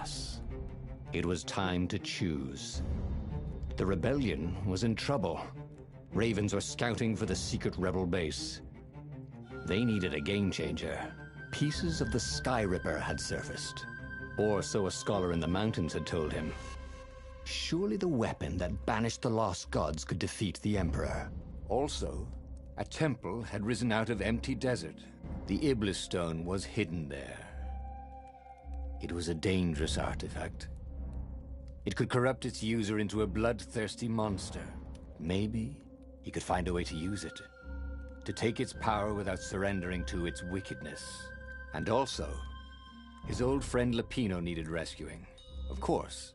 pass. It was time to choose. The rebellion was in trouble. Ravens were scouting for the secret rebel base. They needed a game changer. Pieces of the Sky Ripper had surfaced. Or so a scholar in the mountains had told him. Surely the weapon that banished the lost gods could defeat the Emperor. Also, a temple had risen out of empty desert. The Iblis stone was hidden there. It was a dangerous artifact. It could corrupt its user into a bloodthirsty monster. Maybe he could find a way to use it, to take its power without surrendering to its wickedness. And also, his old friend Lupino needed rescuing. Of course,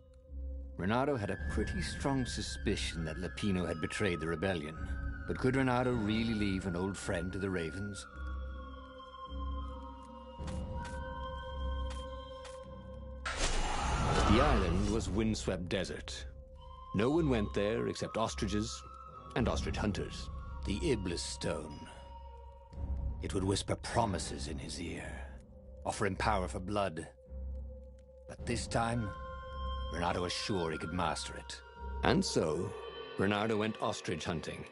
Renato had a pretty strong suspicion that Lupino had betrayed the rebellion. But could Renato really leave an old friend to the Ravens? The island was windswept desert. No one went there except ostriches and ostrich hunters. The Iblis stone. It would whisper promises in his ear, offer him power for blood. But this time, Renato was sure he could master it. And so, Renato went ostrich hunting.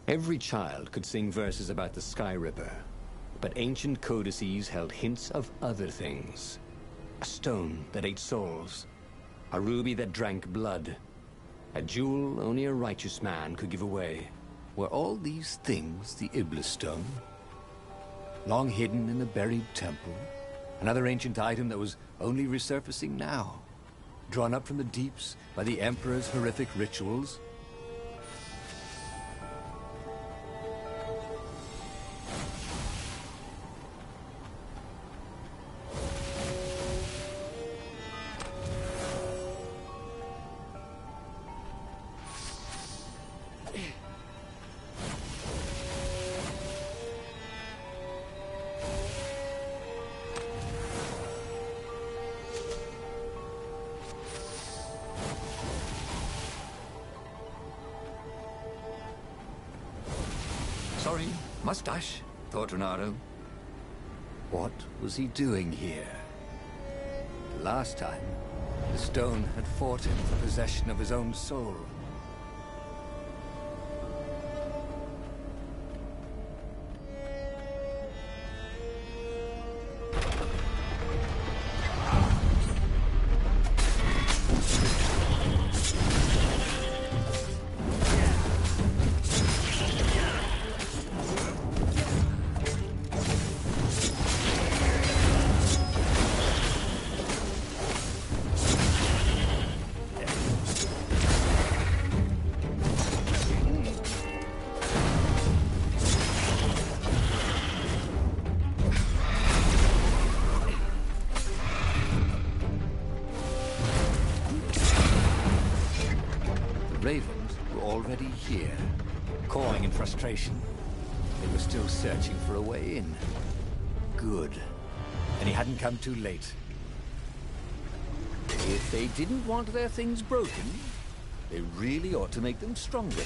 Every child could sing verses about the Sky Ripper, but ancient codices held hints of other things. A stone that ate souls, a ruby that drank blood, a jewel only a righteous man could give away. Were all these things the Iblis stone? Long hidden in a buried temple? Another ancient item that was only resurfacing now? Drawn up from the deeps by the Emperor's horrific rituals? Sorry, mustache, thought Renato. What was he doing here? Last time, the stone had fought him for possession of his own soul. Ravens were already here, cawing in frustration. They were still searching for a way in. Good. And he hadn't come too late. If they didn't want their things broken, they really ought to make them stronger.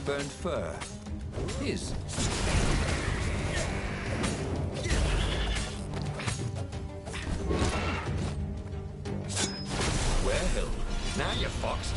Burned fur. His. Now you're foxed.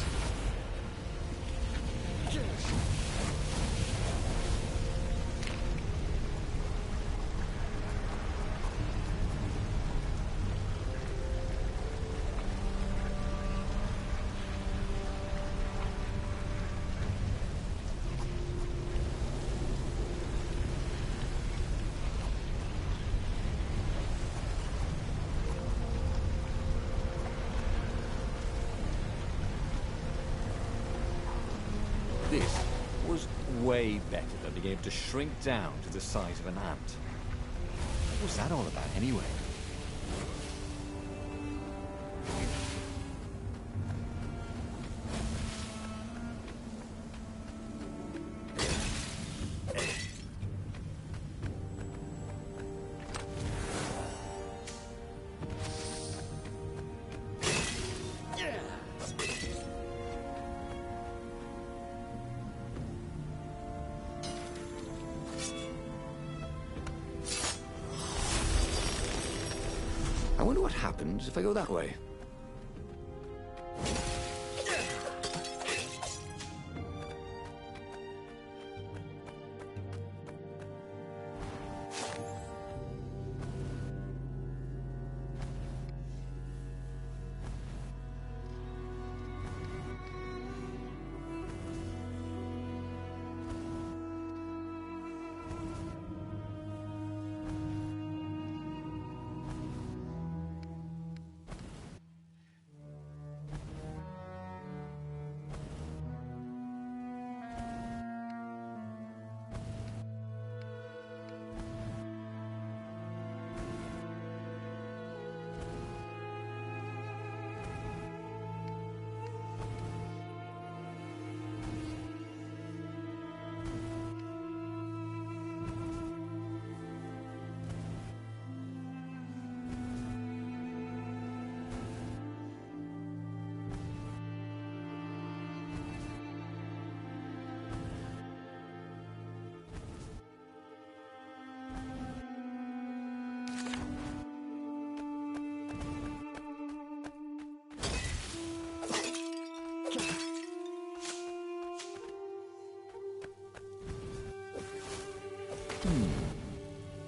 This was way better than being able to shrink down to the size of an ant. What was that all about anyway? I wonder what happens if I go that way.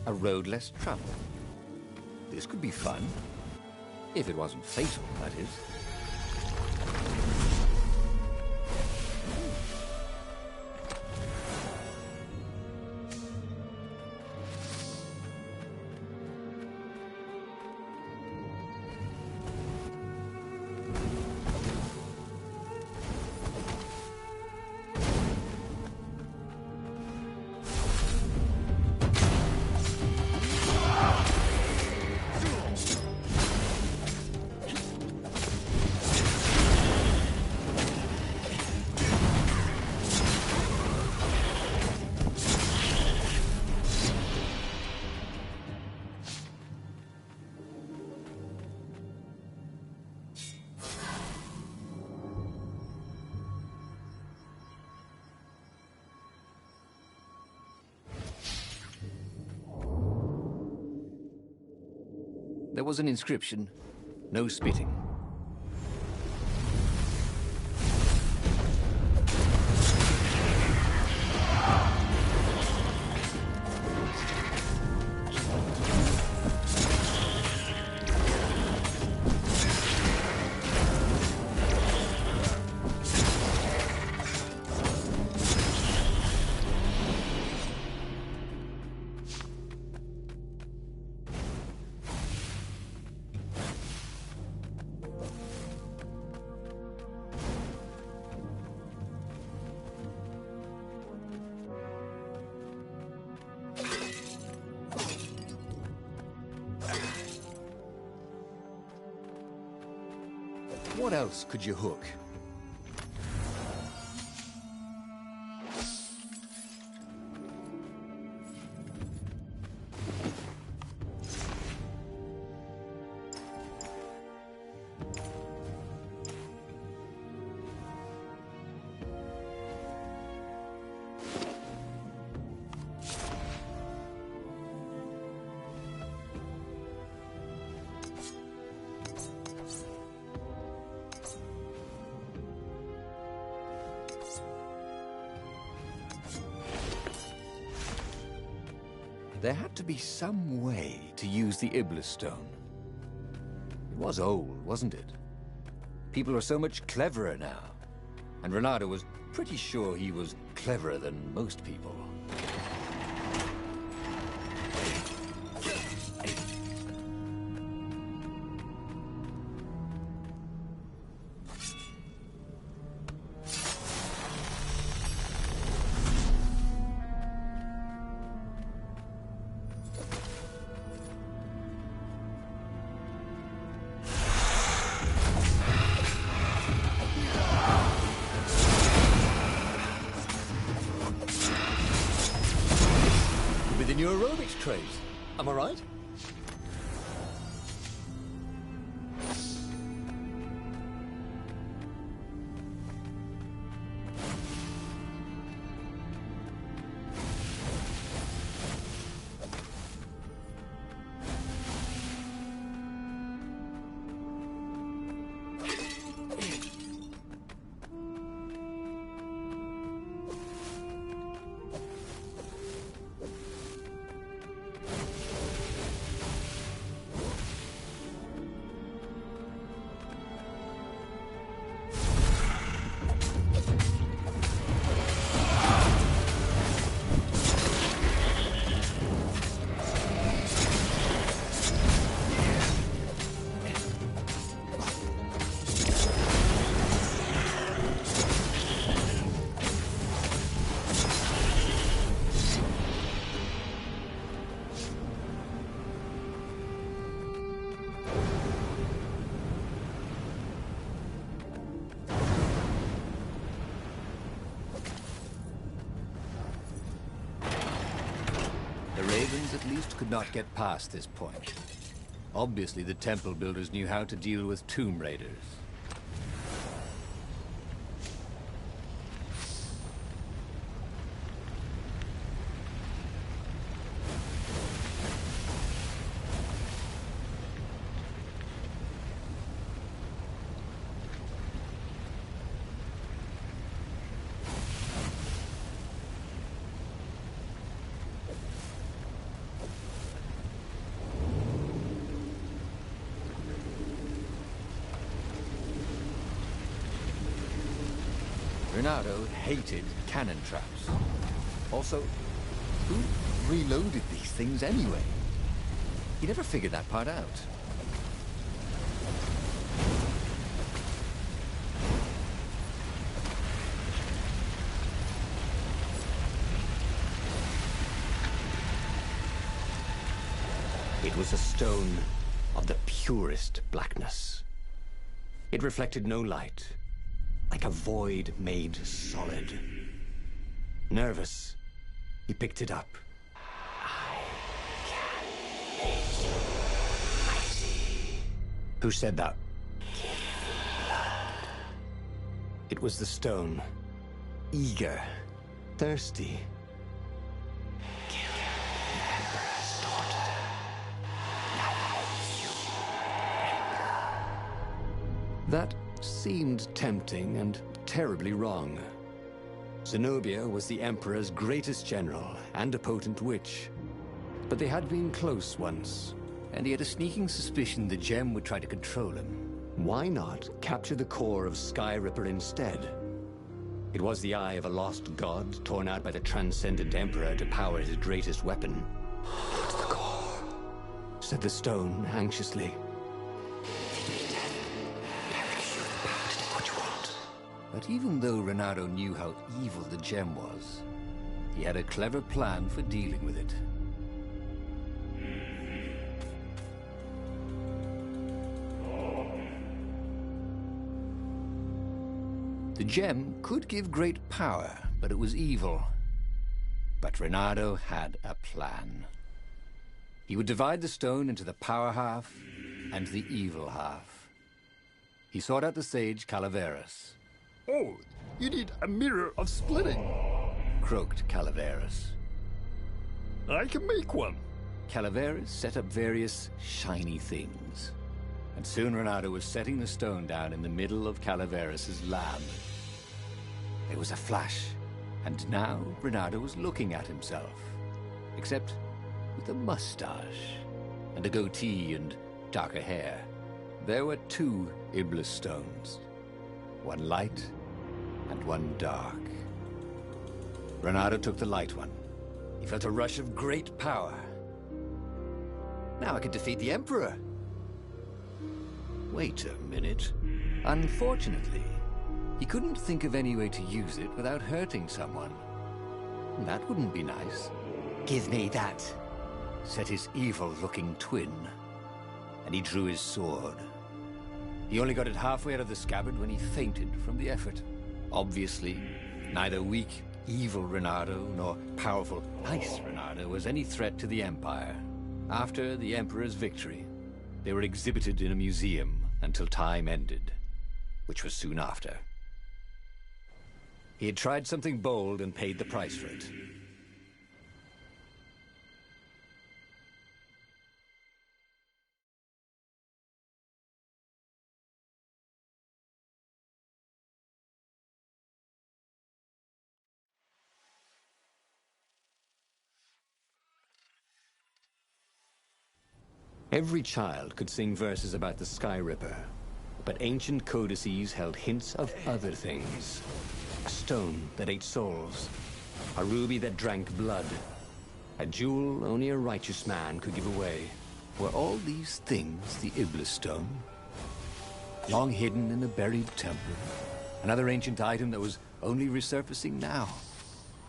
A road less traveled. This could be fun. If it wasn't fatal, that is. There was an inscription, no spitting. What else could you hook? There had to be some way to use the Iblis stone. It was old, wasn't it? People are so much cleverer now. And Renato was pretty sure he was cleverer than most people. Your aerobics craze, am I right? Ravens at least could not get past this point. Obviously, the temple builders knew how to deal with tomb raiders. Renato hated cannon traps. Also, who reloaded these things anyway? He never figured that part out. It was a stone of the purest blackness. It reflected no light. Like a void made solid. Nervous, he picked it up. I can make you mighty. Who said that? Give blood. It was the stone. Eager. Thirsty. Kill the Emperor's daughter. Now you. That seemed tempting and terribly wrong. Zenobia was the Emperor's greatest general and a potent witch. But they had been close once, and he had a sneaking suspicion the gem would try to control him. Why not capture the core of Skyripper instead? It was the eye of a lost god torn out by the transcendent Emperor to power his greatest weapon. "What's the core?" said the stone anxiously. But even though Renato knew how evil the gem was, he had a clever plan for dealing with it. The gem could give great power, but it was evil. But Renato had a plan. He would divide the stone into the power half and the evil half. He sought out the sage Calaveras. "Oh, you need a mirror of splitting," croaked Calaveras. "I can make one." Calaveras set up various shiny things. And soon Renato was setting the stone down in the middle of Calaveras' lab. There was a flash, and now Renato was looking at himself. Except with a mustache and a goatee and darker hair. There were two Iblis stones, one light and one dark. Renato took the light one. He felt a rush of great power. Now I could defeat the Emperor. Wait a minute. Unfortunately, he couldn't think of any way to use it without hurting someone. That wouldn't be nice. "Give me that," said his evil-looking twin, and he drew his sword. He only got it halfway out of the scabbard when he fainted from the effort. Obviously, neither weak, evil Renato nor powerful, nice Renato was any threat to the Empire. After the Emperor's victory, they were exhibited in a museum until time ended, which was soon after. He had tried something bold and paid the price for it. Every child could sing verses about the Sky Ripper, but ancient codices held hints of other things. A stone that ate souls, a ruby that drank blood, a jewel only a righteous man could give away. Were all these things the Iblis stone? Long hidden in a buried temple, another ancient item that was only resurfacing now,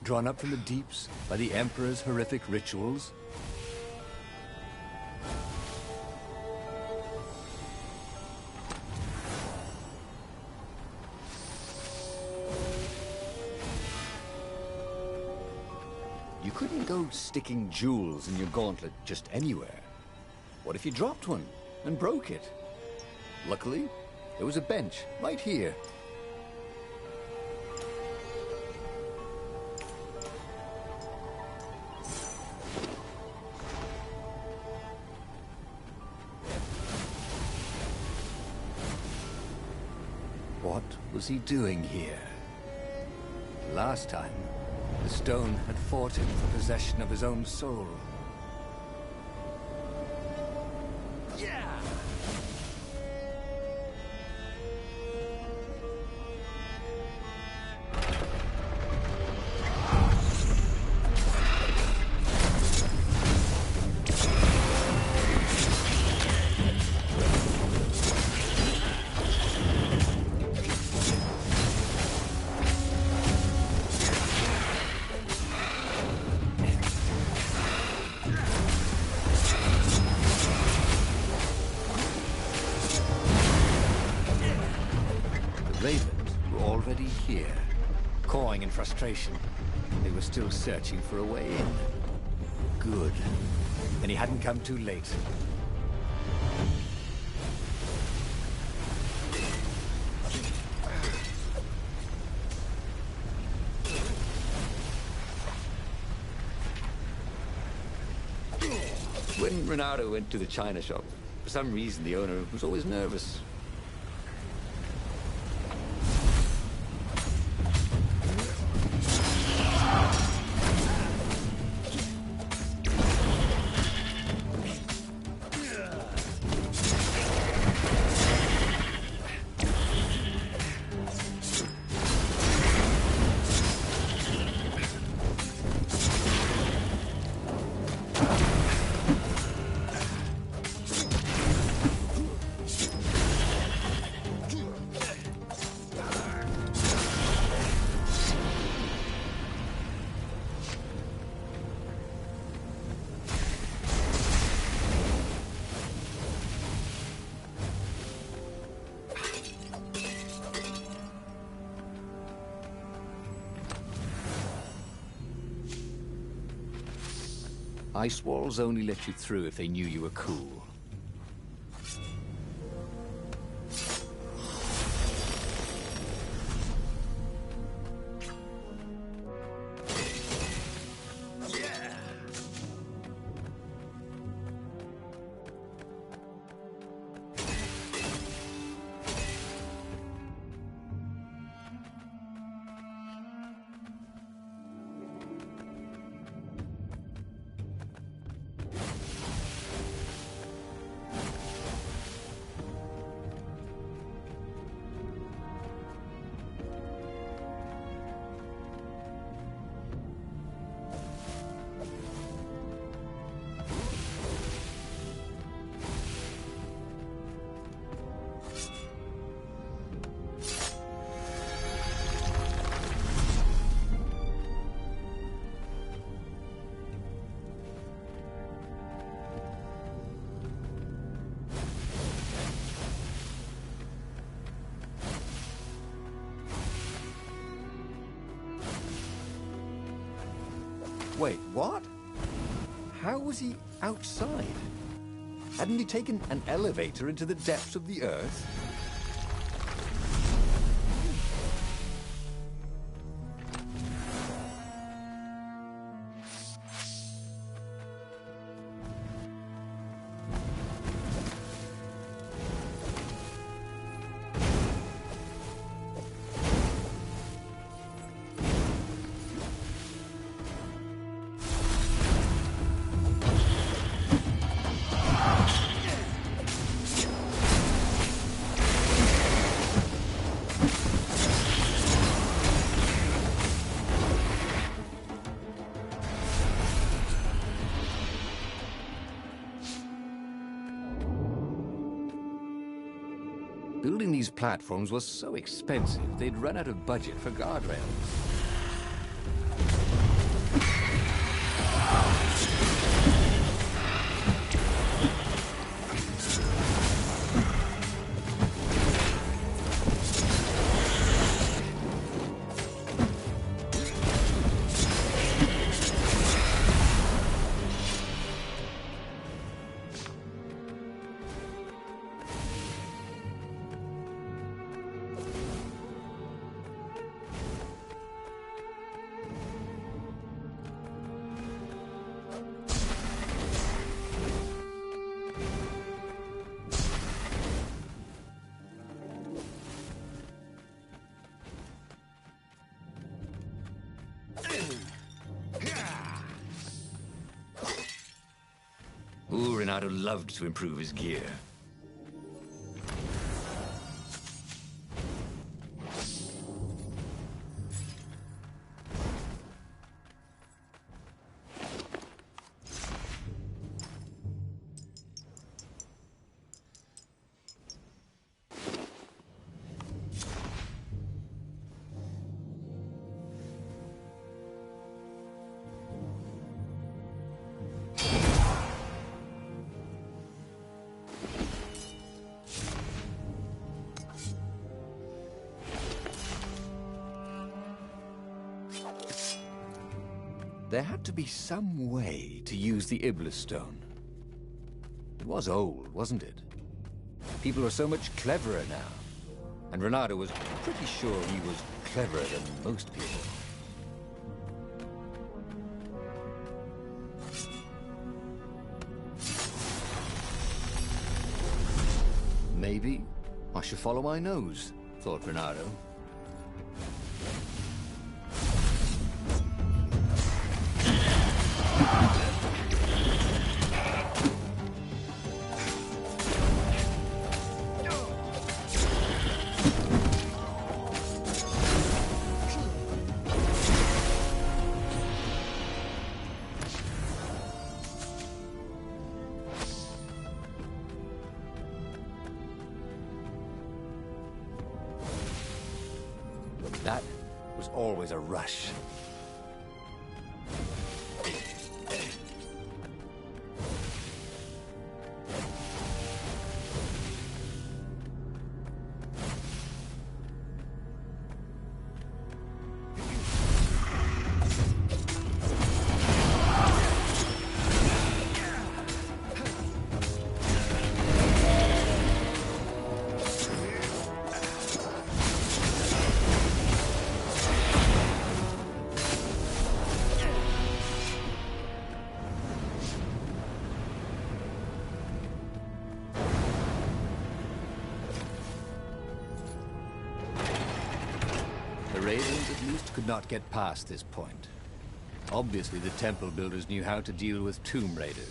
drawn up from the deeps by the Emperor's horrific rituals? You couldn't go sticking jewels in your gauntlet just anywhere. What if you dropped one and broke it? Luckily, there was a bench right here. What was he doing here? Last time, the stone had fought him for possession of his own soul. Yeah! Ravens were already here, cawing in frustration. They were still searching for a way in. Good. And he hadn't come too late. When Renato went to the china shop, for some reason the owner was always nervous. Ice walls only let you through if they knew you were cool. Wait, what? How was he outside? Hadn't he taken an elevator into the depths of the Earth? Building these platforms was so expensive, they'd run out of budget for guardrails. Renato loved to improve his gear. There had to be some way to use the Iblis stone. It was old, wasn't it? People are so much cleverer now. And Renato was pretty sure he was cleverer than most people. Maybe I should follow my nose, thought Renato. That was always a rush. Ravens at least could not get past this point. Obviously, the temple builders knew how to deal with tomb raiders.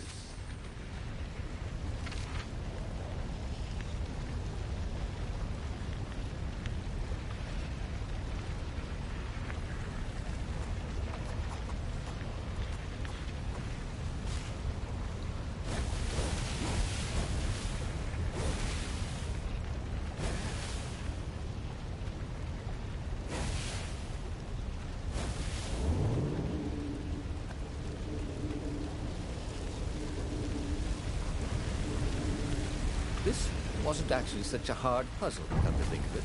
This wasn't actually such a hard puzzle, come to think of it.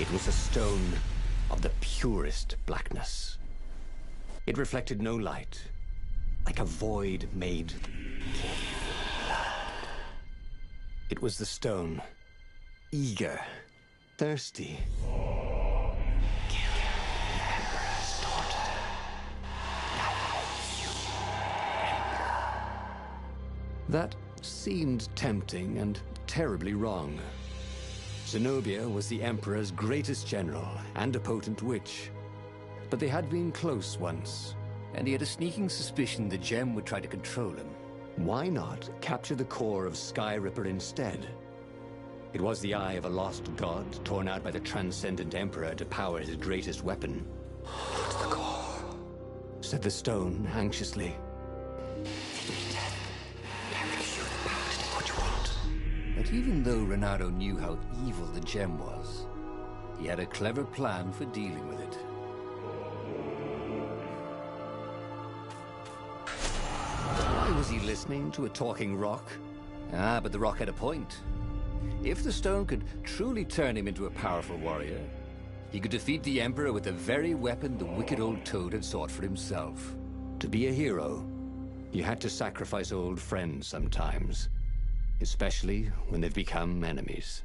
It was a stone of the purest blackness. It reflected no light, like a void made. It was the stone, eager, thirsty. Kill the Emperor's daughter. That seemed tempting and terribly wrong. Zenobia was the Emperor's greatest general and a potent witch. But they had been close once. And he had a sneaking suspicion the gem would try to control him. Why not capture the core of Sky Ripper instead? It was the eye of a lost god torn out by the Transcendent Emperor to power his greatest weapon. What's the core? Said the stone anxiously. But even though Renato knew how evil the gem was, he had a clever plan for dealing with it. Why was he listening to a talking rock? Ah, but the rock had a point. If the stone could truly turn him into a powerful warrior, he could defeat the Emperor with the very weapon the wicked old toad had sought for himself. To be a hero, you had to sacrifice old friends sometimes. Especially when they've become enemies.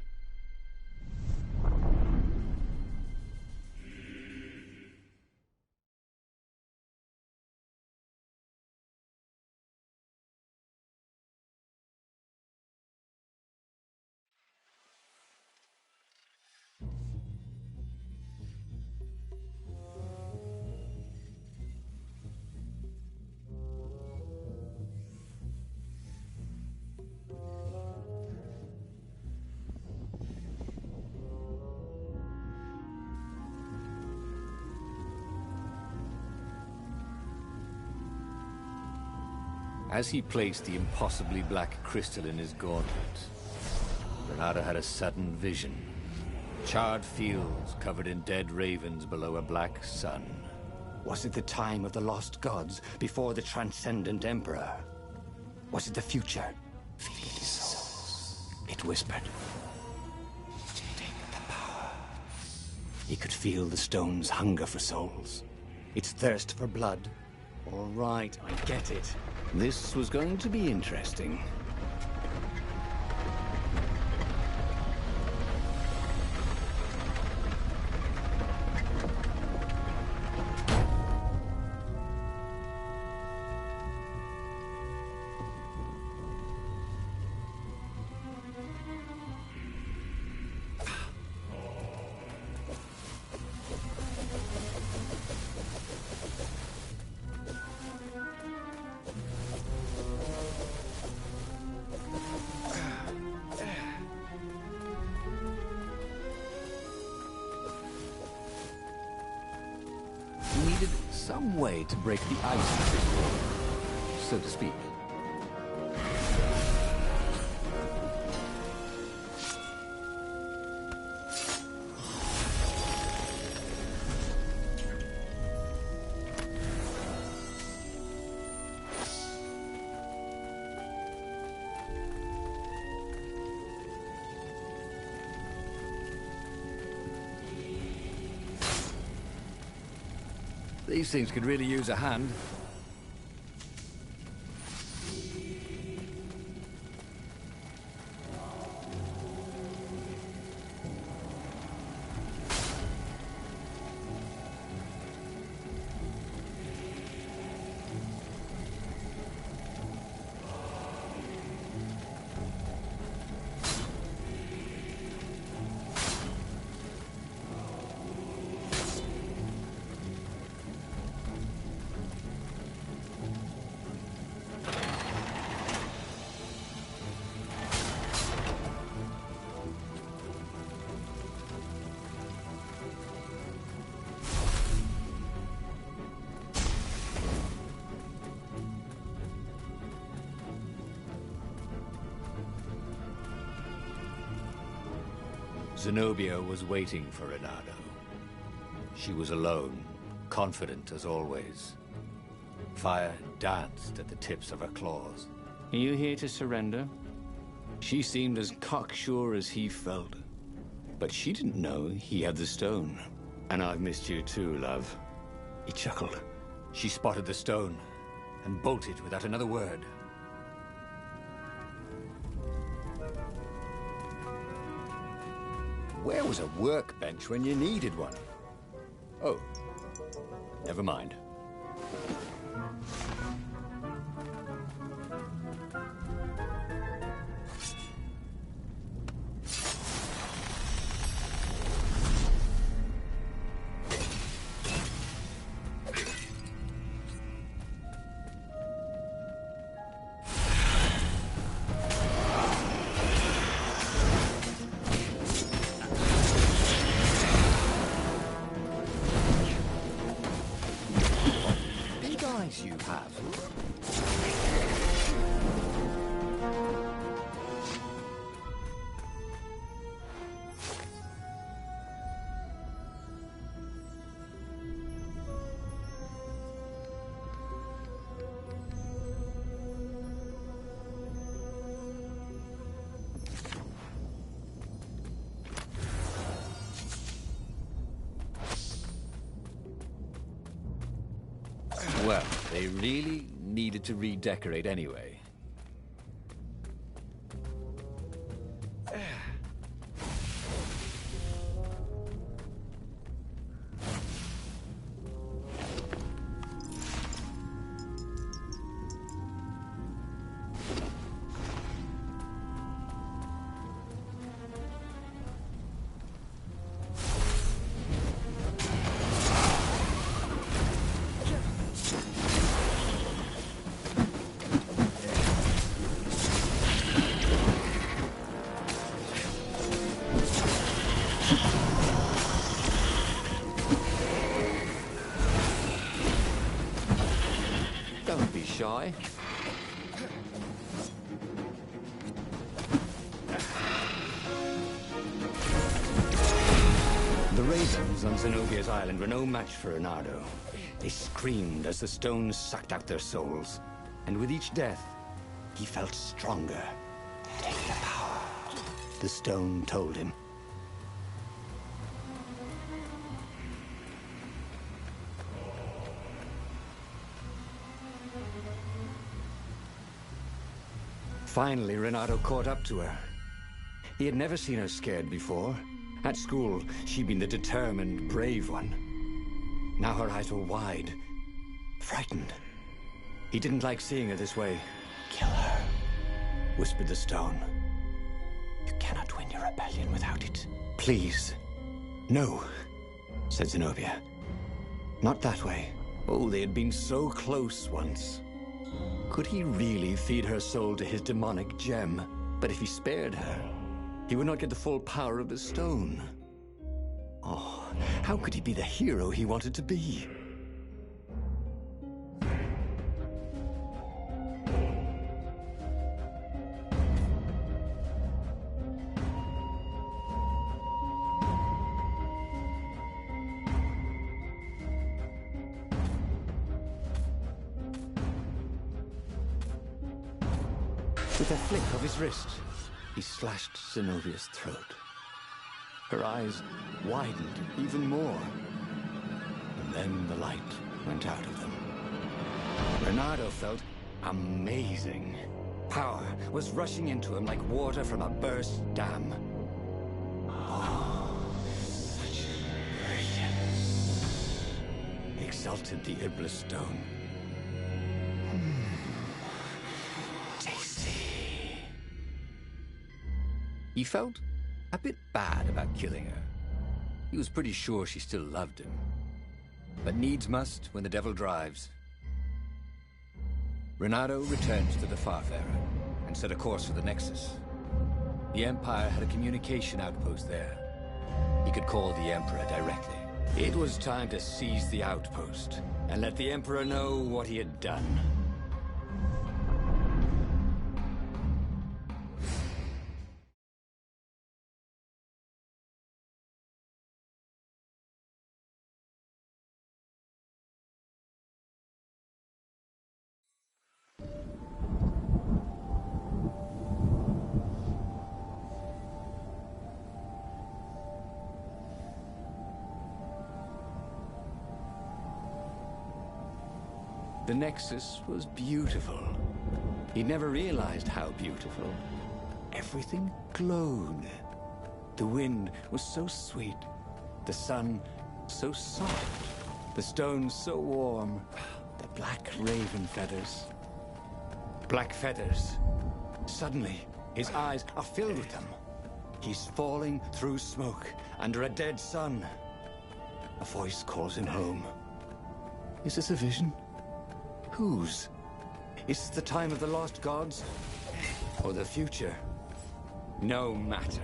As he placed the impossibly black crystal in his gauntlet, Renato had a sudden vision. Charred fields covered in dead ravens below a black sun. Was it the time of the lost gods before the Transcendent Emperor? Was it the future? Feed souls, it whispered. Take the power. He could feel the stone's hunger for souls. Its thirst for blood. All right, I get it. This was going to be interesting. He needed some way to break the ice, so to speak. These things could really use a hand. Zenobia was waiting for Renato. She was alone, confident as always. Fire danced at the tips of her claws. Are you here to surrender? She seemed as cocksure as he felt. But she didn't know he had the stone. And I've missed you too, love. He chuckled. She spotted the stone and bolted without another word. Where was a workbench when you needed one? Oh, never mind. You have. Well, they really needed to redecorate anyway. Don't be shy. The ravens on Zenobia's island were no match for Reynardo. They screamed as the stones sucked out their souls. And with each death, he felt stronger. Take the power, the stone told him. Finally, Reynardo caught up to her. He had never seen her scared before. At school, she'd been the determined, brave one. Now her eyes were wide, frightened. He didn't like seeing her this way. Kill her, whispered the stone. You cannot win your rebellion without it. Please. No, said Zenobia. Not that way. Oh, they had been so close once. Could he really feed her soul to his demonic gem? But if he spared her, he would not get the full power of the stone. Oh, how could he be the hero he wanted to be? With a flick of his wrist, he slashed Zenobia's throat. Her eyes widened even more. And then the light went out of them. Reynardo felt amazing. Power was rushing into him like water from a burst dam. Oh, such brilliance, exulted the Iblis stone. He felt a bit bad about killing her. He was pretty sure she still loved him. But needs must when the devil drives. Reynardo returned to the Farfarer and set a course for the Nexus. The Empire had a communication outpost there. He could call the Emperor directly. It was time to seize the outpost and let the Emperor know what he had done. The Nexus was beautiful. He'd never realized how beautiful. Everything glowed. The wind was so sweet. The sun so soft. The stones so warm. The black raven feathers. Black feathers. Suddenly, his eyes are filled with them. He's falling through smoke, under a dead sun. A voice calls him home. Is this a vision? Whose? Is this the time of the lost gods? Or the future? No matter.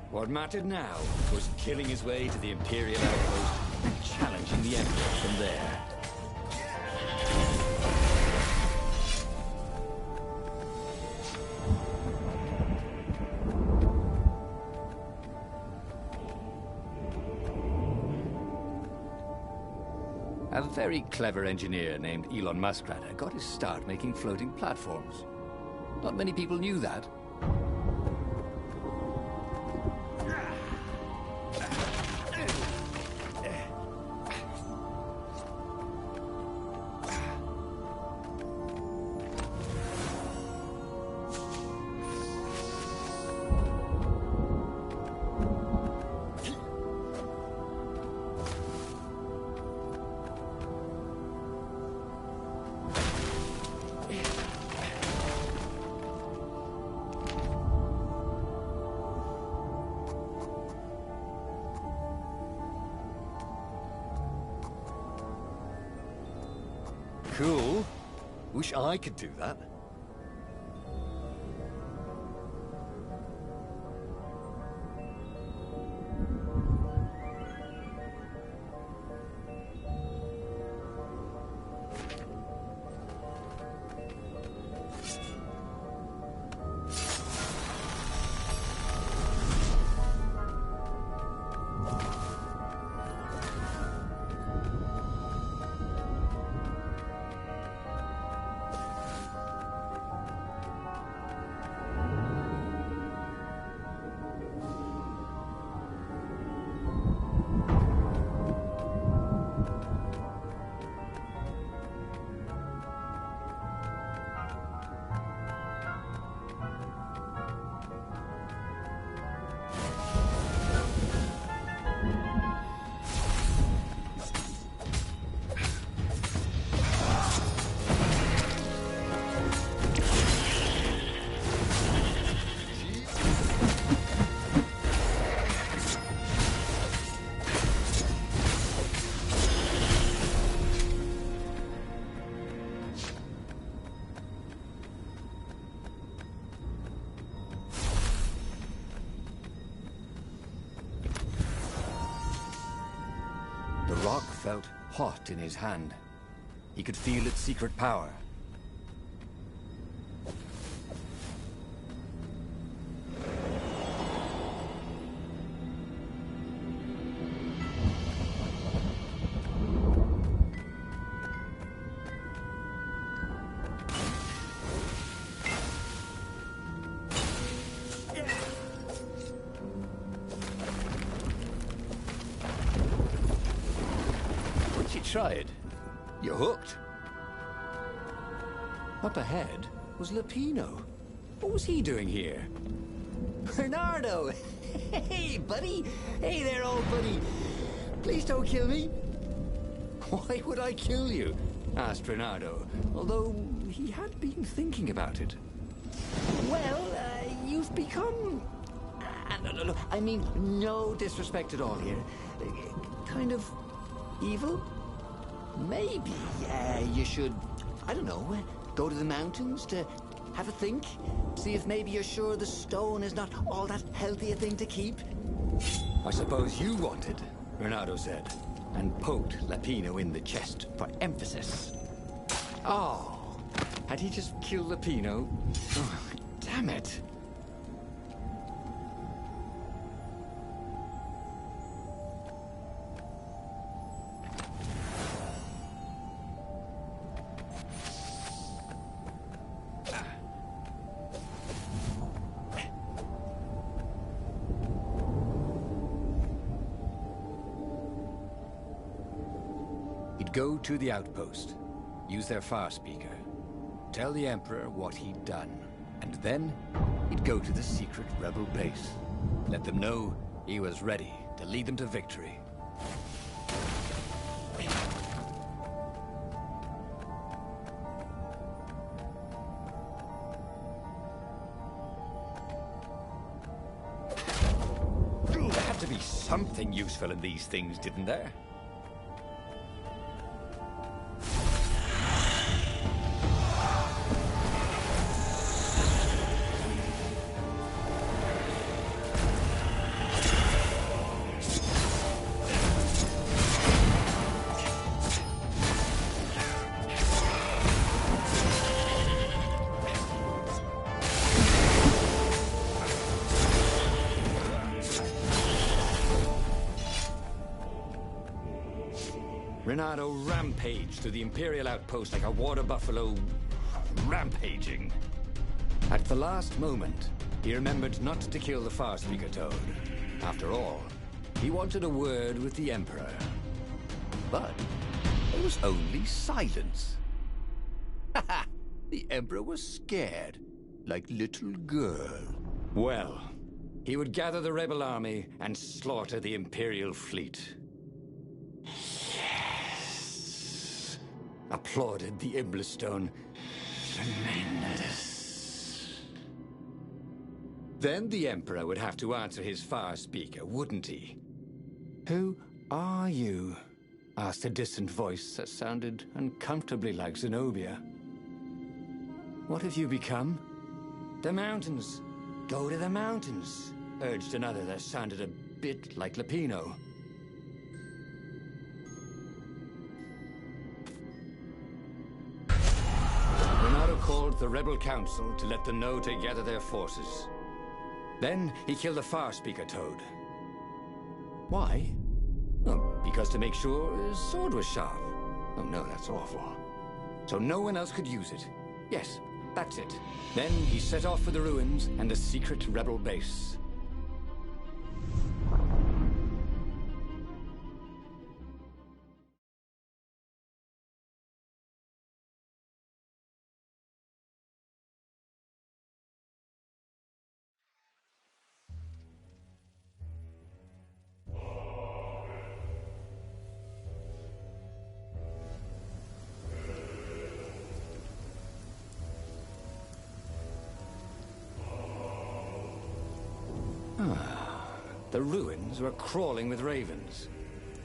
What mattered now was killing his way to the Imperial outpost and challenging the Emperor from there. A very clever engineer named Elon Muskrata got his start making floating platforms. Not many people knew that. Cool. Wish I could do that. The rock felt hot in his hand. He could feel its secret power. Tried. You're hooked. Up ahead was Lapino. What was he doing here? Bernardo! Hey, buddy! Hey there, old buddy! Please don't kill me! Why would I kill you? Asked Bernardo, although he had been thinking about it. Well, you've become... no, I mean, no disrespect at all here. Kind of evil? Maybe you should, I don't know, go to the mountains to have a think. See if maybe you're sure the stone is not all that healthy a thing to keep. I suppose you wanted, Bernardo said, and poked Lapino in the chest for emphasis. Oh, had he just killed Lapino? Oh, damn it. Go to the outpost. use their far speaker, tell the Emperor what he'd done, and then he'd go to the secret rebel base. Let them know he was ready to lead them to victory. There had to be something useful in these things, didn't there? Renato rampaged through the Imperial outpost like a water buffalo rampaging. At the last moment, he remembered not to kill the far speaker toad. After all, he wanted a word with the Emperor. But there was only silence. The Emperor was scared, like little girl. Well, he would gather the rebel army and slaughter the Imperial fleet. Applauded the Iblistone. Tremendous. Then the Emperor would have to answer his far speaker, wouldn't he? Who are you? Asked a distant voice that sounded uncomfortably like Zenobia. What have you become? The mountains. Go to the mountains, urged another that sounded a bit like Lapino. Called the Rebel Council to let them know to gather their forces. Then he killed the far speaker toad. Why? Oh, because to make sure his sword was sharp. Oh no, that's awful. So no one else could use it. Yes, that's it. Then he set off for the ruins and the secret rebel base. The ruins were crawling with ravens.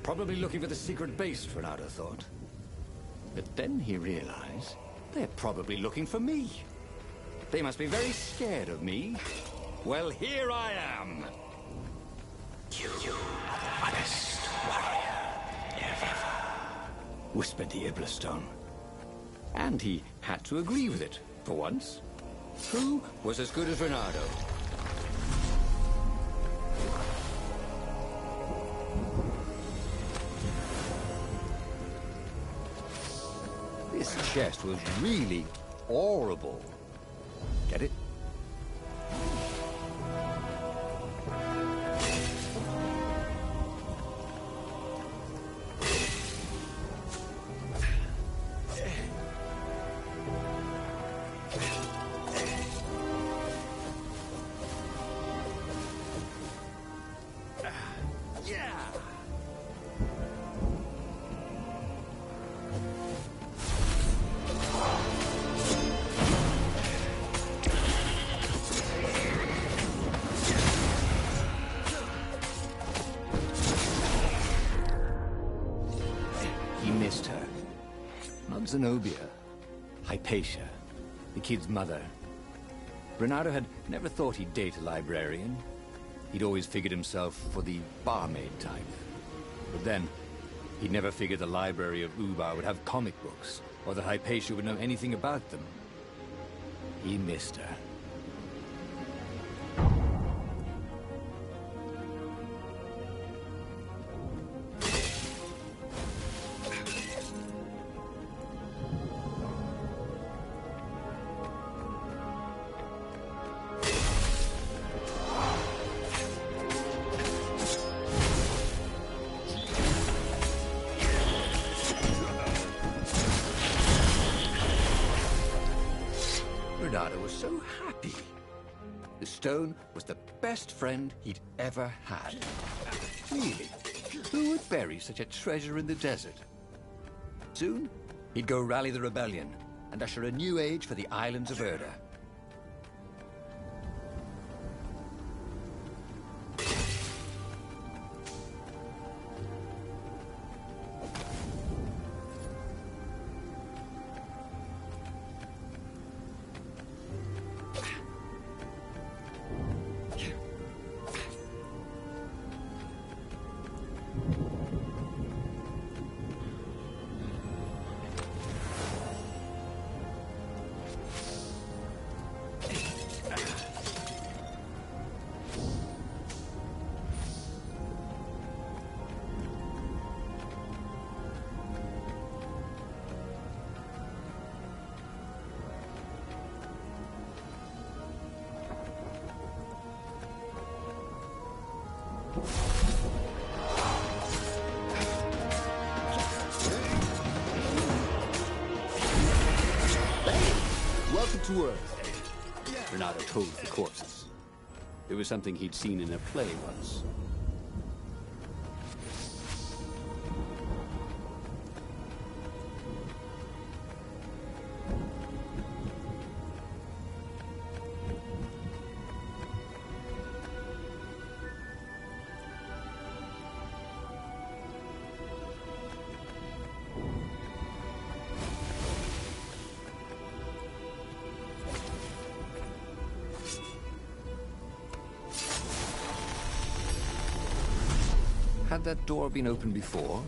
Probably looking for the secret base, Renato thought. But then he realized they're probably looking for me. They must be very scared of me. Well, here I am. You are the honest warrior ever, whispered the Iblistone. And he had to agree with it, for once. Who was as good as Renato? This chest was really horrible. Get it? Zenobia, Hypatia, the kid's mother. Renato had never thought he'd date a librarian. He'd always figured himself for the barmaid type. But then, he'd never figured the library of Ubar would have comic books, or that Hypatia would know anything about them. He missed her. so happy. The stone was the best friend he'd ever had. Really, who would bury such a treasure in the desert? Soon, he'd go rally the rebellion and usher a new age for the islands of Erda. Welcome to Earth. Renato told the corpses. It was something he'd seen in a play once. Had that door been opened before?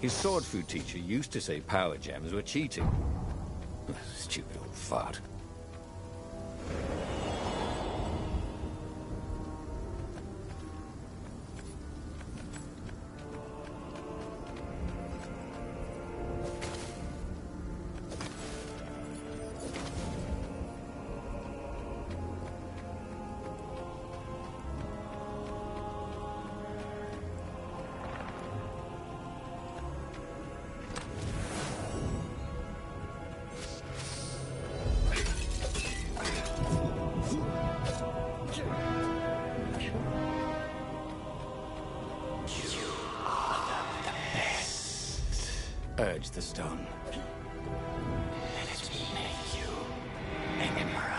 His sword food teacher used to say power gems were cheating. Stupid old fart. Urged the stone. Let me make you an emperor.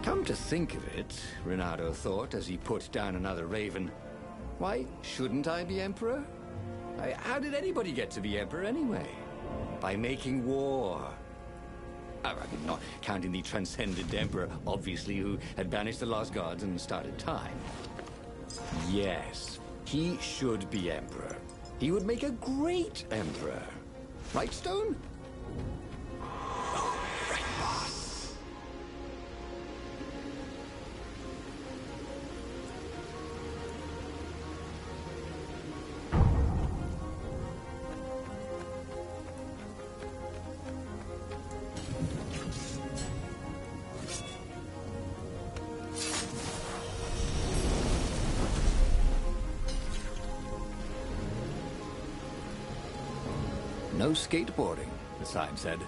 Come to think of it, Renato thought as he put down another raven, why shouldn't I be emperor? How did anybody get to be emperor anyway? By making war. I mean, not counting the transcendent emperor, obviously, who had banished the lost gods and started time. Yes, he should be emperor. He would make a great emperor. Right, Stone? Oh, right, boss. No skateboarding, the sign said.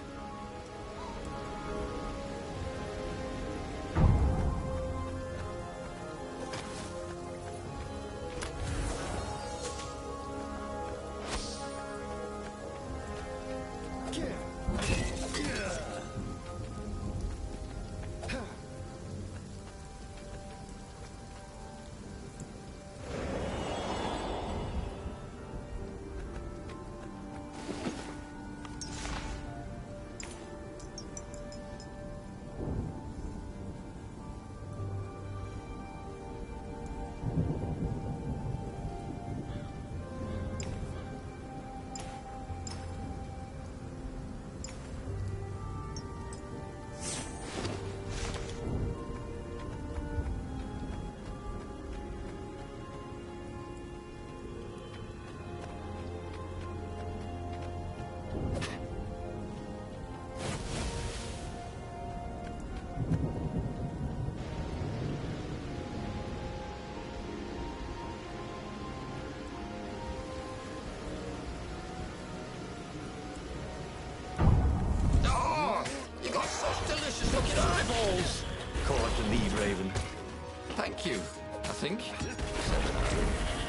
like you, I think. So,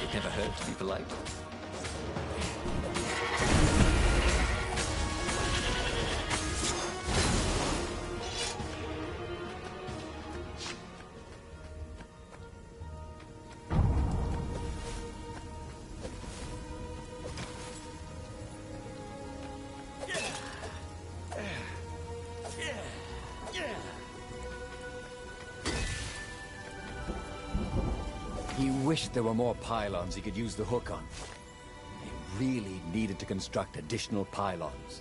it never hurt to be polite. He wished there were more pylons he could use the hook on. He really needed to construct additional pylons.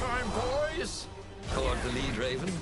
time, boys! Hold the lead, Raven.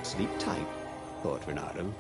Sleep tight, thought Renato.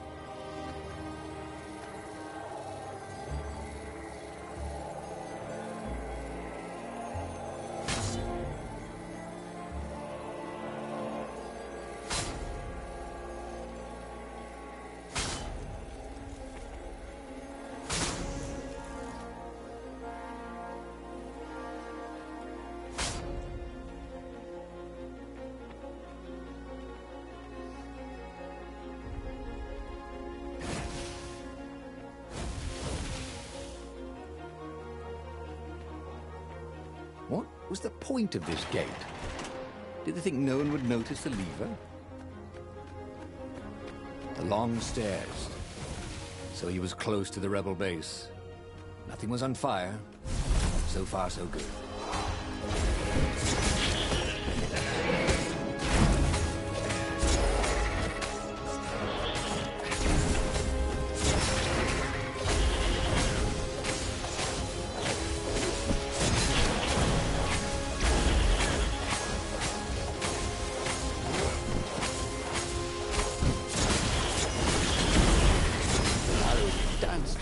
What was the point of this gate? Did they think no one would notice the lever? The long stairs. So he was close to the rebel base. Nothing was on fire. So far, so good.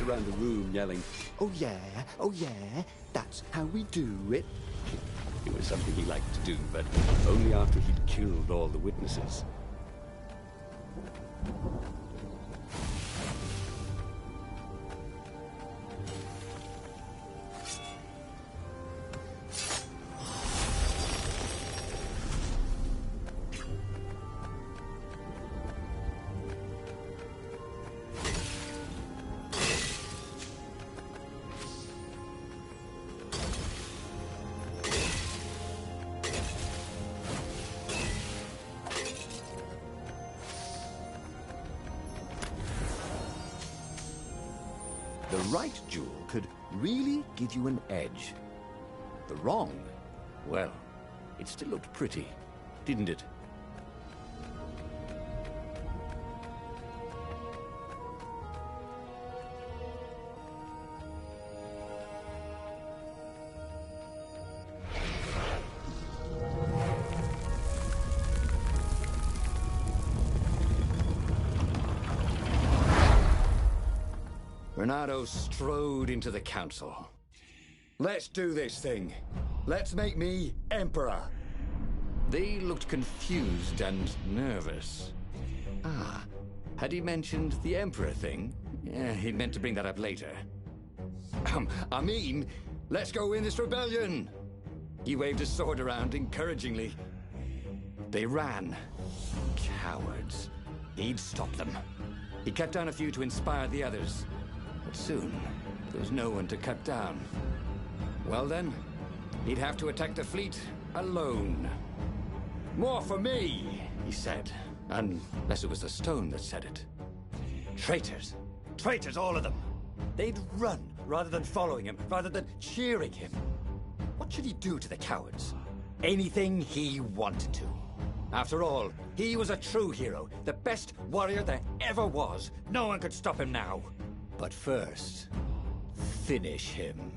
Around the room yelling, oh yeah, that's how we do it. It was something he liked to do, but only after he'd killed all the witnesses. The right jewel could really give you an edge. The wrong, well, it still looked pretty, didn't it? Renato strode into the council. Let's do this thing. Let's make me emperor. They looked confused and nervous. Ah, had he mentioned the emperor thing? Yeah, he'd meant to bring that up later. I mean, let's go win this rebellion. He waved his sword around encouragingly. They ran. Cowards. He'd stop them. He cut down a few to inspire the others. But soon, there was no one to cut down. Well then, he'd have to attack the fleet alone. More for me, he said. Unless it was the stone that said it. Traitors. Traitors, all of them. They'd run rather than following him, rather than cheering him. What should he do to the cowards? Anything he wanted to. After all, he was a true hero, the best warrior there ever was. No one could stop him now. But first, finish him.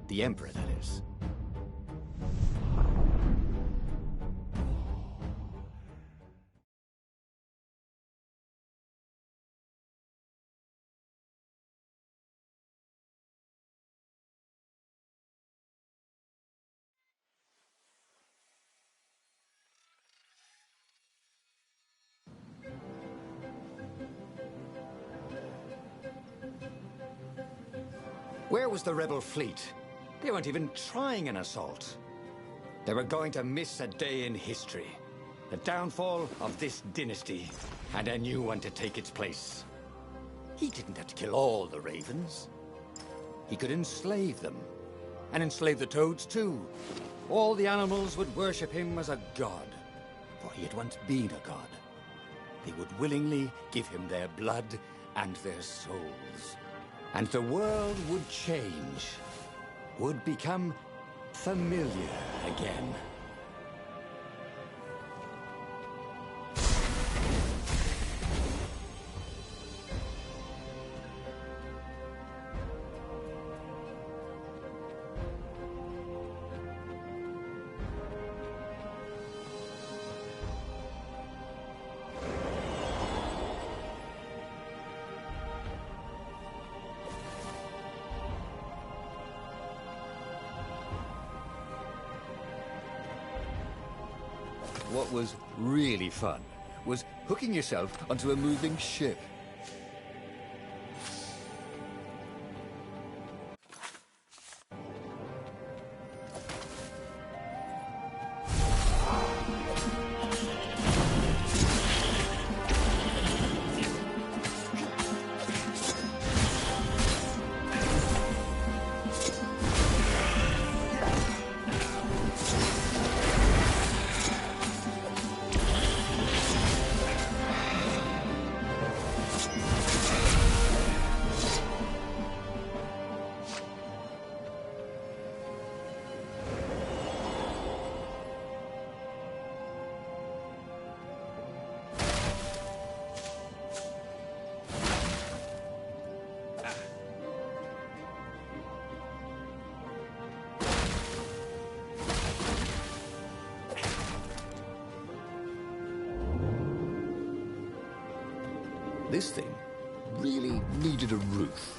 The Emperor, that is. Where was the rebel fleet? They weren't even trying an assault. They were going to miss a day in history. The downfall of this dynasty, and a new one to take its place. He didn't have to kill all the ravens. He could enslave them, and enslave the toads too. All the animals would worship him as a god, for he had once been a god. They would willingly give him their blood and their souls. And the world would change, would become familiar again. What was really fun was hooking yourself onto a moving ship. This thing really needed a roof.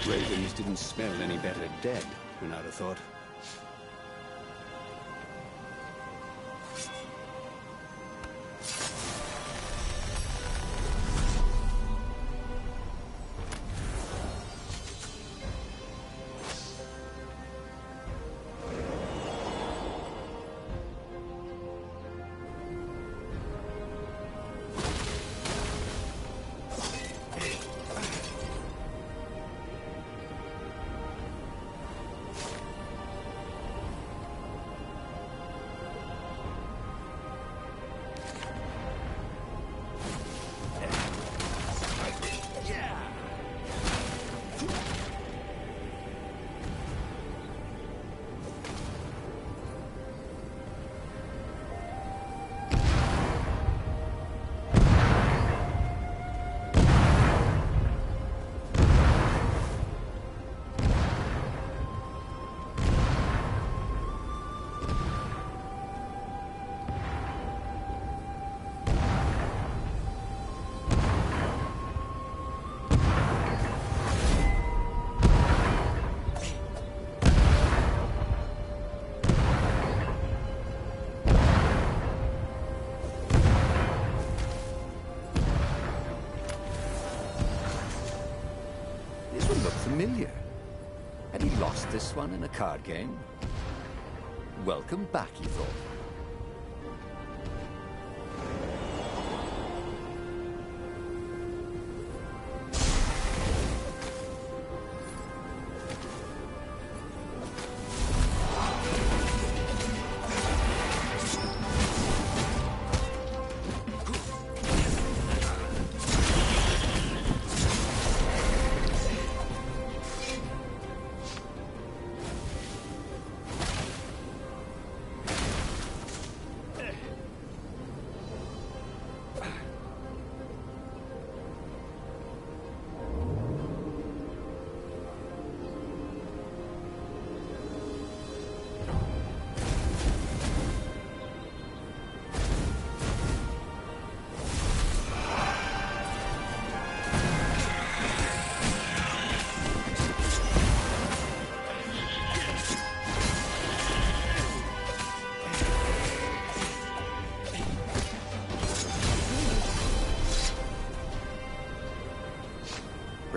Ravens didn't smell any better dead, I'd have thought. Familiar. Had he lost this one in a card game? Welcome back, he thought.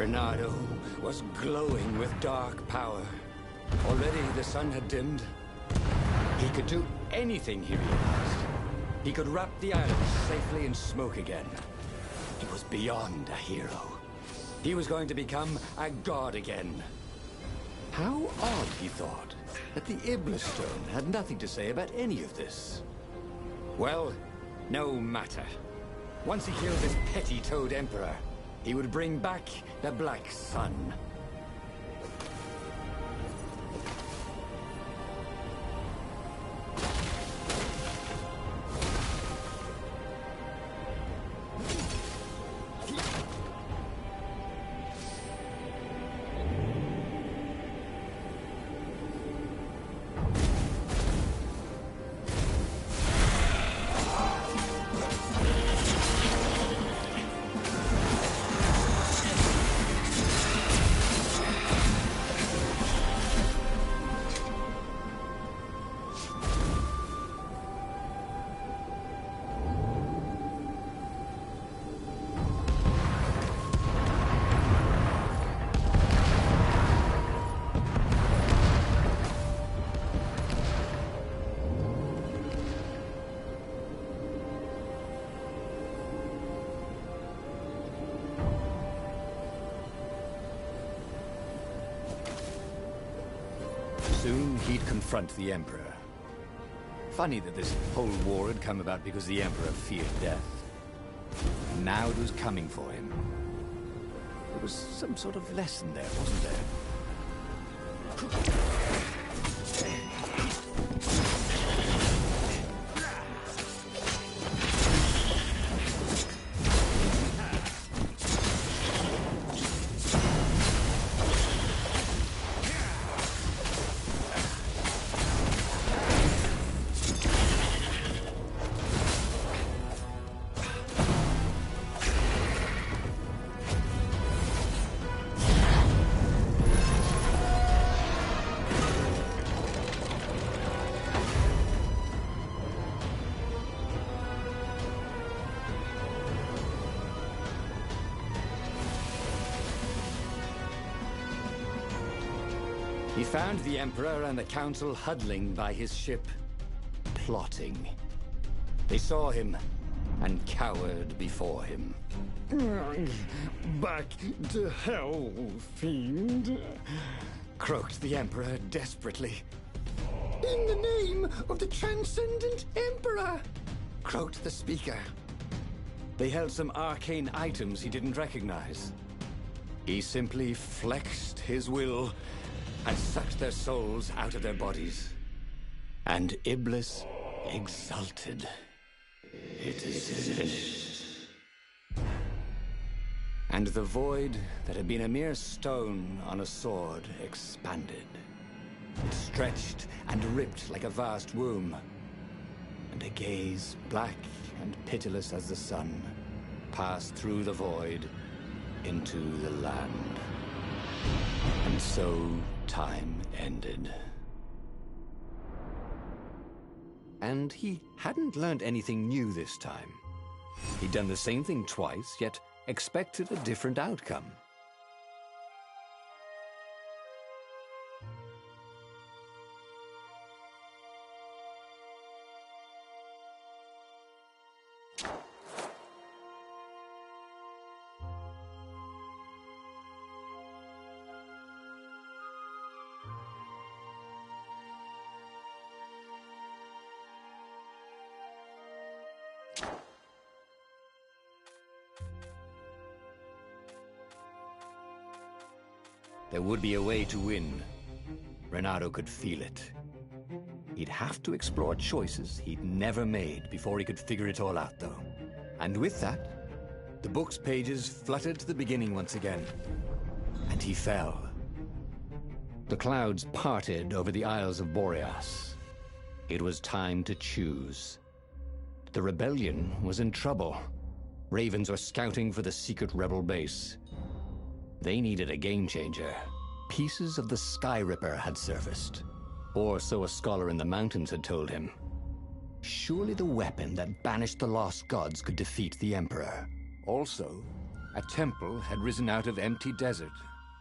Reynardo was glowing with dark power. Already the sun had dimmed. He could do anything, he realized. He could wrap the island safely in smoke again. He was beyond a hero. He was going to become a god again. How odd, he thought, that the Iblis Stone had nothing to say about any of this. Well, no matter. Once he killed this petty Toad Emperor, he would bring back the Black Sun. Soon he'd confront the Emperor. Funny that this whole war had come about because the Emperor feared death. And now it was coming for him. There was some sort of lesson there, wasn't there? He found the Emperor and the Council huddling by his ship, plotting. They saw him and cowered before him. Back to hell, fiend. Croaked the Emperor desperately. In the name of the Transcendent Emperor! Croaked the speaker. They held some arcane items he didn't recognize. He simply flexed his will and sucked their souls out of their bodies. And Iblis exulted. It is finished. And the void that had been a mere stone on a sword expanded. It stretched and ripped like a vast womb. And a gaze, black and pitiless as the sun, passed through the void into the land. And so time ended. And he hadn't learned anything new this time. He'd done the same thing twice, yet expected a different outcome. There would be a way to win. Reynardo could feel it. He'd have to explore choices he'd never made before he could figure it all out, though. And with that, the book's pages fluttered to the beginning once again. And he fell. The clouds parted over the Isles of Boreas. It was time to choose. The rebellion was in trouble. Ravens were scouting for the secret rebel base. They needed a game changer. Pieces of the Sky Ripper had surfaced. Or so a scholar in the mountains had told him. Surely the weapon that banished the lost gods could defeat the Emperor. Also, A temple had risen out of empty desert.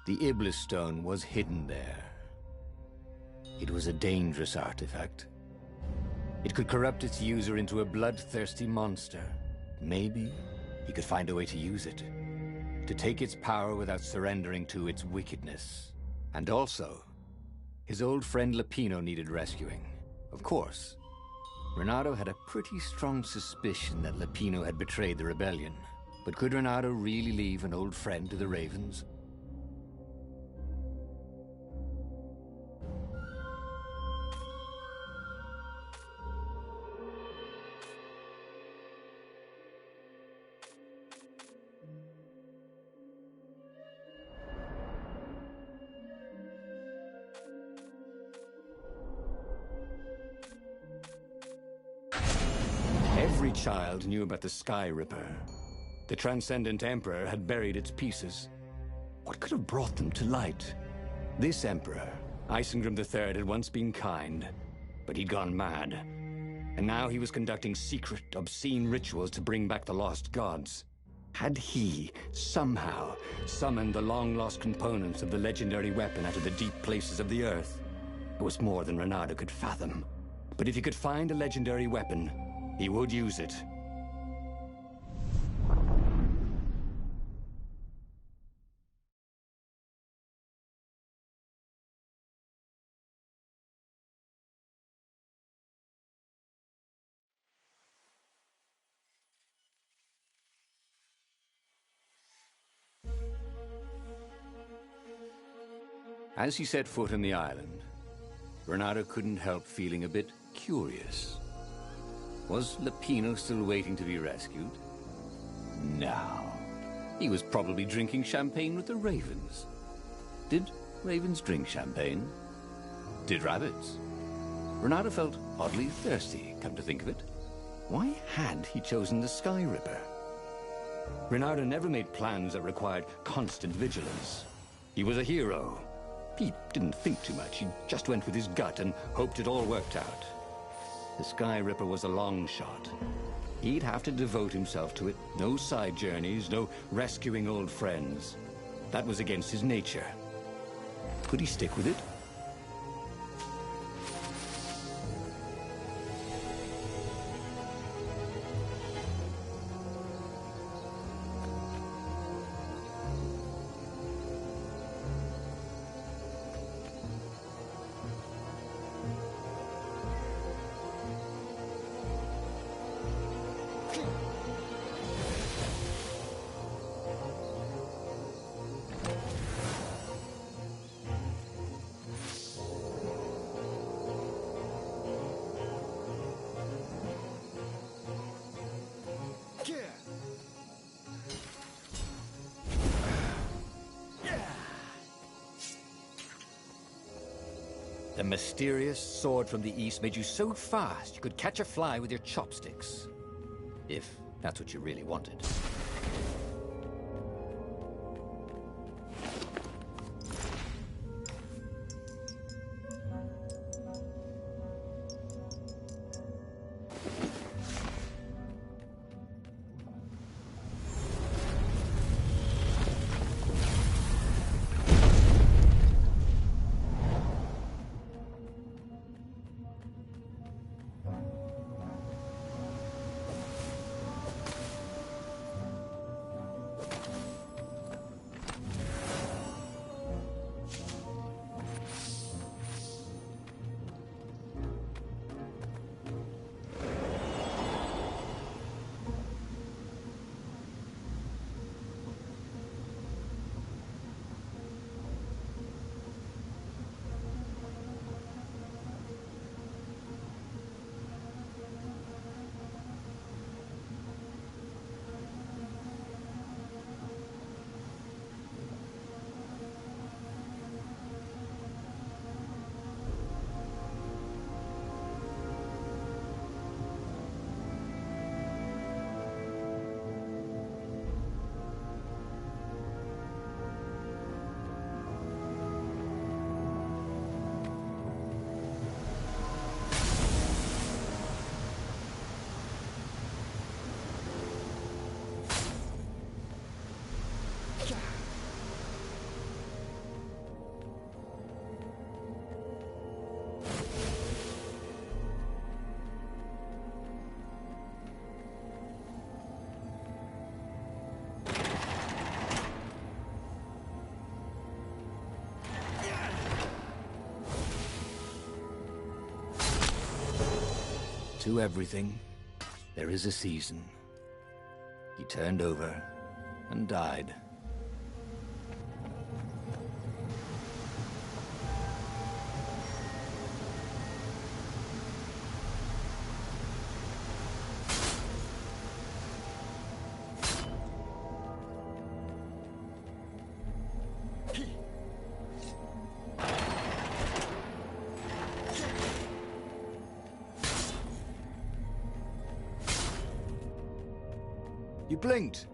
The Iblis stone was hidden there. It was a dangerous artifact. It could corrupt its user into a bloodthirsty monster. Maybe he could find a way to use it, to take its power without surrendering to its wickedness. And also, his old friend Lapino needed rescuing. Of course, Renato had a pretty strong suspicion that Lapino had betrayed the rebellion. But could Renato really leave an old friend to the Ravens? Every child knew about the Sky Ripper. The Transcendent Emperor had buried its pieces. What could have brought them to light? This Emperor, Isengrim III, had once been kind, but he'd gone mad. And now he was conducting secret, obscene rituals to bring back the lost gods. Had he, somehow, summoned the long-lost components of the legendary weapon out of the deep places of the earth? It was more than Renato could fathom. But if he could find a legendary weapon, he would use it. As he set foot on the island, Renato couldn't help feeling a bit curious. Was Lapino still waiting to be rescued? No. He was probably drinking champagne with the ravens. Did ravens drink champagne? Did rabbits? Renato felt oddly thirsty, come to think of it. Why had he chosen the Sky Ripper? Renato never made plans that required constant vigilance. He was a hero. He didn't think too much. He just went with his gut and hoped it all worked out. The Sky Ripper was a long shot. He'd have to devote himself to it. No side journeys, no rescuing old friends. That was against his nature. Could he stick with it? The mysterious sword from the east made you so fast you could catch a fly with your chopsticks. If that's what you really wanted. To everything, there is a season. He turned over and died. You blinked.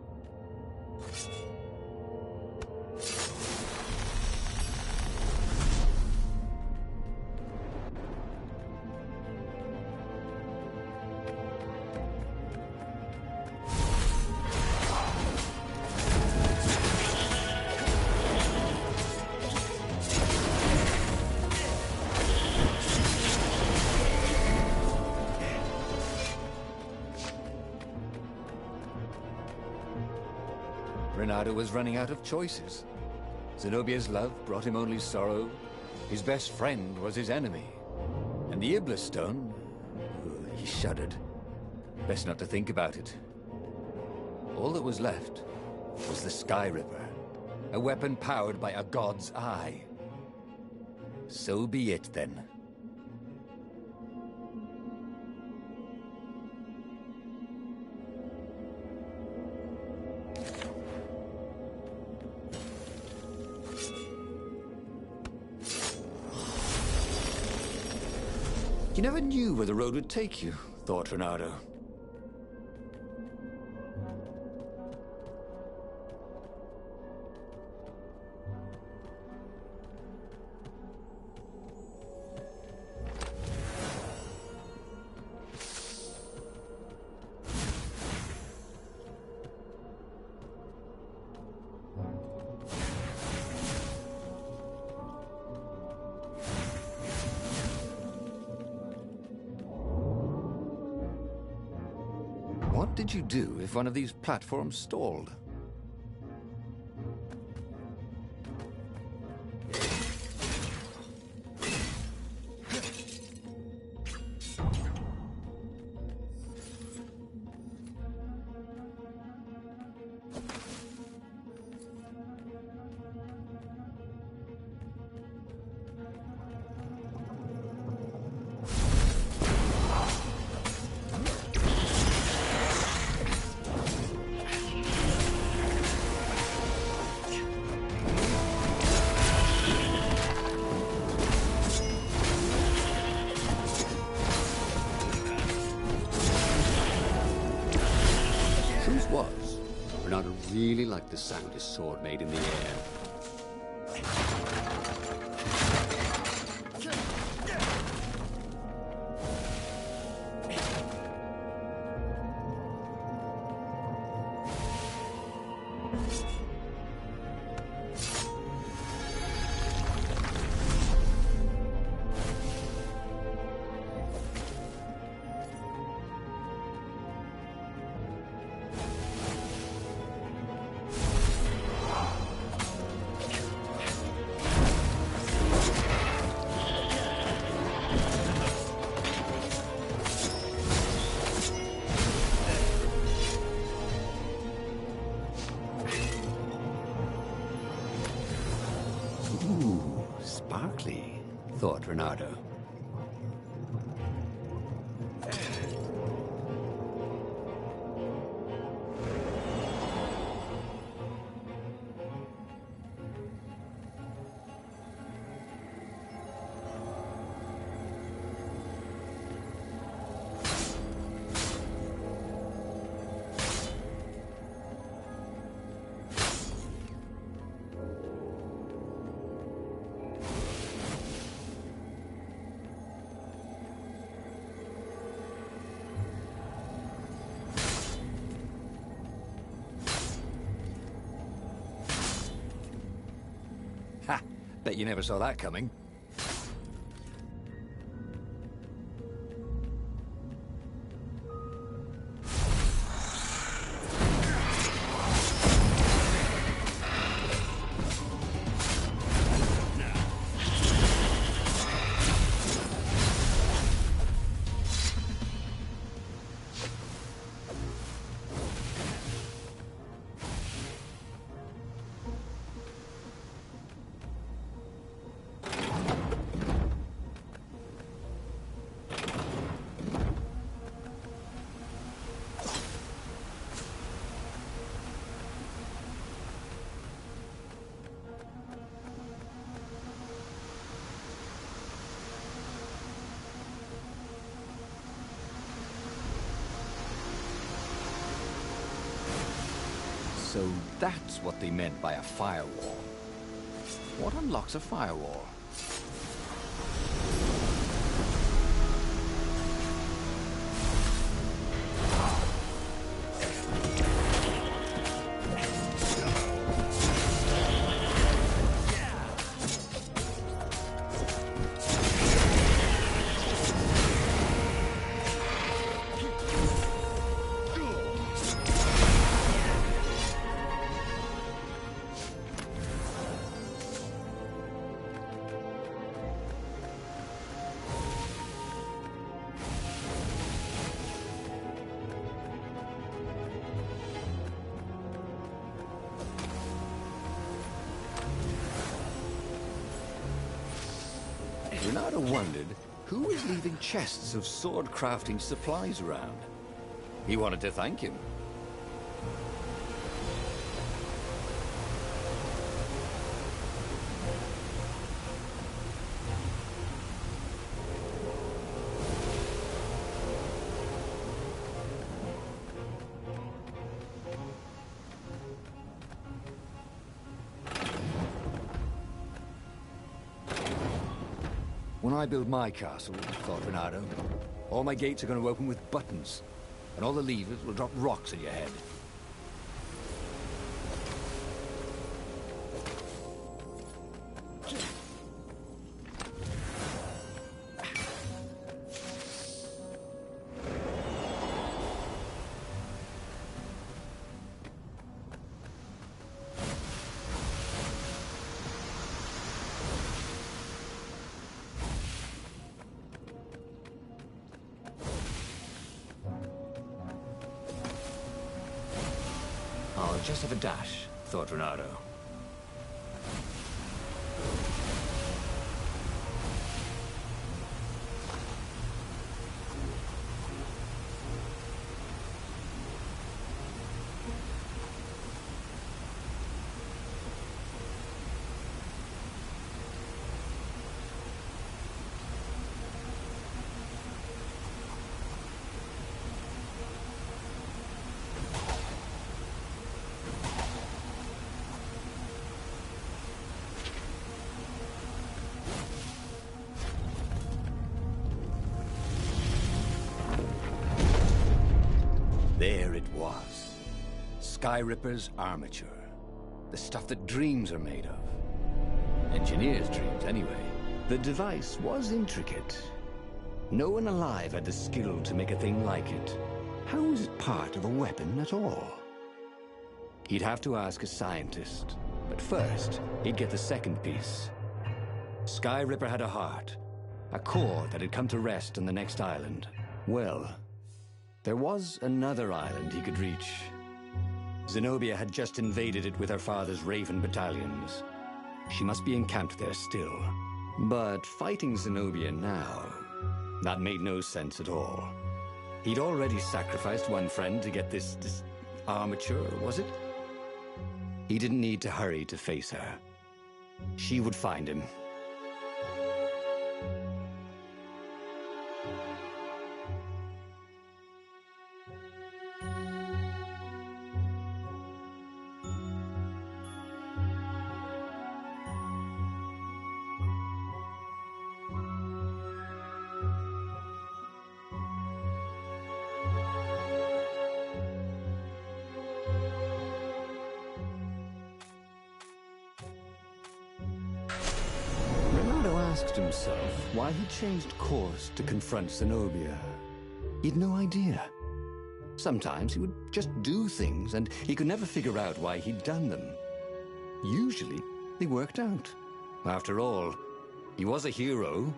Renato was running out of choices. Zenobia's love brought him only sorrow. His best friend was his enemy. And the Iblis stone... he shuddered. Best not to think about it. All that was left was the Sky Ripper, a weapon powered by a god's eye. So be it, then. You never knew where the road would take you, thought Renato. What did you do if one of these platforms stalled? Was. Renato really liked the sound his sword made in the air. Ooh, sparkly, thought Renato. Ha! Bet you never saw that coming. So that's what they meant by a firewall. What unlocks a firewall? Renato wondered who was leaving chests of sword-crafting supplies around. He wanted to thank him. When I build my castle, thought Renato, all my gates are going to open with buttons, and all the levers will drop rocks at your head. I'll just have a dash, thought Renato. There it was. Skyripper's armature. The stuff that dreams are made of. Engineers' dreams, anyway. The device was intricate. No one alive had the skill to make a thing like it. How was it part of a weapon at all? He'd have to ask a scientist, but first, he'd get the second piece. Skyripper had a heart, a core that had come to rest on the next island. Well, there was another island he could reach. Zenobia had just invaded it with her father's Raven battalions. She must be encamped there still. But fighting Zenobia now, that made no sense at all. He'd already sacrificed one friend to get this armature, was it? He didn't need to hurry to face her. She would find him. Asked himself why he changed course to confront Zenobia. He'd no idea. Sometimes he would just do things, and he could never figure out why he'd done them. Usually, they worked out. After all, he was a hero.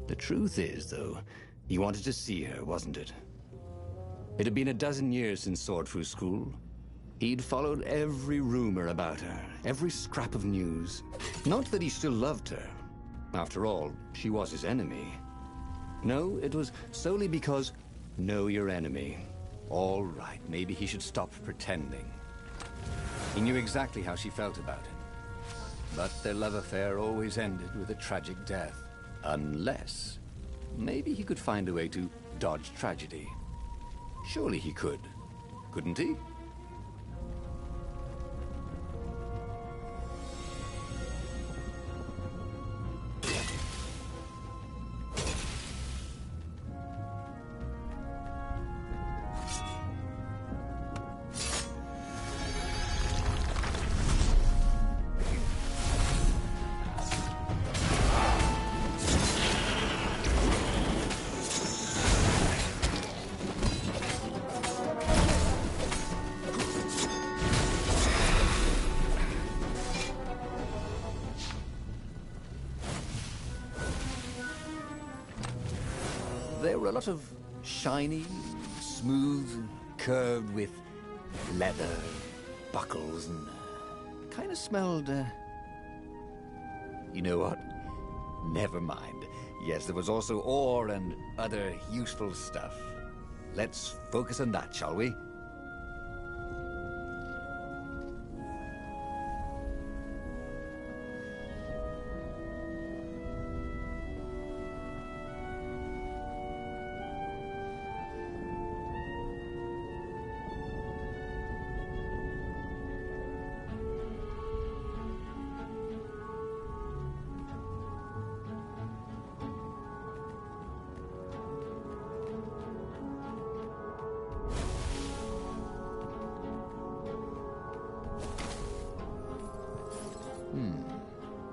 The truth is, though, he wanted to see her, wasn't it? It had been a dozen years since Swordfu School. He'd followed every rumor about her, every scrap of news. Not that he still loved her. After all, she was his enemy. No, it was solely because know your enemy. All right, maybe he should stop pretending. He knew exactly how she felt about him. But their love affair always ended with a tragic death. Unless, maybe he could find a way to dodge tragedy. Surely he could, couldn't he? There were a lot of shiny, smooth, curved with leather, buckles, and kind of smelled, You know what? Never mind. Yes, there was also ore and other useful stuff. Let's focus on that, shall we?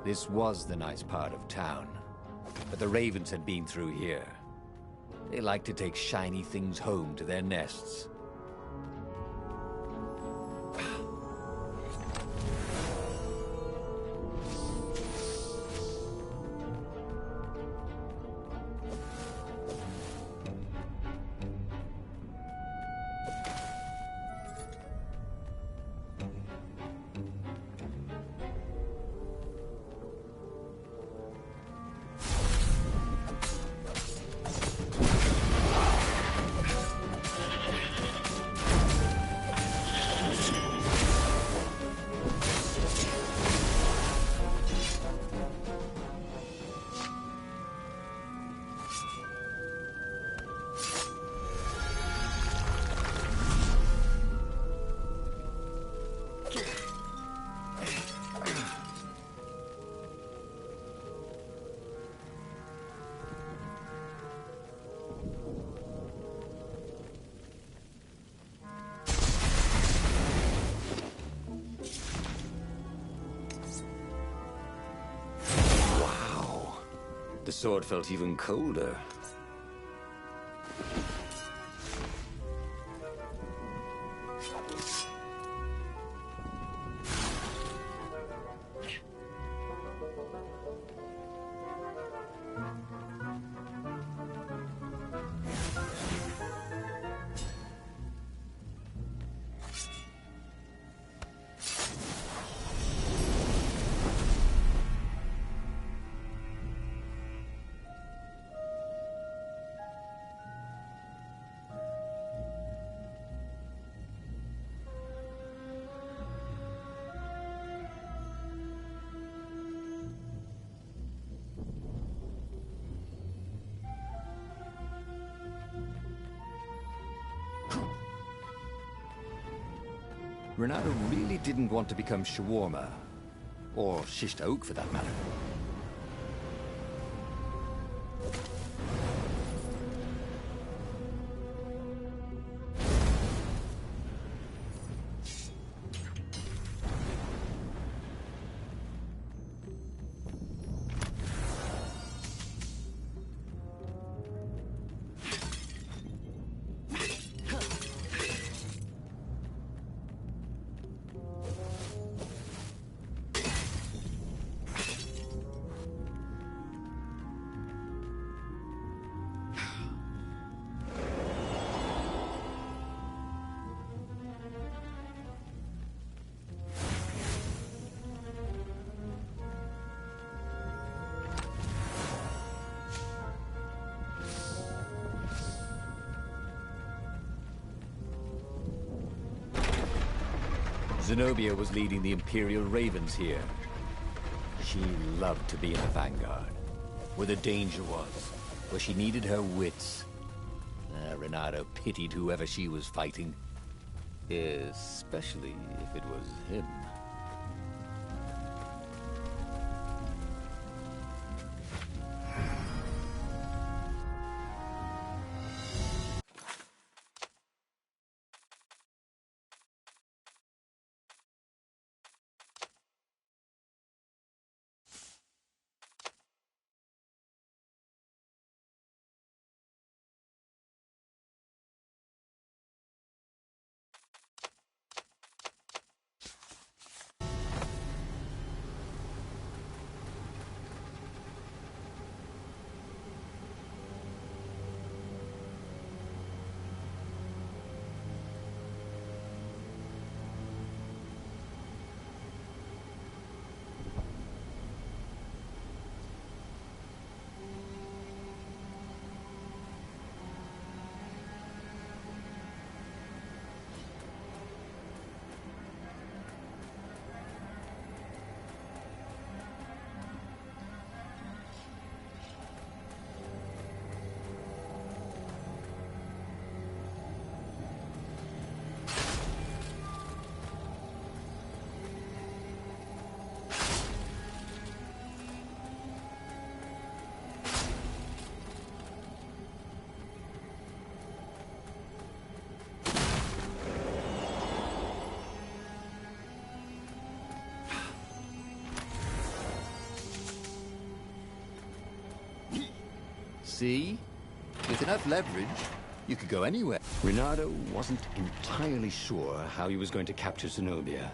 This was the nice part of town, but the ravens had been through here. They like to take shiny things home to their nests. The sword felt even colder. Renato really didn't want to become shawarma, or shish taouk for that matter. Zenobia was leading the Imperial Ravens here. She loved to be in the vanguard, where the danger was, where she needed her wits. Renato pitied whoever she was fighting, especially if it was him. See? With enough leverage, you could go anywhere. Renato wasn't entirely sure how he was going to capture Zenobia.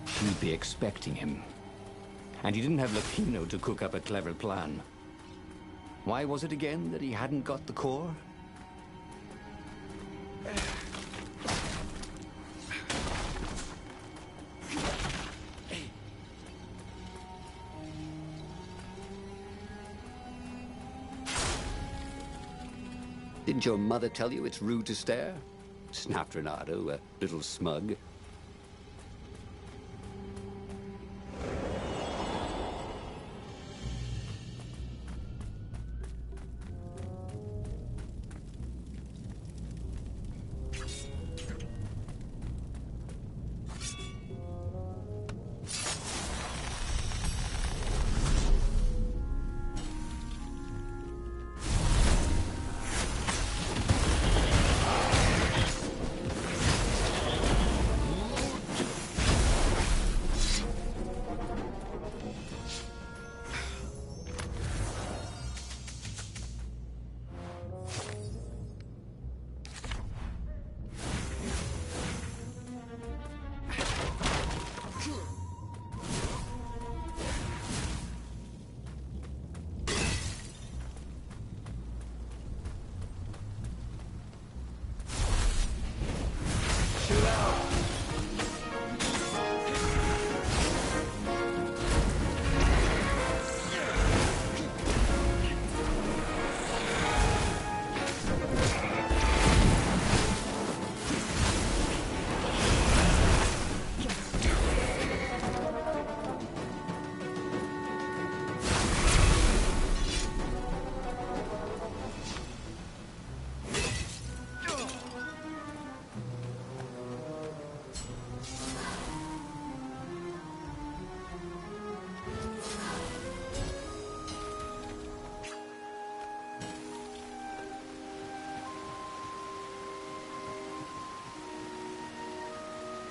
She'd be expecting him. And he didn't have Lapino to cook up a clever plan. Why was it again that he hadn't got the core? Didn't your mother tell you it's rude to stare? Snapped Renato, a little smug.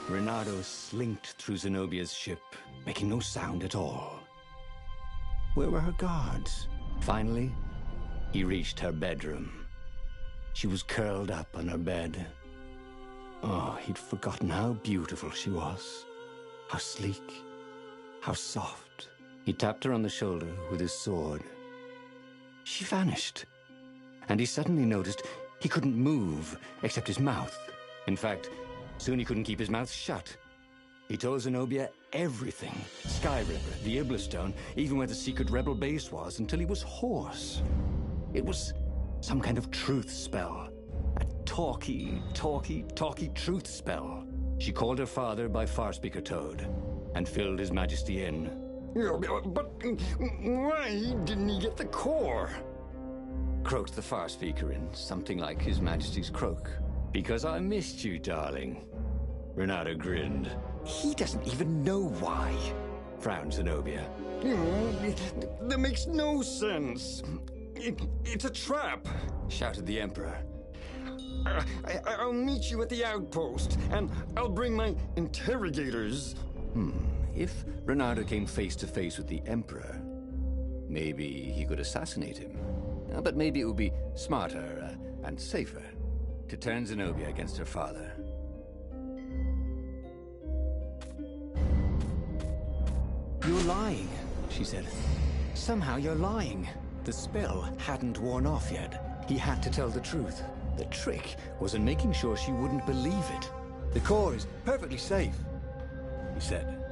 Renato slinked through Zenobia's ship, making no sound at all. Where were her guards? Finally, he reached her bedroom. She was curled up on her bed. Oh, he'd forgotten how beautiful she was. How sleek, how soft. He tapped her on the shoulder with his sword. She vanished. And he suddenly noticed he couldn't move except his mouth. In fact, soon he couldn't keep his mouth shut. He told Zenobia everything. Skyripper, the Iblistone, even where the secret rebel base was, until he was hoarse. It was some kind of truth spell. A talky truth spell. She called her father by Farspeaker Toad and filled His Majesty in. But why didn't he get the core? Croaked the Farspeaker in something like His Majesty's croak. Because I missed you, darling. Renato grinned. He doesn't even know why, Frowned Zenobia. That makes no sense. It's a trap, Shouted the Emperor. I'll meet you at the outpost, and I'll bring my interrogators. If Renato came face to face with the Emperor, maybe he could assassinate him. But maybe it would be smarter and safer to turn Zenobia against her father. You're lying, she said. Somehow you're lying. The spell hadn't worn off yet. He had to tell the truth. The trick was in making sure she wouldn't believe it. The core is perfectly safe, he said.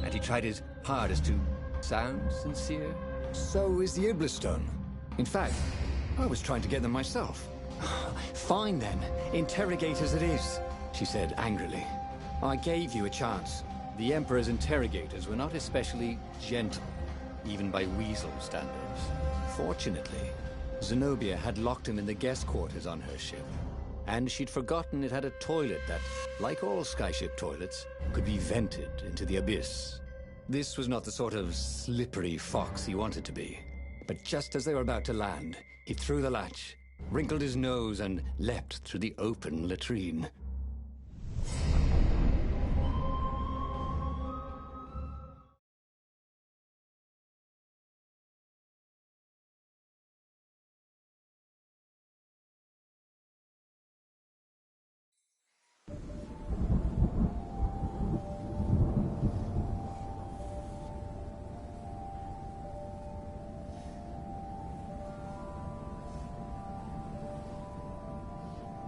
And he tried his hardest to sound sincere. So is the Iblistone. In fact, I was trying to get them myself. Fine then. Interrogators it is, She said angrily. I gave you a chance. The Emperor's interrogators were not especially gentle, even by weasel standards. Fortunately, Zenobia had locked him in the guest quarters on her ship, and she'd forgotten it had a toilet that, like all skyship toilets, could be vented into the abyss. This was not the sort of slippery fox he wanted to be. But just as they were about to land, he threw the latch, wrinkled his nose, and leapt through the open latrine.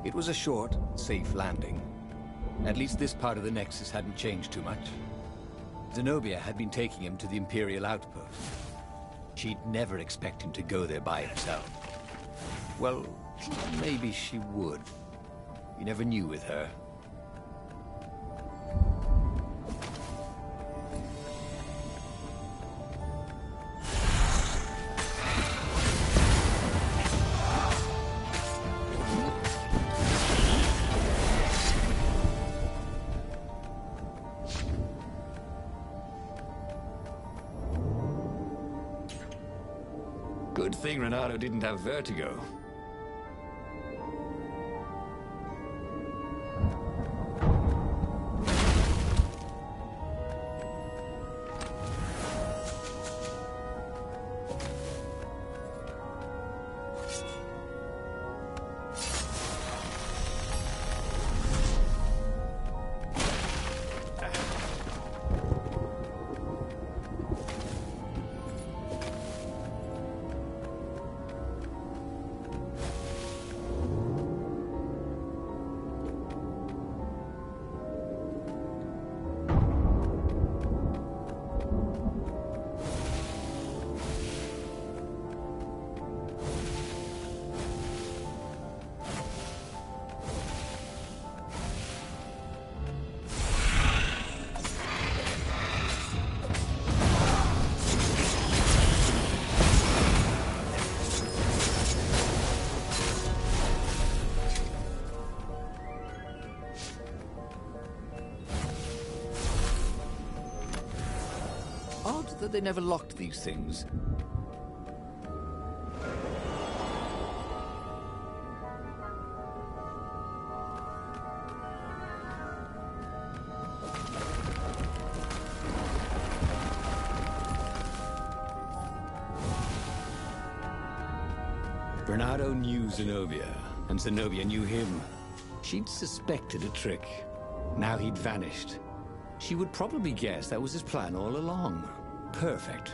It was a short, safe landing. At least this part of the Nexus hadn't changed too much. Zenobia had been taking him to the Imperial outpost. She'd never expect him to go there by himself. Well, maybe she would. You never knew with her. Good thing Renato didn't have vertigo. Odd that they never locked these things. Bernardo knew Zenobia, and Zenobia knew him. She'd suspected a trick. Now he'd vanished. She would probably guess that was his plan all along. Perfect.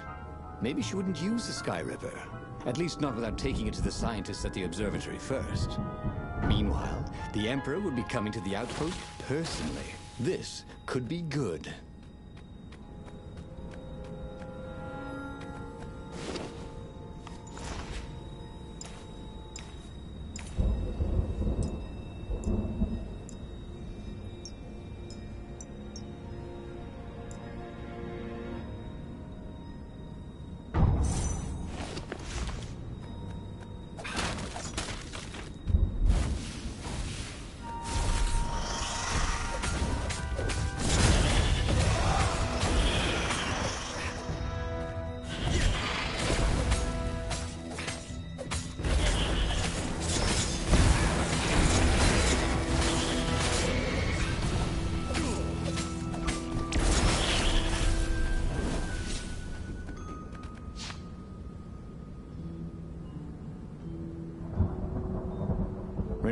Maybe she wouldn't use the Sky Ripper. At least not without taking it to the scientists at the observatory first. Meanwhile, the Emperor would be coming to the outpost personally. This could be good.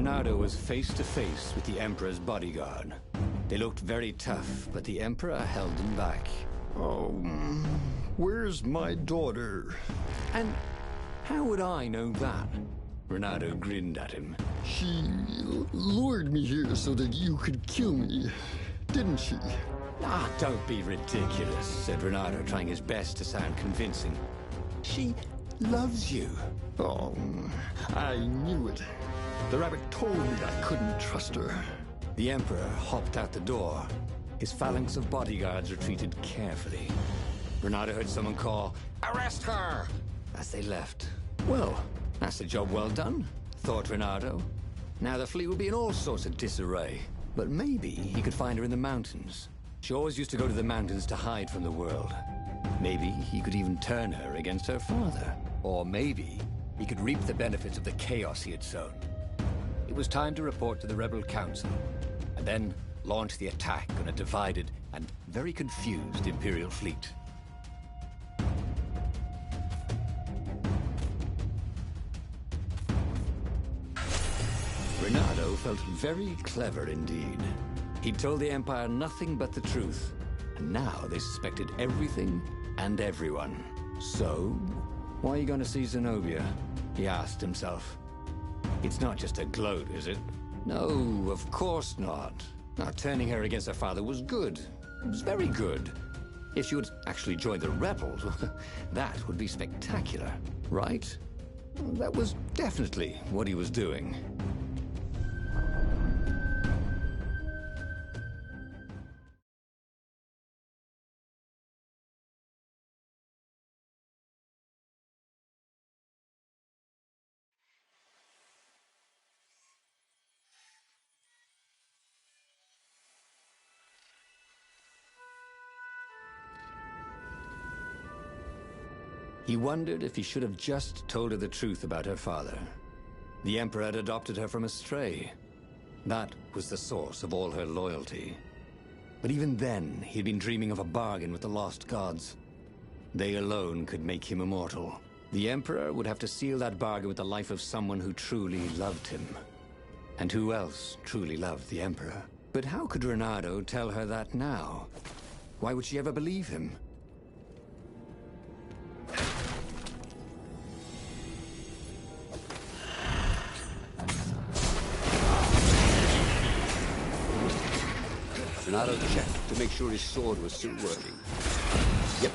Renato was face to face with the Emperor's bodyguard. They looked very tough, but the Emperor held them back. Oh, where's my daughter? And how would I know that? Renato grinned at him. She lured me here so that you could kill me, didn't she? Ah, don't be ridiculous, said Renato, trying his best to sound convincing. She loves you. Oh, I knew it. The rabbit told me I couldn't trust her. The Emperor hopped out the door. His phalanx of bodyguards retreated carefully. Renato heard someone call, "Arrest her!" as they left. Well, that's a job well done, thought Renato. Now the fleet would be in all sorts of disarray. But maybe he could find her in the mountains. She always used to go to the mountains to hide from the world. Maybe he could even turn her against her father. Or maybe he could reap the benefits of the chaos he had sown. It was time to report to the Rebel Council, and then launch the attack on a divided and very confused Imperial fleet. Renato felt very clever indeed. He'd told the Empire nothing but the truth, and now they suspected everything and everyone. So, why are you going to see Zenobia? He asked himself. It's not just a gloat, is it? No, of course not. Now, turning her against her father was good. It was very good. If she would actually join the rebels, that would be spectacular, right? That was definitely what he was doing. He wondered if he should have just told her the truth about her father. The Emperor had adopted her from a stray. That was the source of all her loyalty. But even then, he'd been dreaming of a bargain with the lost gods. They alone could make him immortal. The Emperor would have to seal that bargain with the life of someone who truly loved him. And who else truly loved the Emperor? But how could Renato tell her that now? Why would she ever believe him? Renato checked to make sure his sword was still working. Yep.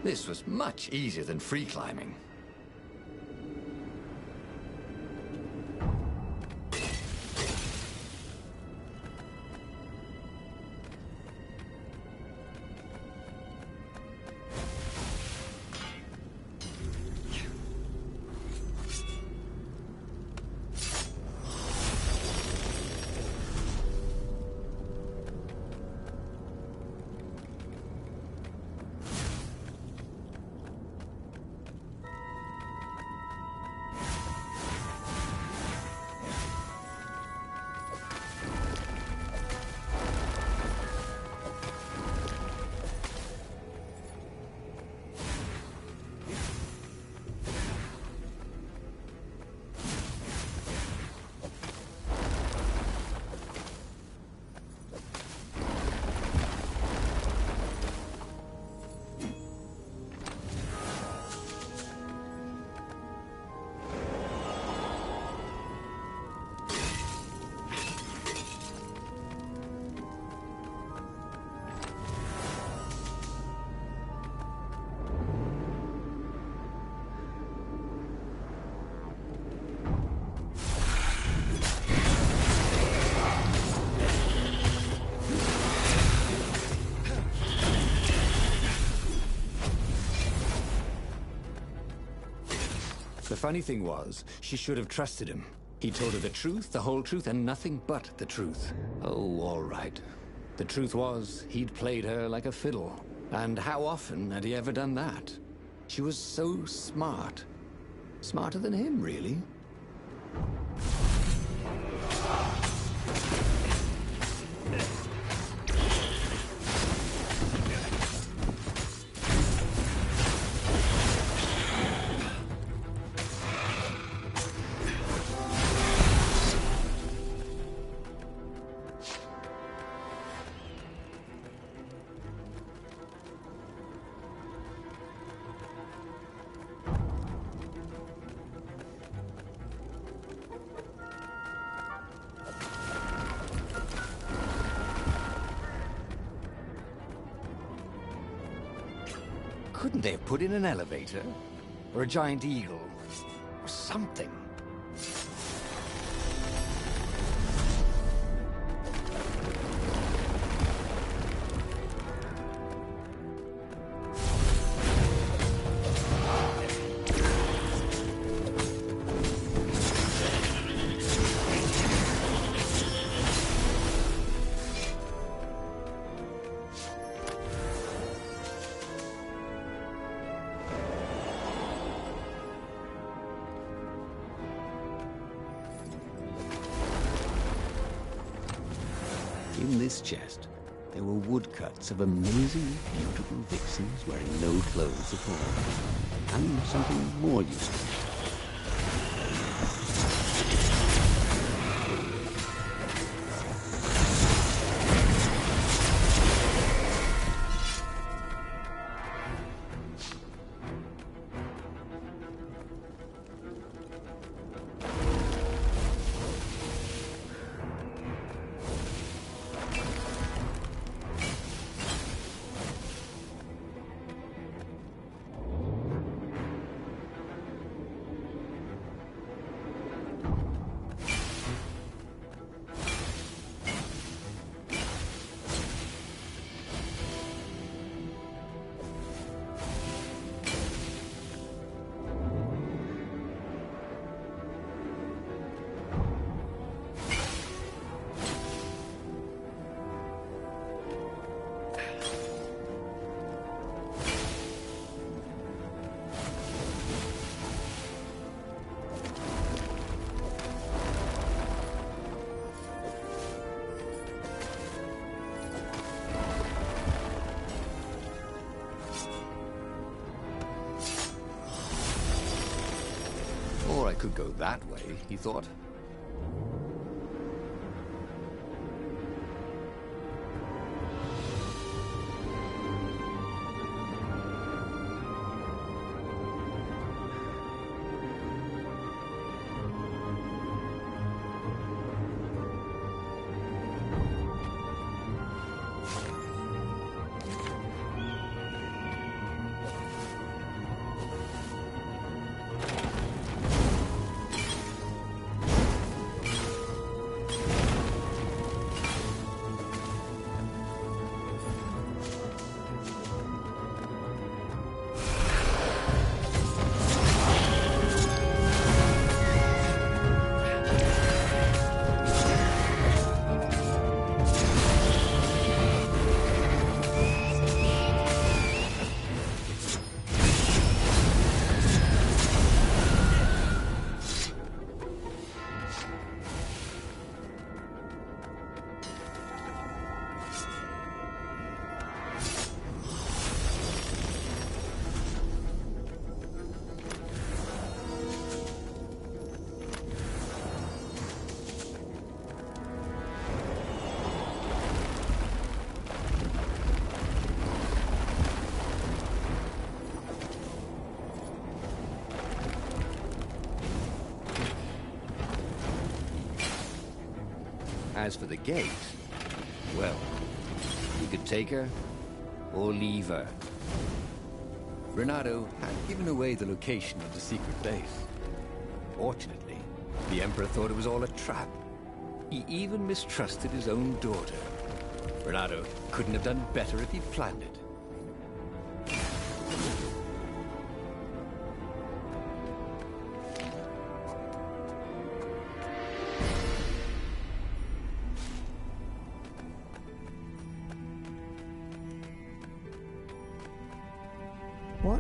This was much easier than free climbing. funny thing was, she should have trusted him. He told her the truth, the whole truth, and nothing but the truth. Oh, all right. The truth was, he'd played her like a fiddle. And how often had he ever done that? She was so smart. Smarter than him, really. Couldn't they have put in an elevator? Or a giant eagle? Or something? In this chest, there were woodcuts of amazingly beautiful vixens wearing no clothes at all. And something more useful. Or I could go that way, he thought. As for the gate, well, he could take her or leave her. Renato had given away the location of the secret base. Fortunately, the Emperor thought it was all a trap. He even mistrusted his own daughter. Renato couldn't have done better if he'd planned it.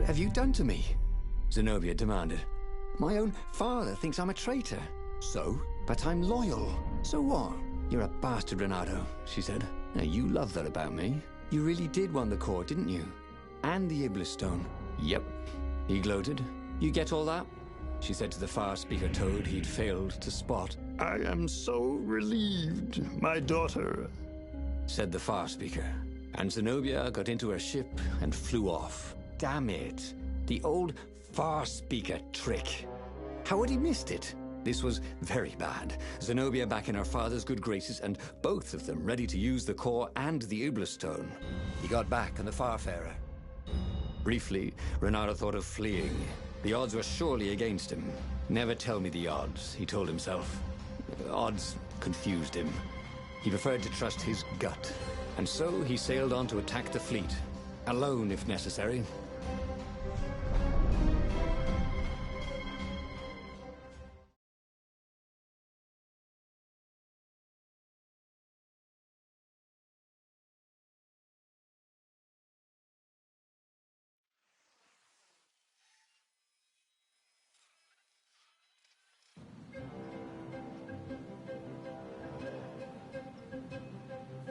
have you done to me? Zenobia demanded. My own father thinks I'm a traitor. So? But I'm loyal. So what? You're a bastard, Renato, she said. Now, you love that about me. You really did want the core, didn't you? And the Iblis stone. Yep, he gloated. You get all that? She said to the far-speaker toad he'd failed to spot. I am so relieved, my daughter, said the far-speaker. And Zenobia got into her ship and flew off. Damn it. The old far-speaker trick. How had he missed it? This was very bad. Zenobia back in her father's good graces, and both of them ready to use the core and the Iblis stone. He got back on the Farfarer. Briefly, Renato thought of fleeing. The odds were surely against him. Never tell me the odds, he told himself. Odds confused him. He preferred to trust his gut. And so he sailed on to attack the fleet. Alone, if necessary.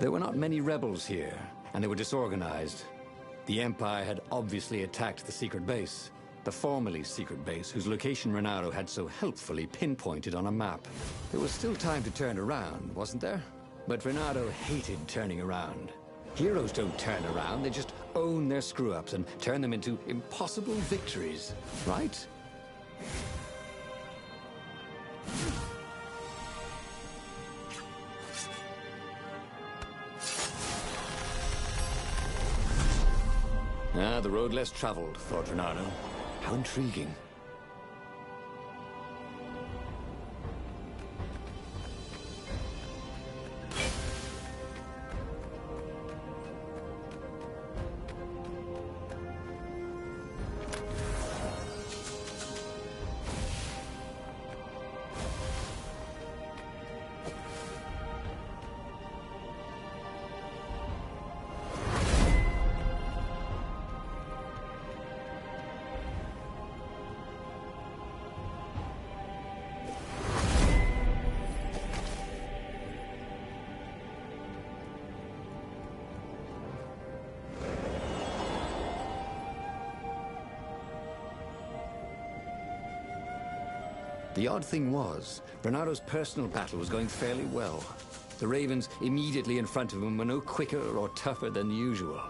There were not many rebels here, and they were disorganized. The Empire had obviously attacked the secret base, the formerly secret base whose location Renato had so helpfully pinpointed on a map. There was still time to turn around, wasn't there? But Renato hated turning around. Heroes don't turn around, they just own their screw-ups and turn them into impossible victories, right? Ah, the road less traveled, thought Renato. How intriguing. The odd thing was, Renato's personal battle was going fairly well. The Ravens immediately in front of him were no quicker or tougher than usual.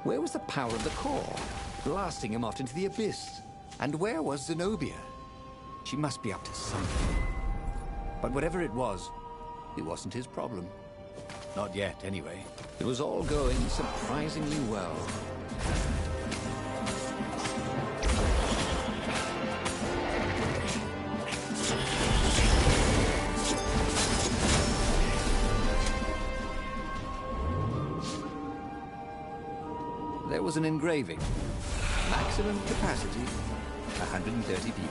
Where was the power of the core, blasting him off into the abyss? And where was Zenobia? She must be up to something. But whatever it wasn't his problem. Not yet, anyway. It was all going surprisingly well. There was an engraving. Maximum capacity, 130 people.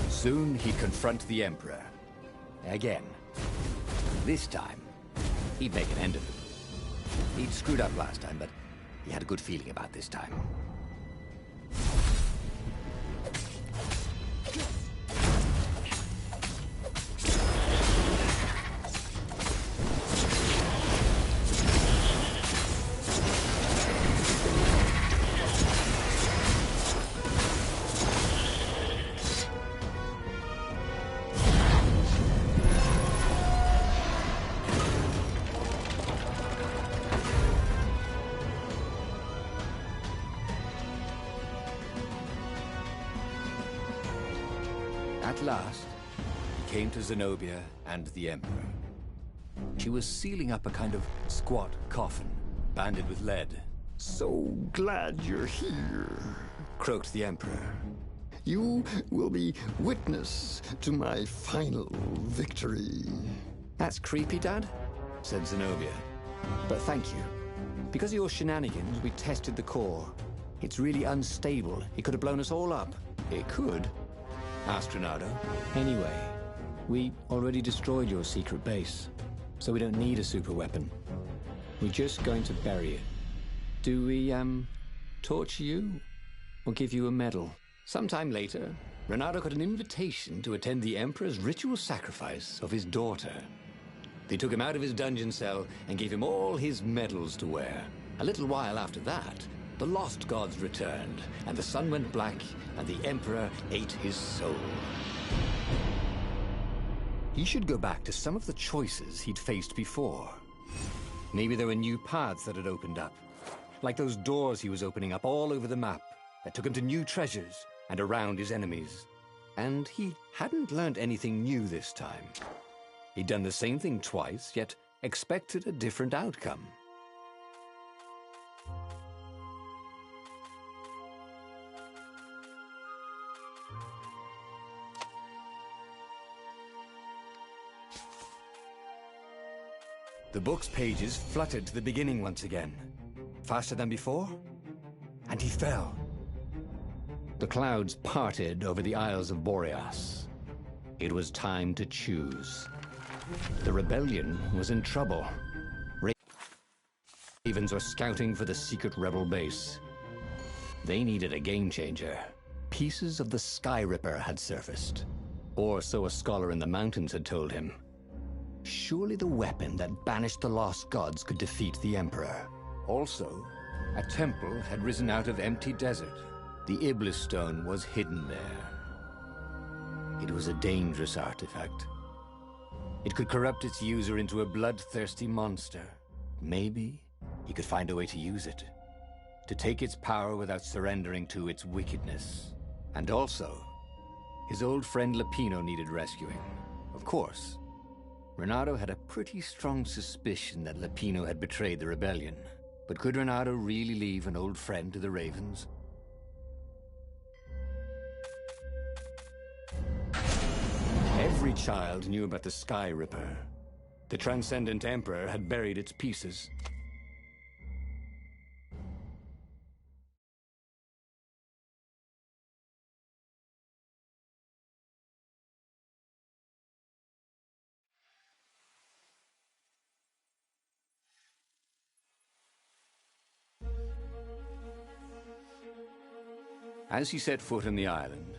Soon he'd confront the Emperor. Again. This time, he'd make an end of him. He'd screwed up last time, but he had a good feeling about this time. At last, he came to Zenobia and the Emperor. She was sealing up a kind of squat coffin, banded with lead. So glad you're here. croaked the Emperor. You will be witness to my final victory. That's creepy, Dad, said Zenobia. But thank you. Because of your shenanigans, we tested the core. It's really unstable. It could have blown us all up. It could, asked Renato. Anyway, we already destroyed your secret base, so we don't need a super weapon. We're just going to bury it. Do we, torture you? Or give you a medal? Sometime later, Renato got an invitation to attend the Emperor's ritual sacrifice of his daughter. They took him out of his dungeon cell and gave him all his medals to wear. A little while after that, the lost gods returned, and the sun went black, and the Emperor ate his soul. He should go back to some of the choices he'd faced before. Maybe there were new paths that had opened up, like those doors he was opening up all over the map that took him to new treasures and around his enemies. And he hadn't learned anything new this time. He'd done the same thing twice, yet expected a different outcome. The book's pages fluttered to the beginning once again, faster than before, and he fell. The clouds parted over the Isles of Boreas. It was time to choose. The rebellion was in trouble. Ravens were scouting for the secret rebel base. They needed a game changer. Pieces of the Sky Ripper had surfaced, or so a scholar in the mountains had told him. Surely the weapon that banished the lost gods could defeat the Emperor. Also, a temple had risen out of empty desert. The Iblis stone was hidden there. It was a dangerous artifact. It could corrupt its user into a bloodthirsty monster. Maybe he could find a way to use it, to take its power without surrendering to its wickedness. And also, his old friend Lapino needed rescuing. Of course, Renato had a pretty strong suspicion that Lapino had betrayed the rebellion. But could Renato really leave an old friend to the Ravens? Every child knew about the Sky Ripper. The Transcendent Emperor had buried its pieces. As he set foot on the island,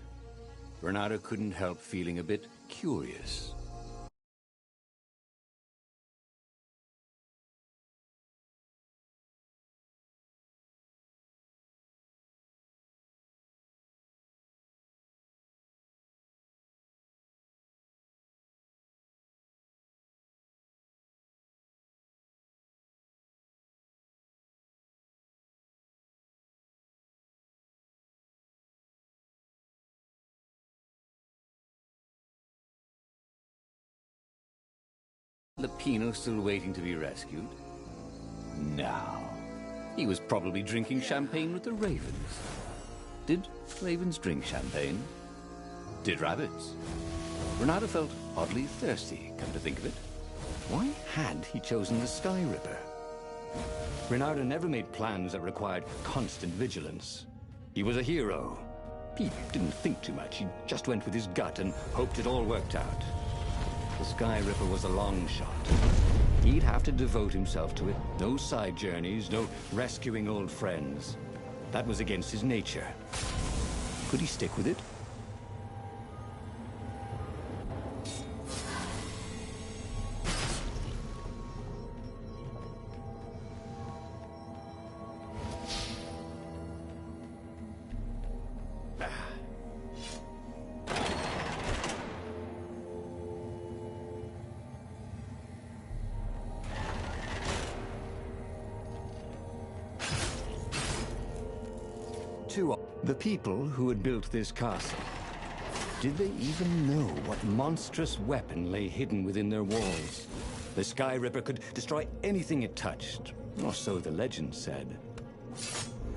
Renato couldn't help feeling a bit curious. Lapino still waiting to be rescued? No. He was probably drinking champagne with the ravens. Did ravens drink champagne? Did rabbits? Renato felt oddly thirsty, come to think of it. Why had he chosen the Sky Ripper? Renato never made plans that required constant vigilance. He was a hero. He didn't think too much. He just went with his gut and hoped it all worked out. The Sky Ripper was a long shot. He'd have to devote himself to it. No side journeys, no rescuing old friends. That was against his nature. Could he stick with it? The people who had built this castle Did they even know what monstrous weapon lay hidden within their walls? The Sky Ripper could destroy anything it touched, or so the legend said.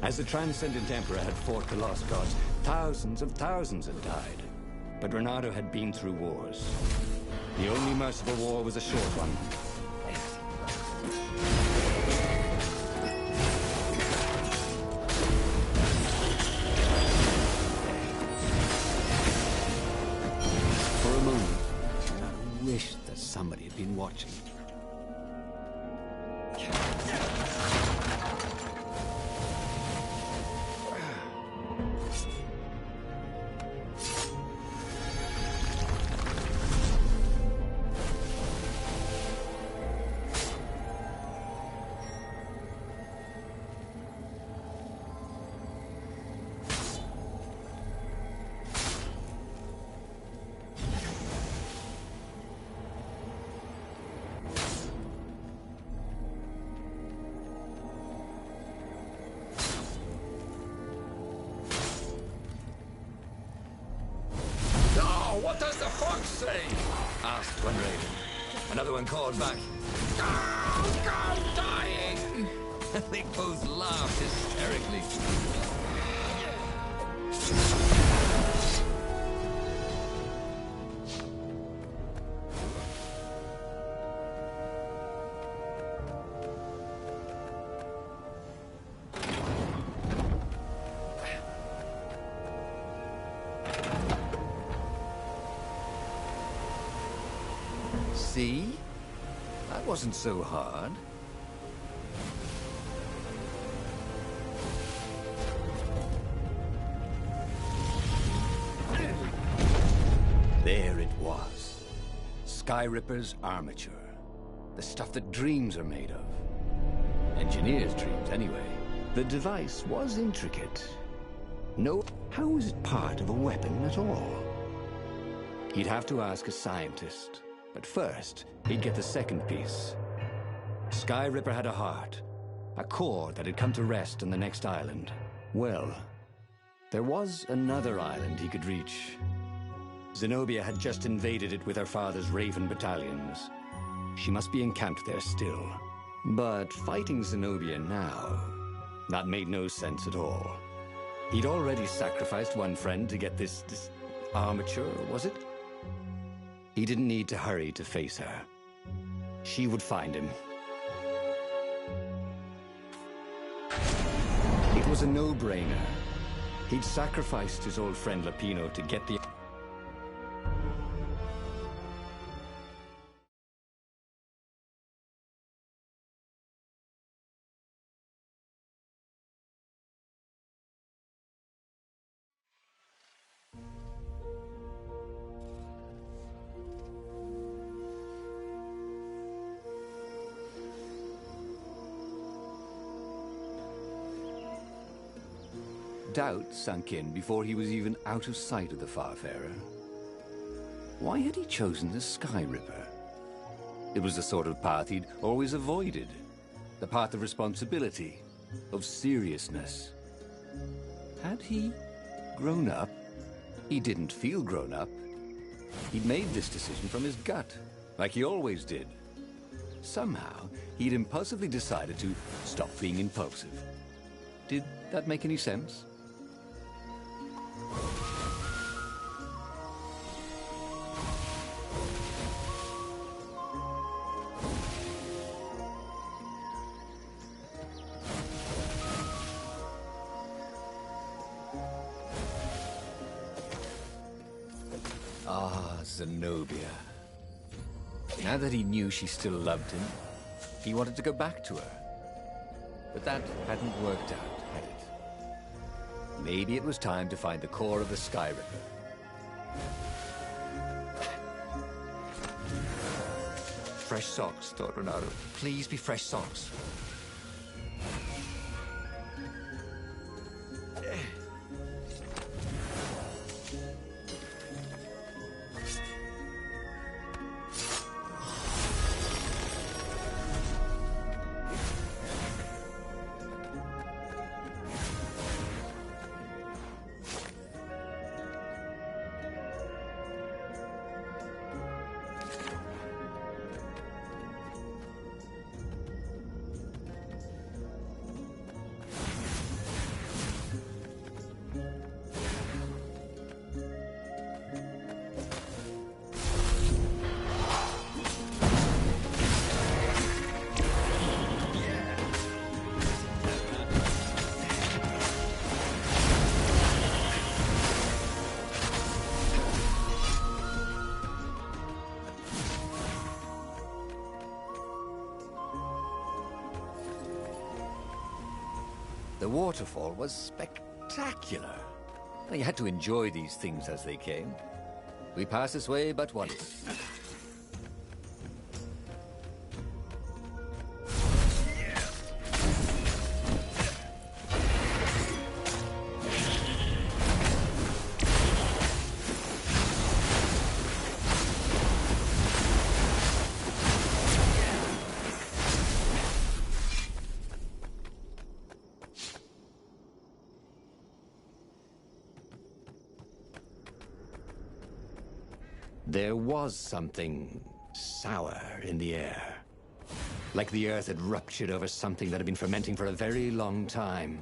As the Transcendent Emperor had fought the Lost Gods, thousands of thousands had died. But Renato had been through wars. The only merciful war was a short one. For a moment, I wished that somebody had been watching. What does the fox say? Asked one raven. Another one called back, Go, dying! They both laughed hysterically. See? That wasn't so hard. There it was. Sky Ripper's armature. The stuff that dreams are made of. Engineers' dreams, anyway. The device was intricate. No, how was it part of a weapon at all? He'd have to ask a scientist. But first, he'd get the second piece. Sky Ripper had a heart, a core that had come to rest on the next island. Well, there was another island he could reach. Zenobia had just invaded it with her father's Raven battalions. She must be encamped there still. But fighting Zenobia now, that made no sense at all. He'd already sacrificed one friend to get this armature, was it? He didn't need to hurry to face her. She would find him. It was a no-brainer. He'd sacrificed his old friend Lapino to get the... Doubt sunk in before he was even out of sight of the Farfarer. Why had he chosen the Sky Ripper? It was the sort of path he'd always avoided. The path of responsibility, of seriousness. Had he grown up? He didn't feel grown up. He'd made this decision from his gut, like he always did. Somehow, he'd impulsively decided to stop being impulsive. Did that make any sense? Ah, Zenobia. Now that he knew she still loved him, he wanted to go back to her. But that hadn't worked out, had it? Maybe it was time to find the core of the Sky Ripper. Fresh socks, thought Renato. Please be fresh socks. The waterfall was spectacular. You had to enjoy these things as they came. We pass this way but once. There was something sour in the air. Like the earth had ruptured over something that had been fermenting for a very long time.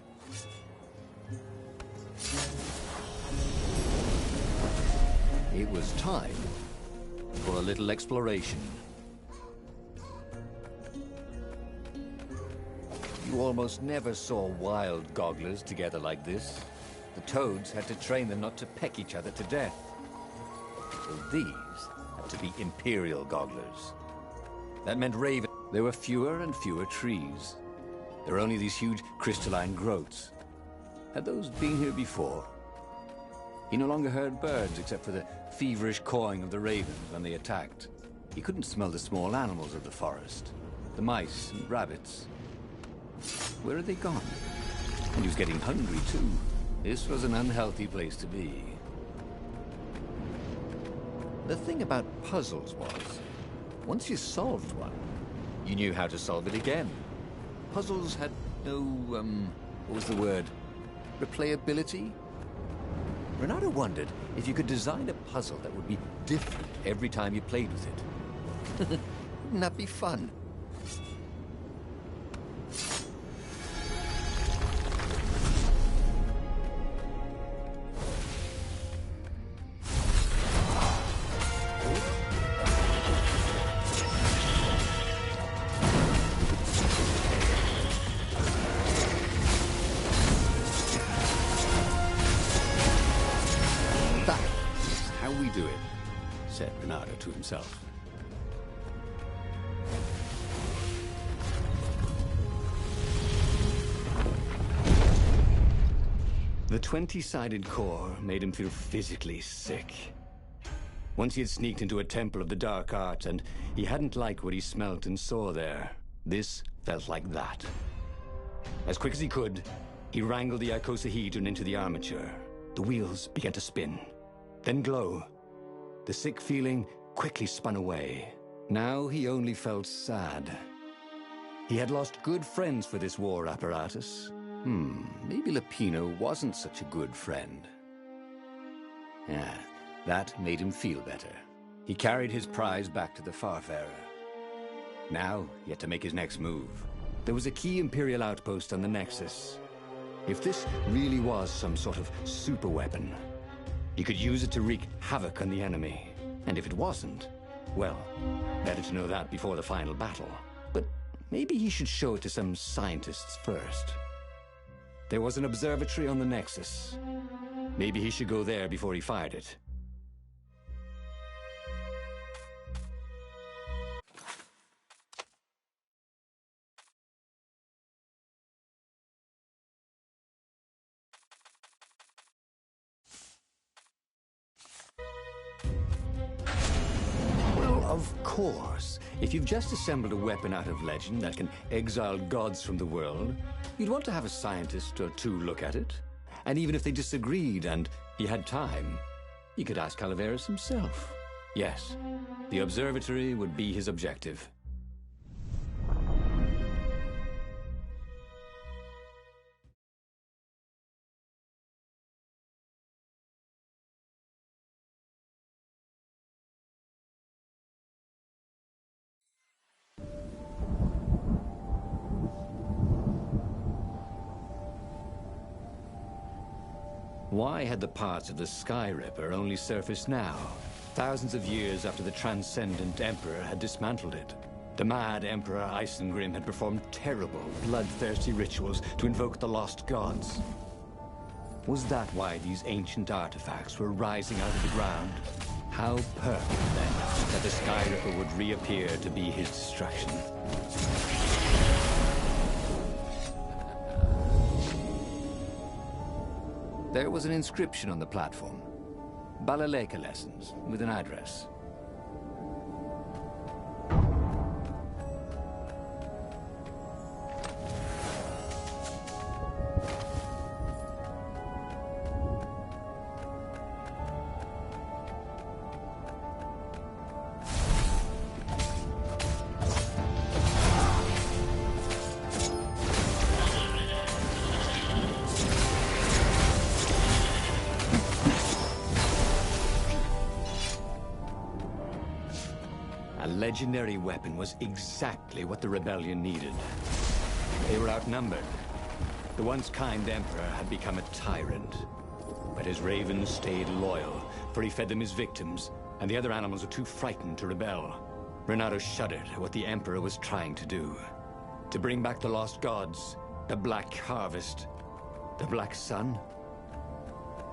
It was time for a little exploration. You almost never saw wild gogglers together like this. The toads had to train them not to peck each other to death. So these had to be imperial gogglers. That meant raven. There were fewer and fewer trees. There were only these huge crystalline growths. Had those been here before? He no longer heard birds except for the feverish cawing of the ravens when they attacked. He couldn't smell the small animals of the forest. The mice and rabbits. Where had they gone? And he was getting hungry too. This was an unhealthy place to be. The thing about puzzles was, once you solved one, you knew how to solve it again. Puzzles had no, what was the word? Replayability? Renato wondered if you could design a puzzle that would be different every time you played with it. Wouldn't that be fun? Said Renato to himself. The 20-sided core made him feel physically sick. Once he had sneaked into a temple of the dark art, and he hadn't liked what he smelt and saw there. This felt like that. As quick as he could, he wrangled the icosahedron into the armature. The wheels began to spin, then glow. The sick feeling quickly spun away. Now he only felt sad. He had lost good friends for this war apparatus. Maybe Lapino wasn't such a good friend. Yeah, that made him feel better. He carried his prize back to the Farfarer. Now he had to make his next move. There was a key Imperial outpost on the Nexus. If this really was some sort of super weapon, he could use it to wreak havoc on the enemy. And if it wasn't, well, better to know that before the final battle. But maybe he should show it to some scientists first. There was an observatory on the Nexus. Maybe he should go there before he fired it. Of course. If you've just assembled a weapon out of legend that can exile gods from the world, you'd want to have a scientist or two look at it. And even if they disagreed and he had time, you could ask Calaveras himself. Yes, the observatory would be his objective. Why had the parts of the Sky Ripper only surfaced now, thousands of years after the Transcendent Emperor had dismantled it? The mad Emperor Isengrim had performed terrible, bloodthirsty rituals to invoke the lost gods. Was that why these ancient artifacts were rising out of the ground? How perfect, then, that the Sky Ripper would reappear to be his destruction. There was an inscription on the platform. Balaleka lessons, with an address. A legendary weapon was exactly what the rebellion needed. They were outnumbered. The once kind emperor had become a tyrant. But his ravens stayed loyal, for he fed them his victims, and the other animals were too frightened to rebel. Renato shuddered at what the emperor was trying to do. To bring back the lost gods, the Black Harvest, the Black Sun?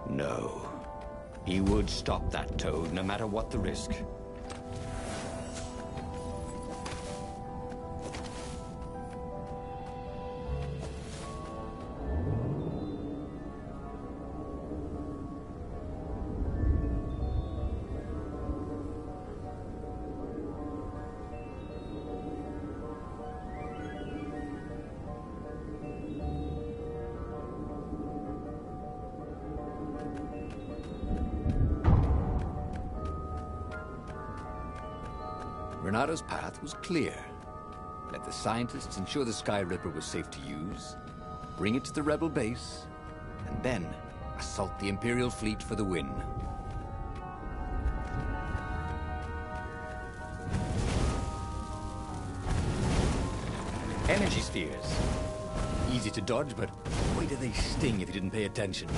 No. He would stop that toad, no matter what the risk. Renato's path was clear. Let the scientists ensure the Sky Ripper was safe to use, bring it to the rebel base, and then assault the Imperial fleet for the win. Energy spheres. Easy to dodge, but boy do they sting if you didn't pay attention.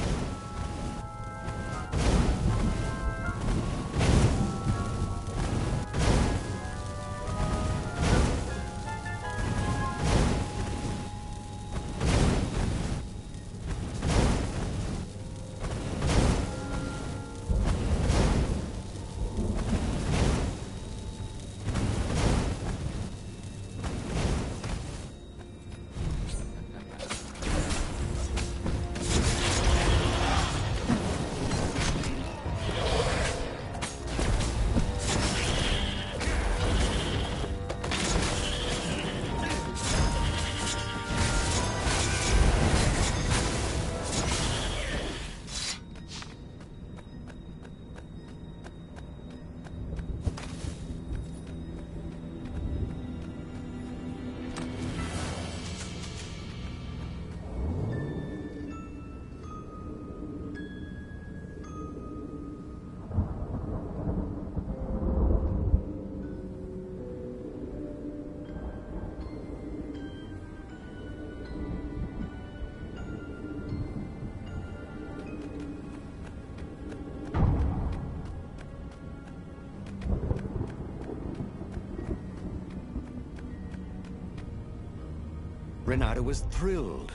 Renato was thrilled.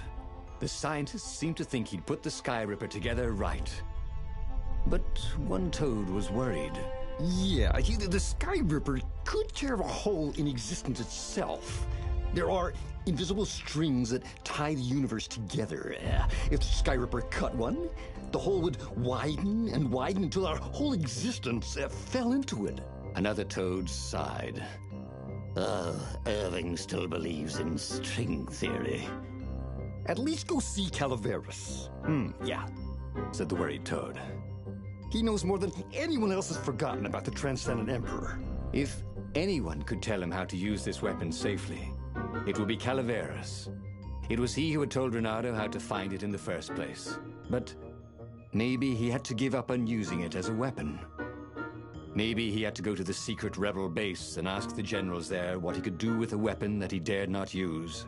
The scientists seemed to think he'd put the Sky Ripper together right. But one toad was worried. Yeah, the Sky Ripper could tear a hole in existence itself. There are invisible strings that tie the universe together. If the Sky Ripper cut one, the hole would widen and widen until our whole existence fell into it. Another toad sighed. Irving still believes in string theory. At least go see Calaveras. Yeah, said the worried toad. He knows more than anyone else has forgotten about the Transcendent Emperor. If anyone could tell him how to use this weapon safely, it would be Calaveras. It was he who had told Renato how to find it in the first place. But maybe he had to give up on using it as a weapon. Maybe he had to go to the secret rebel base and ask the generals there what he could do with a weapon that he dared not use.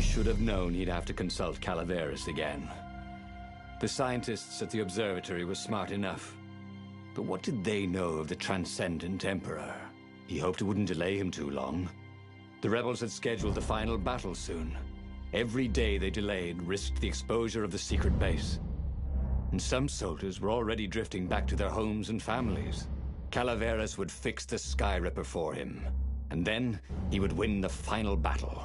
should have known he'd have to consult Calaveras again. The scientists at the observatory were smart enough. But what did they know of the Transcendent Emperor? He hoped it wouldn't delay him too long. The rebels had scheduled the final battle soon. Every day they delayed risked the exposure of the secret base. And some soldiers were already drifting back to their homes and families. Calaveras would fix the Skyripper for him. And then he would win the final battle.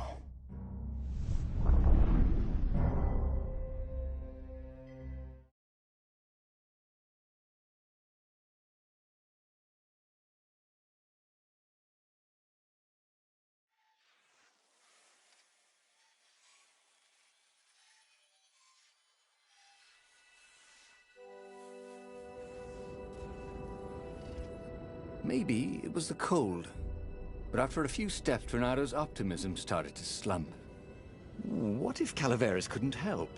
Maybe it was the cold. But after a few steps, Renado's optimism started to slump. What if Calaveras couldn't help?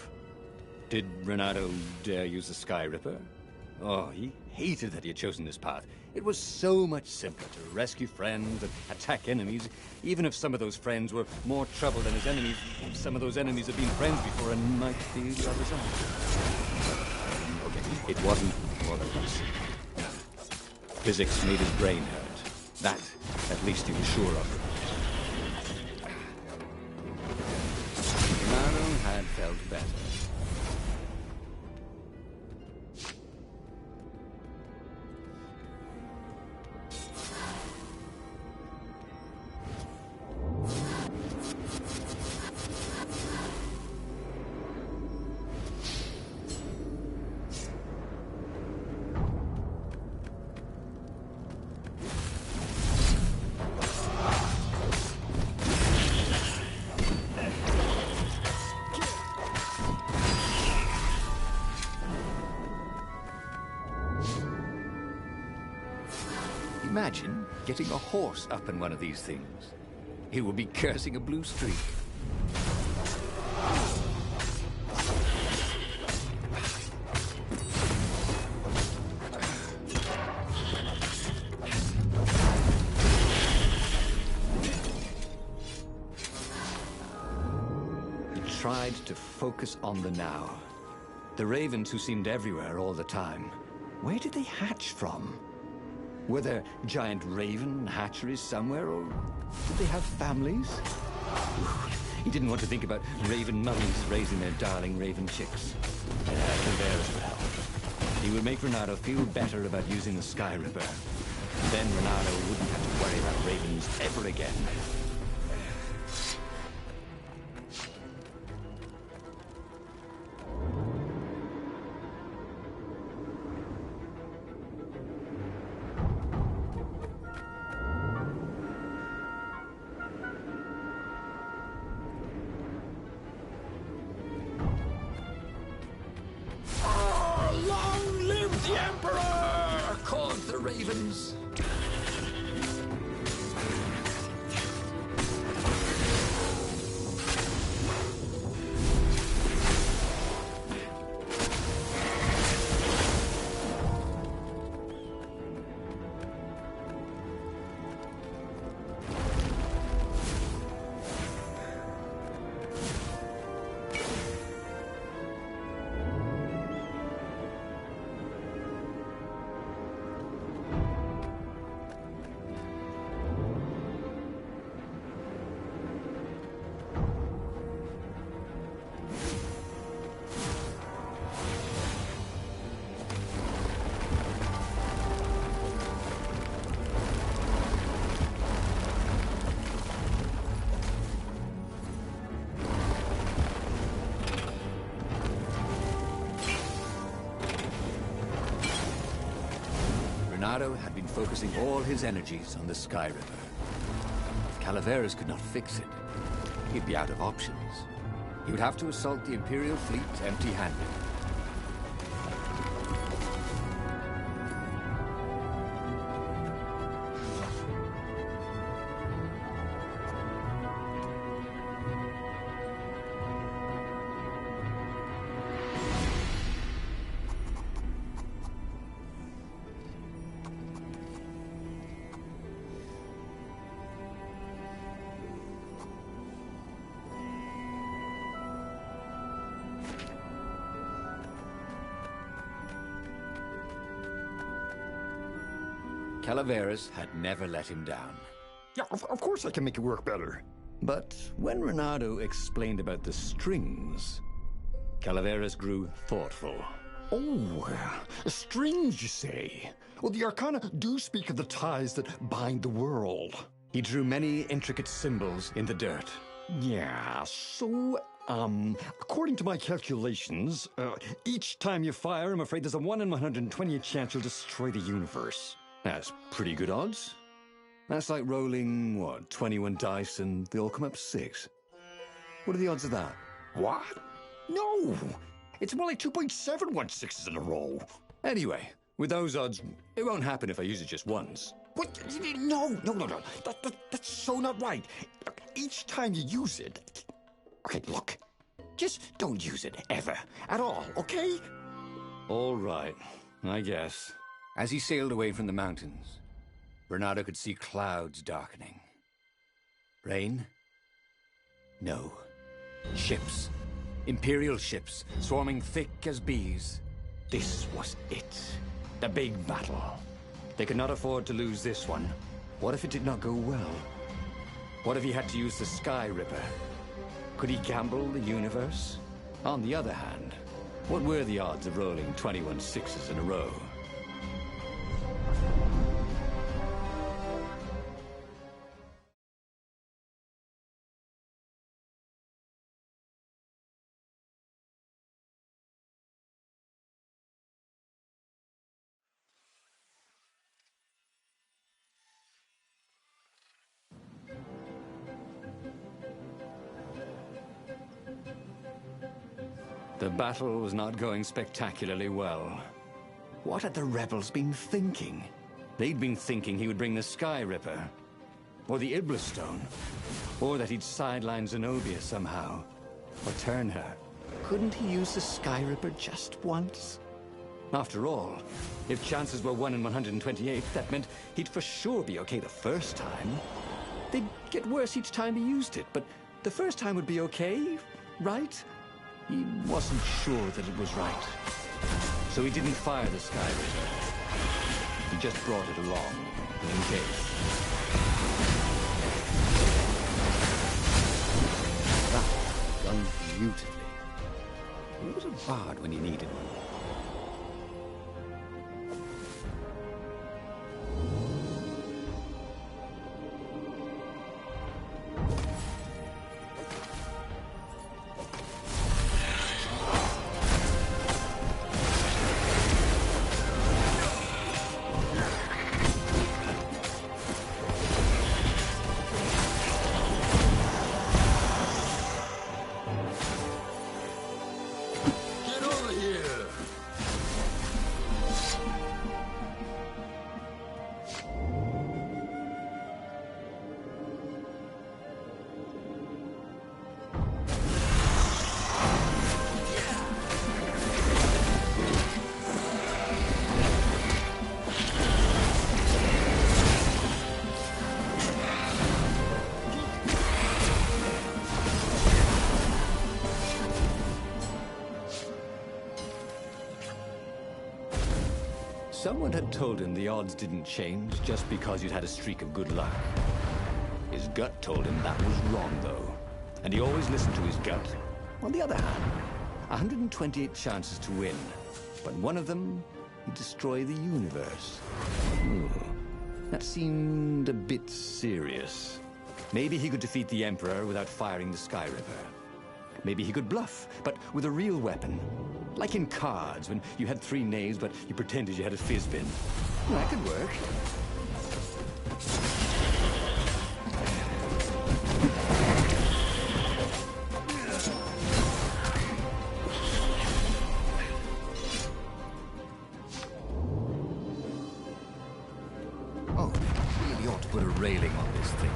Did Renado dare use the Skyripper? Oh, he hated that he had chosen this path. It was so much simpler to rescue friends and attack enemies, even if some of those friends were more trouble than his enemies. Some of those enemies had been friends before and might be the other side. Okay, it wasn't more than this. Physics made his brain hurt. That, at least, he was sure of. Renado had felt better. Imagine getting a horse up in one of these things. He would be cursing a blue streak. He tried to focus on the now. The ravens who seemed everywhere all the time. Where did they hatch from? Were there giant raven hatcheries somewhere, or did they have families? He didn't want to think about raven mummies raising their darling raven chicks. Calaveras would help. He would make Renado feel better about using the Skyripper. Then Renado wouldn't have to worry about ravens ever again. The Emperor! Called the ravens. Renado had been focusing all his energies on the Skyripper. If Calaveras could not fix it, he'd be out of options. He would have to assault the Imperial fleet empty-handed. Calaveras had never let him down. Yeah, of course I can make it work better. But when Renato explained about the strings, Calaveras grew thoughtful. Oh, strings, you say? Well, the Arcana do speak of the ties that bind the world. He drew many intricate symbols in the dirt. Yeah, so, according to my calculations, each time you fire, I'm afraid there's a 1 in 128 chance you'll destroy the universe. That's pretty good odds. That's like rolling, 21 dice and they all come up 6. What are the odds of that? What? No! It's more like 2.716s in a row. Anyway, with those odds, it won't happen if I use it just once. What? No. That's so not right. Each time you use it... Okay, look. Just don't use it, ever. At all, okay? All right, I guess. As he sailed away from the mountains, Bernardo could see clouds darkening. Rain? No. Ships. Imperial ships, swarming thick as bees. This was it. The big battle. They could not afford to lose this one. What if it did not go well? What if he had to use the Sky Ripper? Could he gamble the universe? On the other hand, what were the odds of rolling 21 sixes in a row? The battle was not going spectacularly well. What had the rebels been thinking? They'd been thinking he would bring the Sky Ripper, or the Iblastone, or that he'd sideline Zenobia somehow, or turn her. Couldn't he use the Sky Ripper just once? After all, if chances were 1 in 128, that meant he'd for sure be okay the first time. They'd get worse each time he used it, but the first time would be okay, right? He wasn't sure that it was right. So he didn't fire the Sky Ripper. He just brought it along, in case. That done beautifully. He was a bard when he needed one. Get over here! Someone had told him the odds didn't change just because you'd had a streak of good luck. His gut told him that was wrong, though. And he always listened to his gut. On the other hand, 128 chances to win. But one of them, he'd destroy the universe. That seemed a bit serious. Maybe he could defeat the Emperor without firing the Sky Ripper. Maybe he could bluff, but with a real weapon. Like in cards, when you had 3 knaves, but you pretended you had a fizz-bin. That could work. Oh, really ought to put a railing on this thing.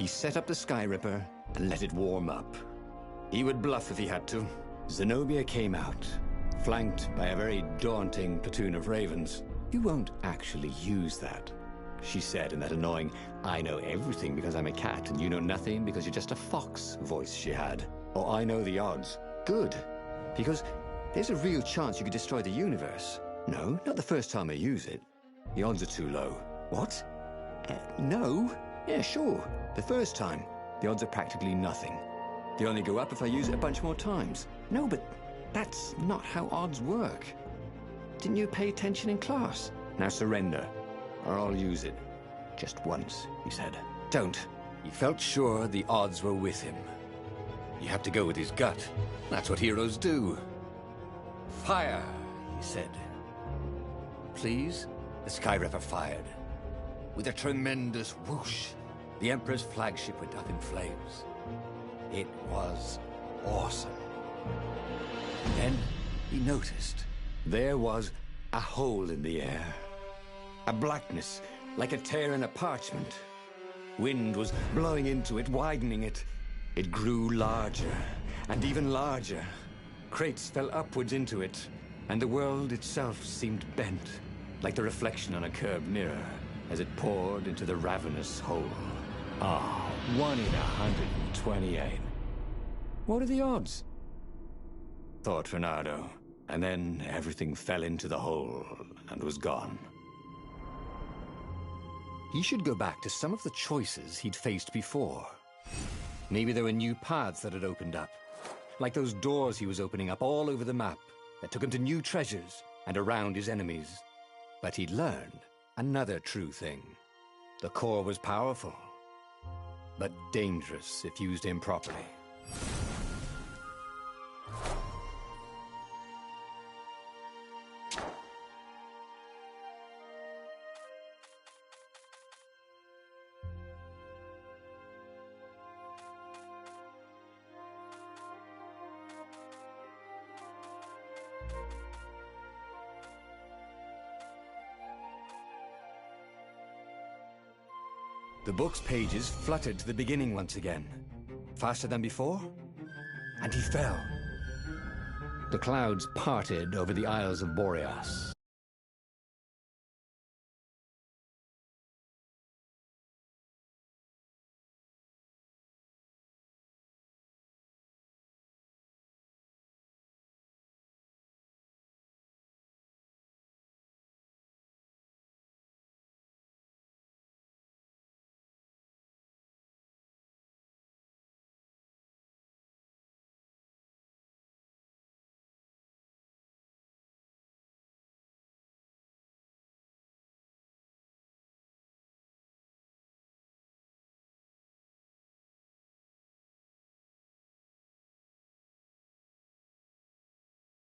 He set up the Skyripper and let it warm up. He would bluff if he had to. Zenobia came out, flanked by a very daunting platoon of ravens. "You won't actually use that," she said in that annoying, "I know everything because I'm a cat and you know nothing because you're just a fox" voice she had. "Or I know the odds." Good, because there's a real chance you could destroy the universe. No, not the first time I use it. The odds are too low. What? No? Yeah, sure. The first time, the odds are practically nothing. They only go up if I use it a bunch more times. No, but that's not how odds work. Didn't you pay attention in class? Now surrender, or I'll use it. Just once, he said. Don't. He felt sure the odds were with him. You have to go with his gut. That's what heroes do. Fire, he said. Please? The Skyripper fired. With a tremendous whoosh, the Emperor's flagship went up in flames. It was awesome. Then he noticed there was a hole in the air. A blackness, like a tear in a parchment. Wind was blowing into it, widening it. It grew larger, and even larger. Crates fell upwards into it, and the world itself seemed bent, like the reflection on a curved mirror, as it poured into the ravenous hole. 1 in 128. What are the odds? Thought Reynardo, and then everything fell into the hole and was gone. He should go back to some of the choices he'd faced before. Maybe there were new paths that had opened up, like those doors he was opening up all over the map that took him to new treasures and around his enemies. But he'd learned another true thing. The core was powerful, but dangerous if used improperly. The book's pages fluttered to the beginning once again. Faster than before? And he fell. The clouds parted over the Isles of Boreas.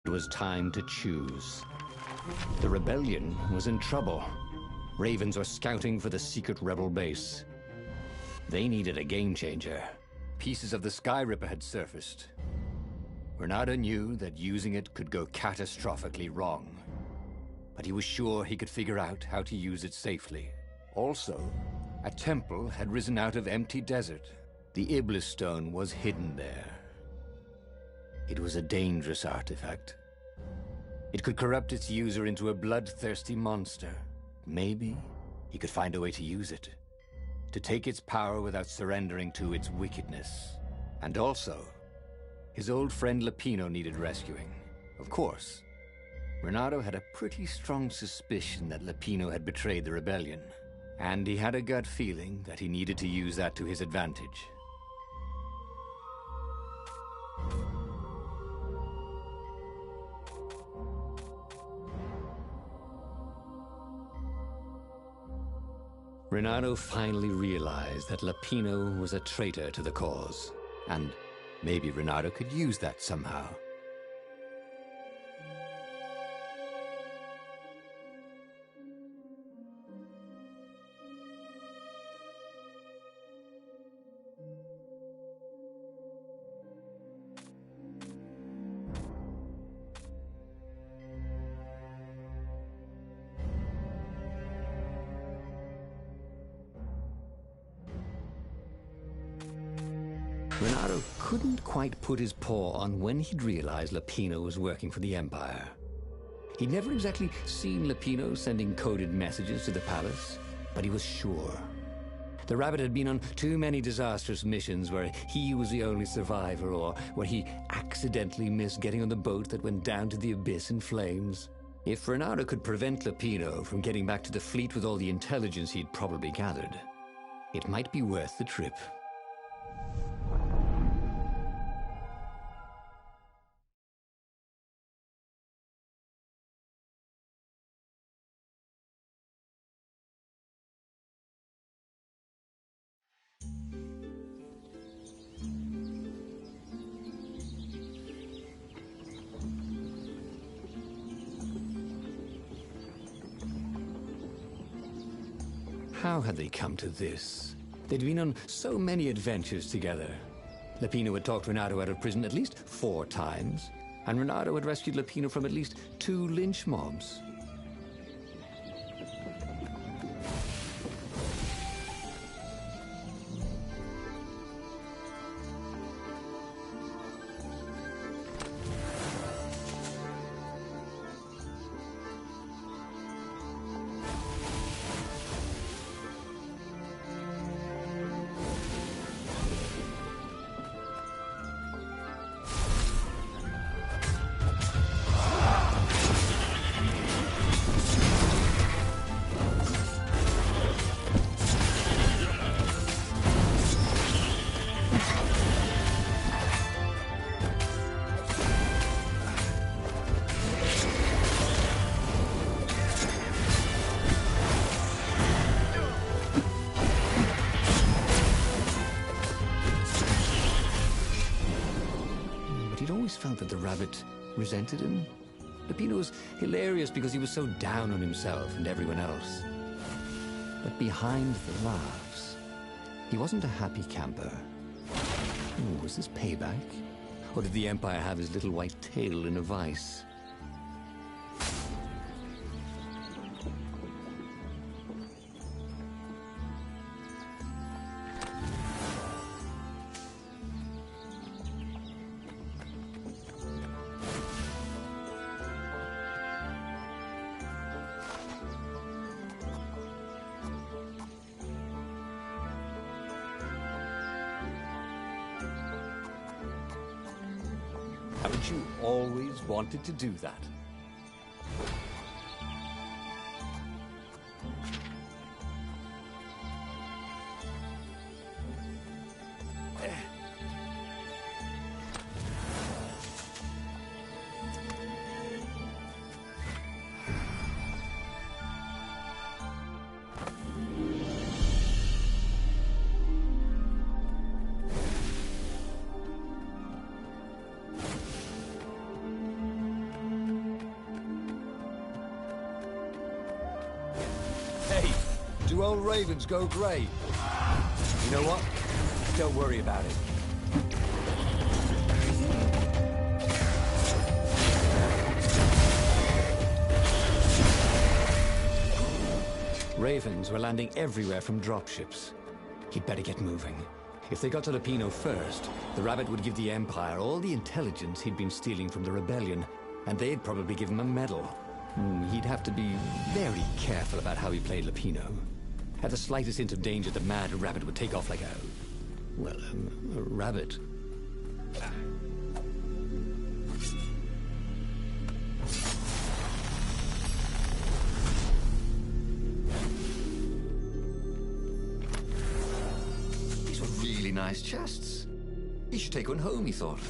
It was time to choose. The rebellion was in trouble. Ravens were scouting for the secret rebel base. They needed a game changer. Pieces of the Skyripper had surfaced. Reynardo knew that using it could go catastrophically wrong, but he was sure he could figure out how to use it safely. Also, a temple had risen out of empty desert. The Iblis stone was hidden there. It was a dangerous artifact. It could corrupt its user into a bloodthirsty monster. Maybe he could find a way to use it, to take its power without surrendering to its wickedness. And also, his old friend Lapino needed rescuing. Of course, Reynardo had a pretty strong suspicion that Lapino had betrayed the rebellion, and he had a gut feeling that he needed to use that to his advantage. Reynardo finally realized that Lapino was a traitor to the cause, and maybe Reynardo could use that somehow. Renato couldn't quite put his paw on when he'd realized Lapino was working for the Empire. He'd never exactly seen Lapino sending coded messages to the palace, but he was sure. The rabbit had been on too many disastrous missions where he was the only survivor, or where he accidentally missed getting on the boat that went down to the abyss in flames. If Renato could prevent Lapino from getting back to the fleet with all the intelligence he'd probably gathered, it might be worth the trip. How had they come to this? They'd been on so many adventures together. Lapino had talked Renato out of prison at least 4 times, and Renato had rescued Lapino from at least 2 lynch mobs. Felt that the rabbit resented him. Lapino was hilarious because he was so down on himself and everyone else. But behind the laughs, he wasn't a happy camper. Ooh, was this payback? Or did the Empire have his little white tail in a vice? Haven't you always wanted to do that? Do old ravens go grey? You know what? Don't worry about it. Ravens were landing everywhere from dropships. He'd better get moving. If they got to Lapino first, the rabbit would give the Empire all the intelligence he'd been stealing from the rebellion, and they'd probably give him a medal. He'd have to be very careful about how he played Lapino. At the slightest hint of danger, the mad rabbit would take off like a rabbit. These were really nice chests. He should take one home, he thought.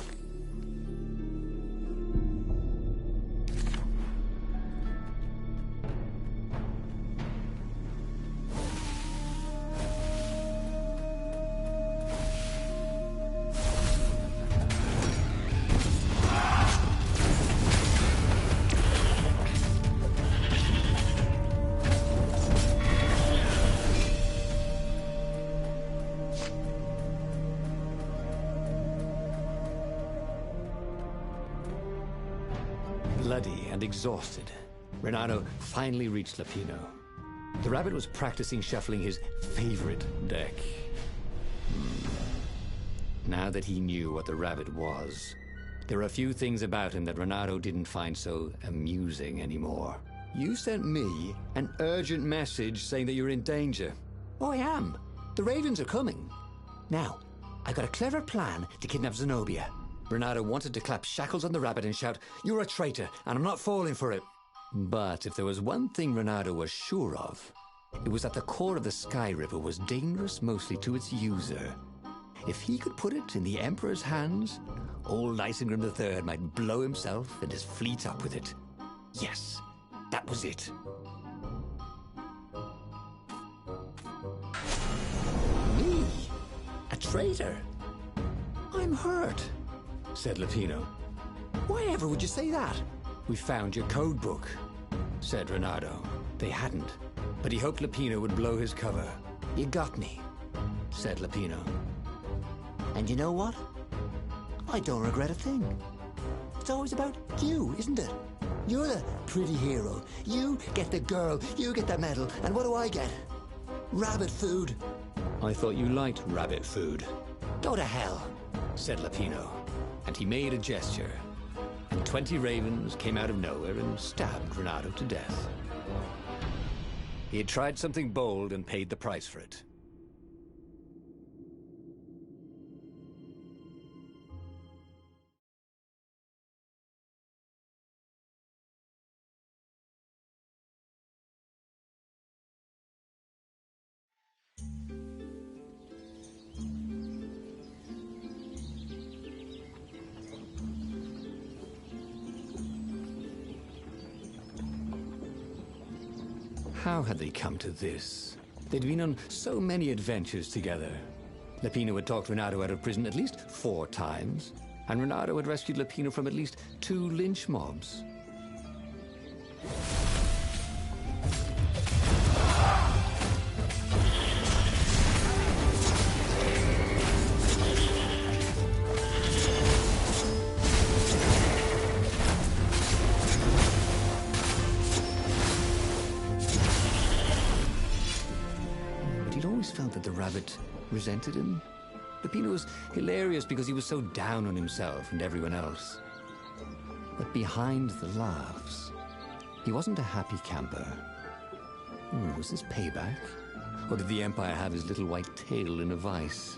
Bloody and exhausted, Renato finally reached Lapino. The rabbit was practicing shuffling his favorite deck. Now now that he knew what the rabbit was, there were a few things about him that Renato didn't find so amusing anymore. You sent me an urgent message saying that you're in danger. Oh, I am. The Ravens are coming. Now, I got a clever plan to kidnap Zenobia. Renato wanted to clap shackles on the rabbit and shout, "You're a traitor, and I'm not falling for it." But if there was one thing Renato was sure of, it was that the core of the Sky River was dangerous mostly to its user. If he could put it in the Emperor's hands, old Isengrim III might blow himself and his fleet up with it. Yes, that was it. Me? A traitor? I'm hurt, said Lupino. Why ever would you say that? We found your code book, said Renato. They hadn't, but he hoped Lupino would blow his cover. You got me, said Lupino. And you know what? I don't regret a thing. It's always about you, isn't it? You're the pretty hero. You get the girl, you get the medal, and what do I get? Rabbit food. I thought you liked rabbit food. Go to hell, said Lupino, and he made a gesture, and 20 ravens came out of nowhere and stabbed Renato to death. He had tried something bold and paid the price for it. How had they come to this? They'd been on so many adventures together. Lupino had talked Renato out of prison at least 4 times, and Renato had rescued Lupino from at least 2 lynch mobs. Felt that the rabbit resented him. Lupino was hilarious because he was so down on himself and everyone else. But behind the laughs, he wasn't a happy camper. Was this payback? Or did the Empire have his little white tail in a vice?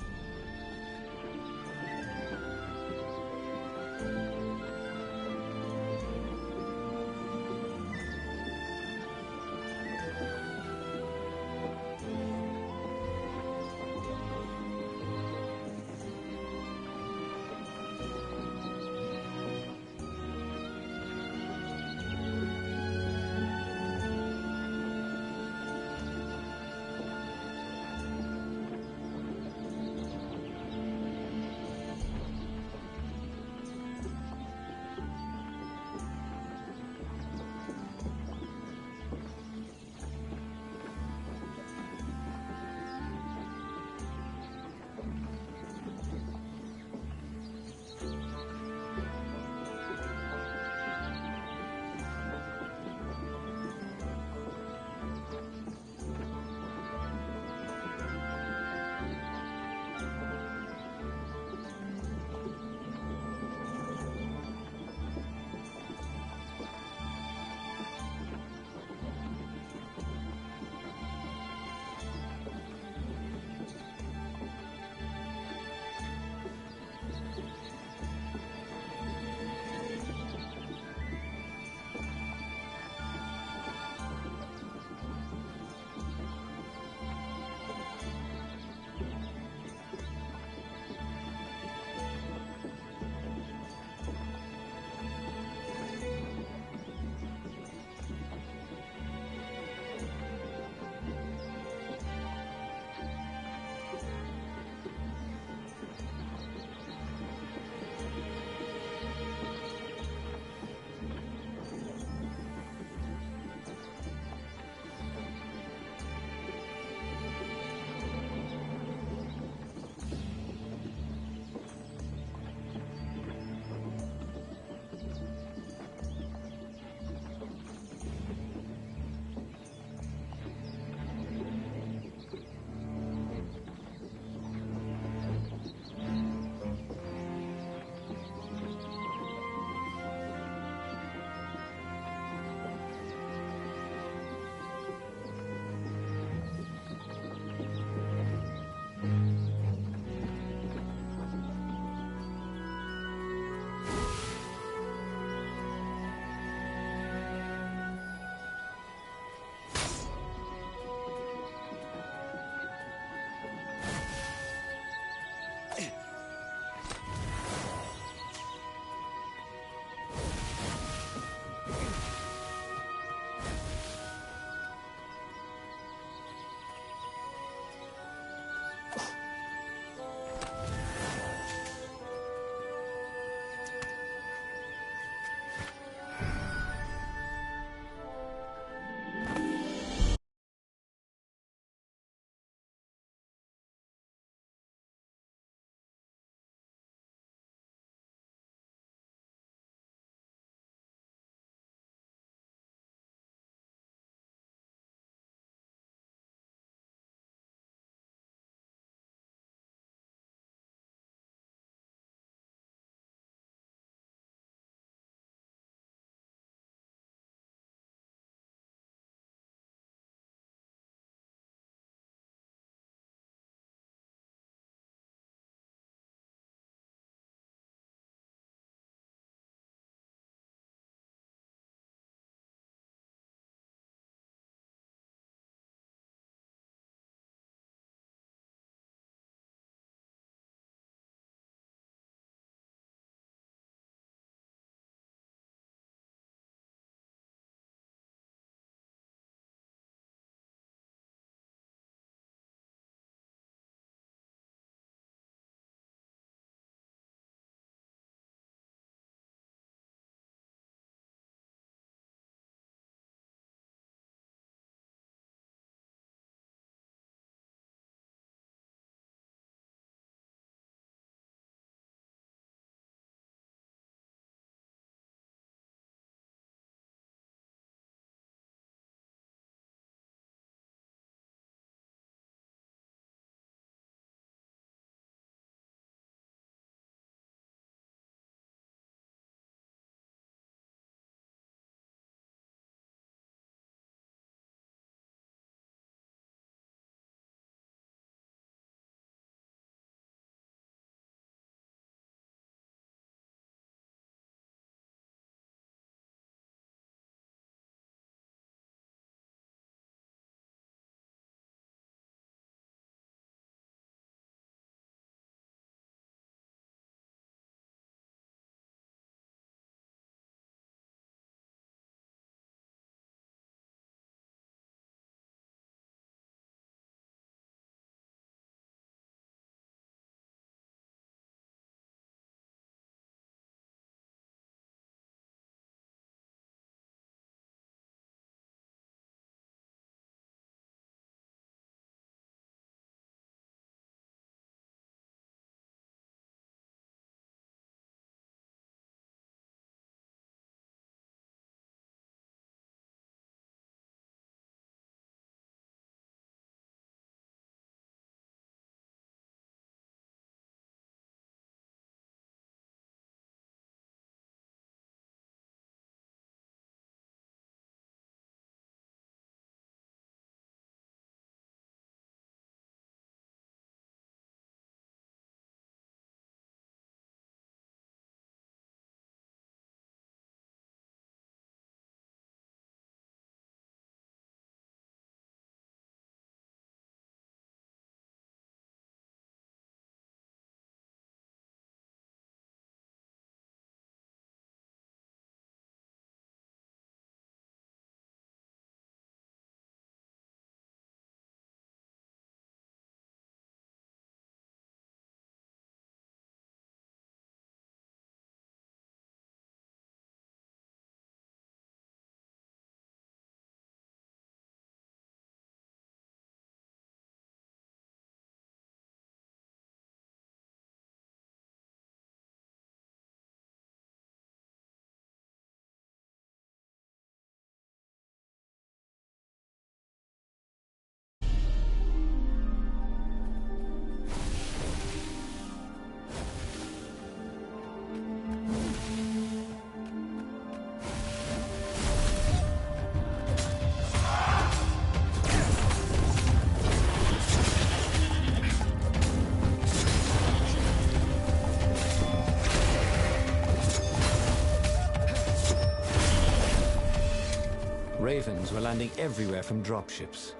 were landing everywhere from dropships.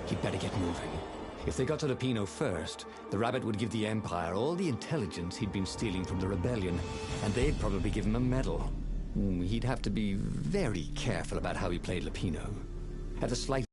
He'd better get moving. If they got to Lapino first, the rabbit would give the Empire all the intelligence he'd been stealing from the rebellion, and they'd probably give him a medal. He'd have to be very careful about how he played Lapino. At the slight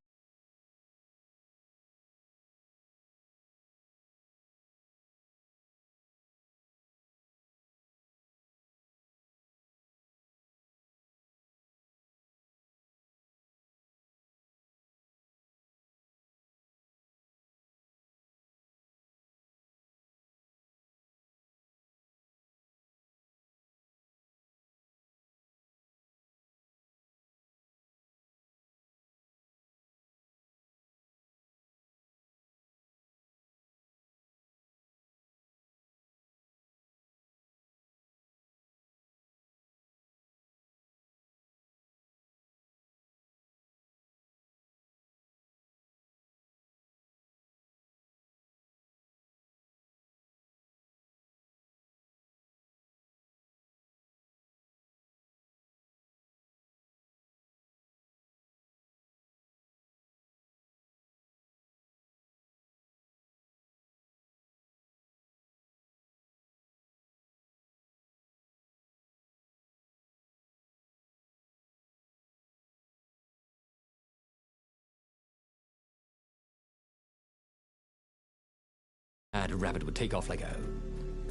a rabbit would take off like a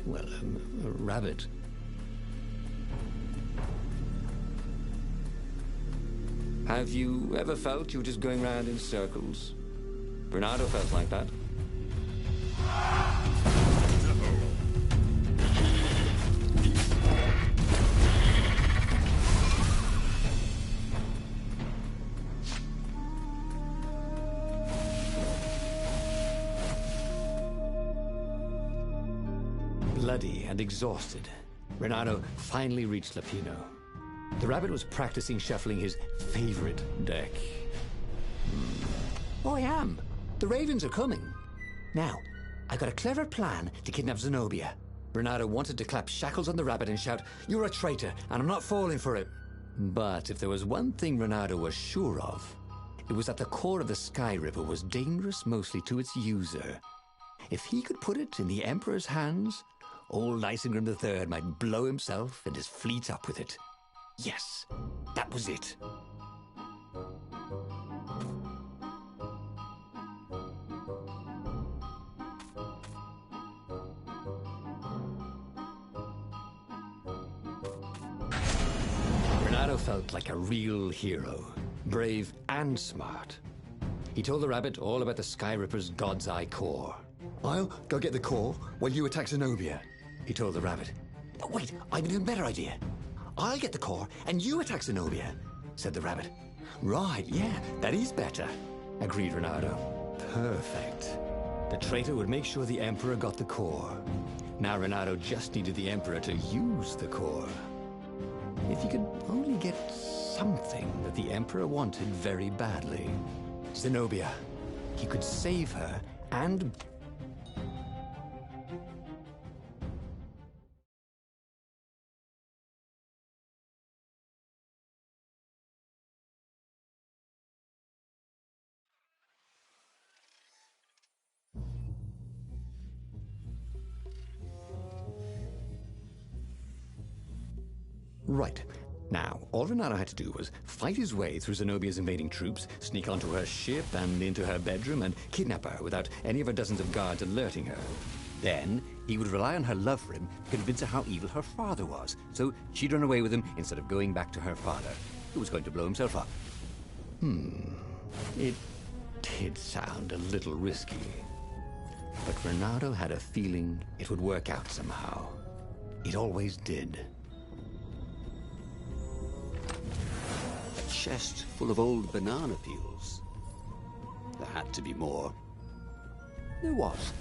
rabbit. Have you ever felt you were just going round in circles? Bernardo felt like that. Bloody and exhausted, Renato finally reached Lapino. The rabbit was practicing shuffling his favorite deck. Oh, I am. The ravens are coming. Now, I got a clever plan to kidnap Zenobia. Renato wanted to clap shackles on the rabbit and shout, "You're a traitor, and I'm not falling for it." But if there was one thing Renato was sure of, it was that the core of the Sky River was dangerous mostly to its user. If he could put it in the Emperor's hands, old Isengrim III might blow himself and his fleet up with it. Yes, that was it. Renato felt like a real hero, brave and smart. He told the rabbit all about the Sky Ripper's God's Eye core. "I'll go get the core while you attack Zenobia," he told the rabbit. "Wait, I've an even better idea. I'll get the core and you attack Zenobia," said the rabbit. "Right, yeah, that is better," agreed Renato. Perfect. The traitor would make sure the Emperor got the core. Now Renato just needed the Emperor to use the core. If he could only get something that the Emperor wanted very badly. Zenobia. He could save her and... Right. Now, all Renato had to do was fight his way through Zenobia's invading troops, sneak onto her ship and into her bedroom, and kidnap her without any of her dozens of guards alerting her. Then, he would rely on her love for him to convince her how evil her father was, so she'd run away with him instead of going back to her father, who was going to blow himself up. It did sound a little risky. But Renato had a feeling it would work out somehow. It always did. A chest full of old banana peels. There had to be more. There was.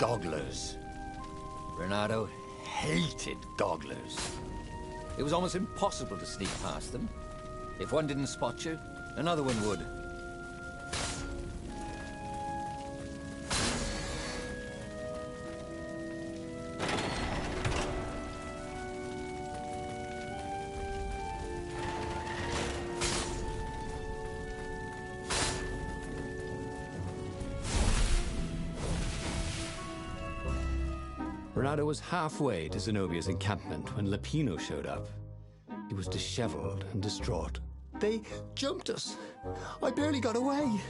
gogglers. Renato hated gogglers. It was almost impossible to sneak past them. If one didn't spot you, another one would. Renato was halfway to Zenobia's encampment when Lapino showed up. He was disheveled and distraught. They jumped us. I barely got away.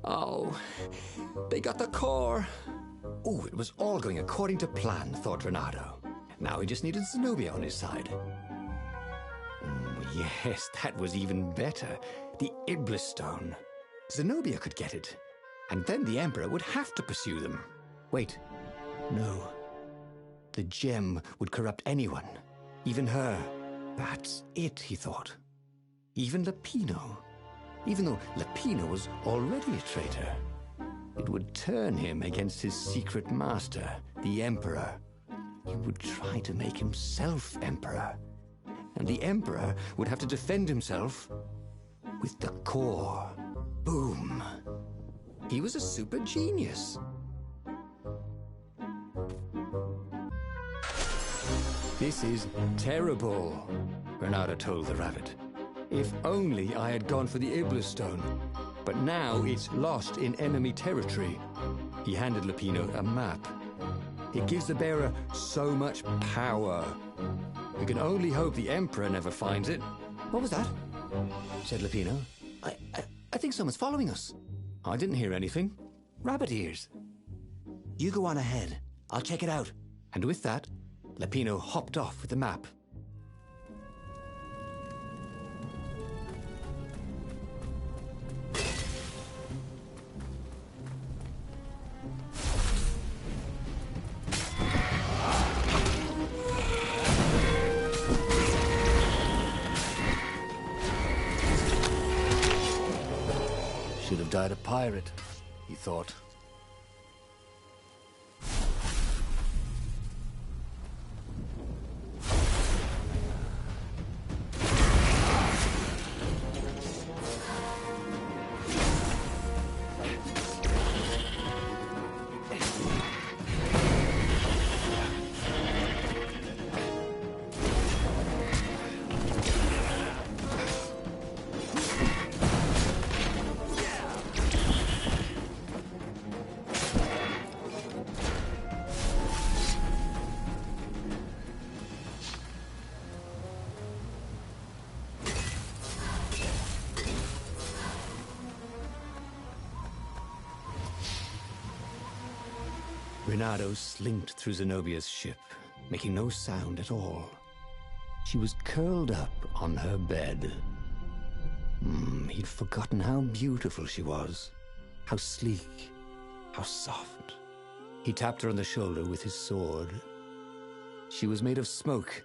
Oh, they got the core. Oh, it was all going according to plan, thought Renato. Now he just needed Zenobia on his side. Yes, that was even better. The Iblis Stone. Zenobia could get it. And then the Emperor would have to pursue them. Wait. No. The gem would corrupt anyone. Even her. That's it, he thought. Even Lapino. Even though Lapino was already a traitor. It would turn him against his secret master, the Emperor. He would try to make himself Emperor. And the Emperor would have to defend himself with the core. Boom. He was a super genius. This is terrible, Renato told the rabbit. If only I had gone for the Iblis Stone. But now it's lost in enemy territory. He handed Lapino a map. It gives the bearer so much power. We can only hope the Emperor never finds it. What was that? Said Lapino. I think someone's following us. I didn't hear anything. Rabbit ears. You go on ahead. I'll check it out. And with that, Lapino hopped off with the map. Should have died a pirate, he thought. Renato slinked through Zenobia's ship, making no sound at all. She was curled up on her bed. He'd forgotten how beautiful she was, how sleek, how soft. He tapped her on the shoulder with his sword. She was made of smoke,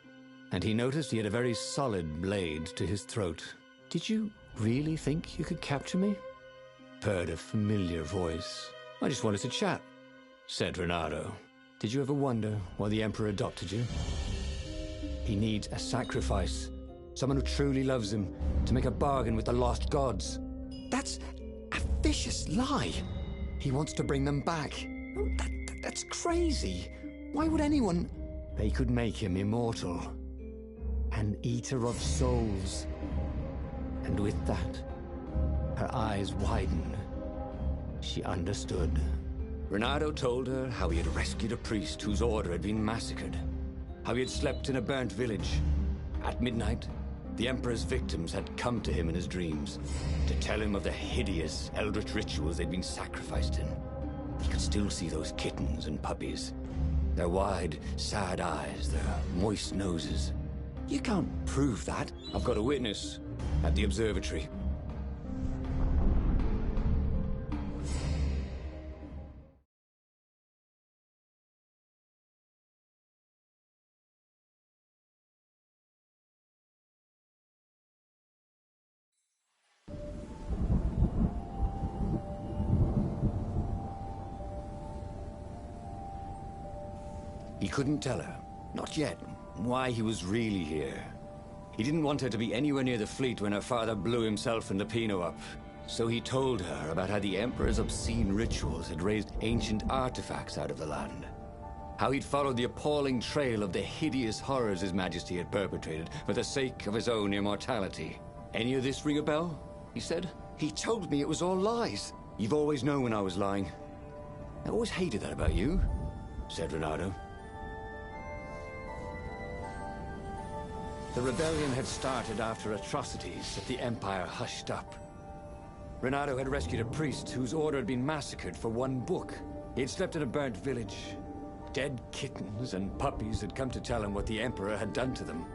and he noticed he had a very solid blade to his throat. "Did you really think you could capture me?" purred a familiar voice. "I just wanted to chat," said Renato. "Did you ever wonder why the Emperor adopted you? He needs a sacrifice, someone who truly loves him, to make a bargain with the lost gods." "That's a vicious lie. He wants to bring them back." Oh, that's crazy. Why would anyone... They could make him immortal. An eater of souls. And with that, her eyes widened. She understood. Renato told her how he had rescued a priest whose order had been massacred, how he had slept in a burnt village. At midnight, the Emperor's victims had come to him in his dreams to tell him of the hideous eldritch rituals they'd been sacrificed in. He could still see those kittens and puppies, their wide, sad eyes, their moist noses. "You can't prove that." "I've got a witness at the observatory." He couldn't tell her, not yet, why he was really here. He didn't want her to be anywhere near the fleet when her father blew himself and Lupino up. So he told her about how the Emperor's obscene rituals had raised ancient artifacts out of the land. How he'd followed the appalling trail of the hideous horrors His Majesty had perpetrated for the sake of his own immortality. Any of this ring a bell? He said. He told me it was all lies. You've always known when I was lying. I always hated that about you, said Renato. The rebellion had started after atrocities that the Empire hushed up. Renato had rescued a priest whose order had been massacred for one book. He had slept in a burnt village. Dead kittens and puppies had come to tell him what the Emperor had done to them.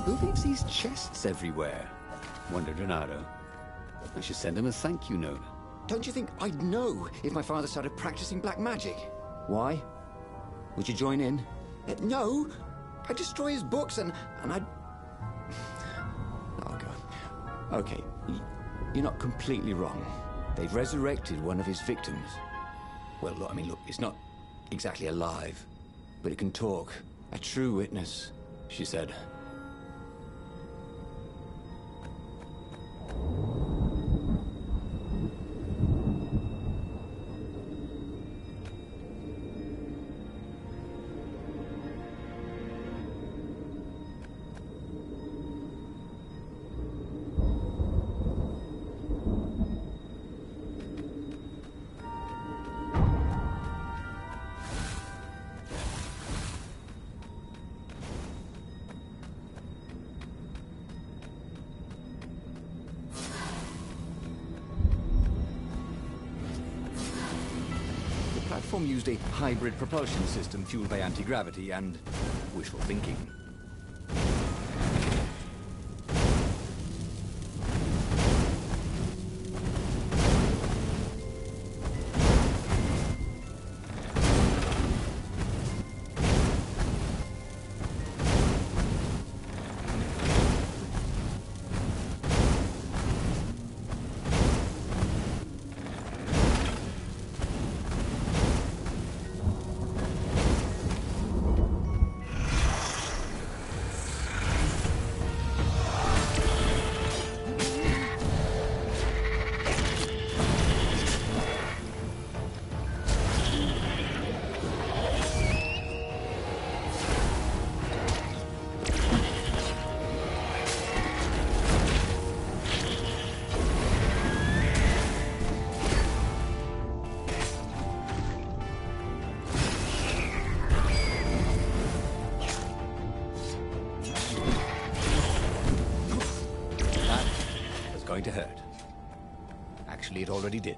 Who leaves these chests everywhere? Wondered Renato. I should send him a thank you note. Don't you think I'd know if my father started practicing black magic? Why? Would you join in? No! I'd destroy his books and I'd... Oh, God. Okay, you're not completely wrong. They've resurrected one of his victims. Well, look, look, it's not exactly alive, but it can talk. A true witness, she said. The platform used a hybrid propulsion system fueled by anti-gravity and wishful thinking. Going to hurt. Actually, it already did.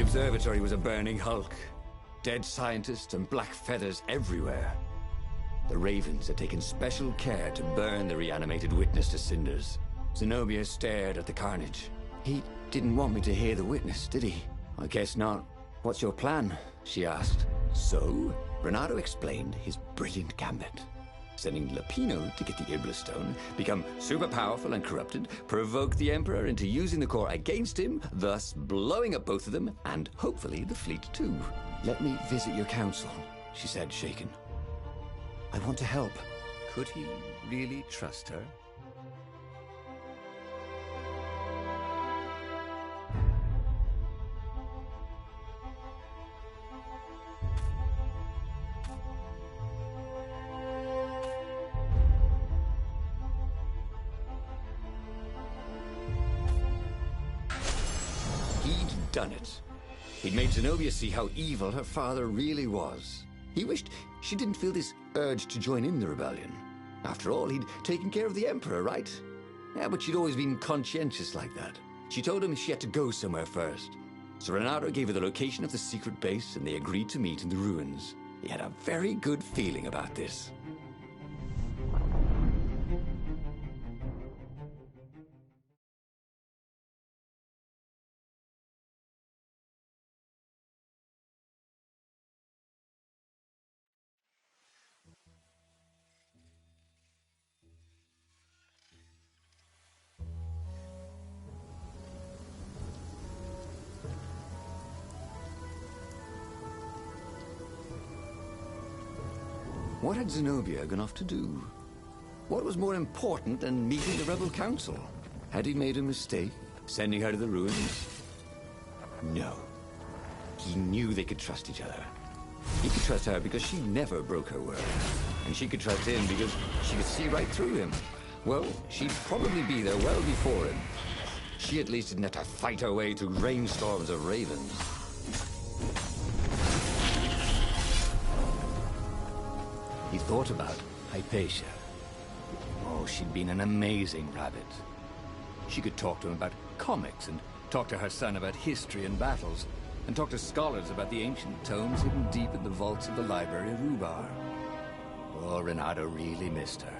observatory was a burning hulk. Dead scientists and black feathers everywhere. The Ravens had taken special care to burn the reanimated witness to cinders. Zenobia stared at the carnage. He didn't want me to hear the witness, did he? I guess not. What's your plan? She asked. So, Renato explained his brilliant gambit. Sending Lapino to get the Iblastone, become super powerful and corrupted, provoke the Emperor into using the core against him, thus blowing up both of them, and hopefully the fleet too. Let me visit your council, she said, shaken. I want to help. Could he really trust her? He'd done it. He'd made Zenobia see how evil her father really was. He wished she didn't feel this urge to join in the rebellion. After all, he'd taken care of the Emperor, right? Yeah, but she'd always been conscientious like that. She told him she had to go somewhere first. So Renato gave her the location of the secret base, and they agreed to meet in the ruins. He had a very good feeling about this. What had Zenobia gone off to do? What was more important than meeting the Rebel Council? Had he made a mistake, sending her to the ruins? No. He knew they could trust each other. He could trust her because she never broke her word. And she could trust him because she could see right through him. Well, she'd probably be there well before him. She at least didn't have to fight her way through rainstorms of ravens. He thought about Hypatia. Oh, she'd been an amazing rabbit. She could talk to him about comics, and talk to her son about history and battles, and talk to scholars about the ancient tomes hidden deep in the vaults of the library of Ubar. Oh, Renato really missed her.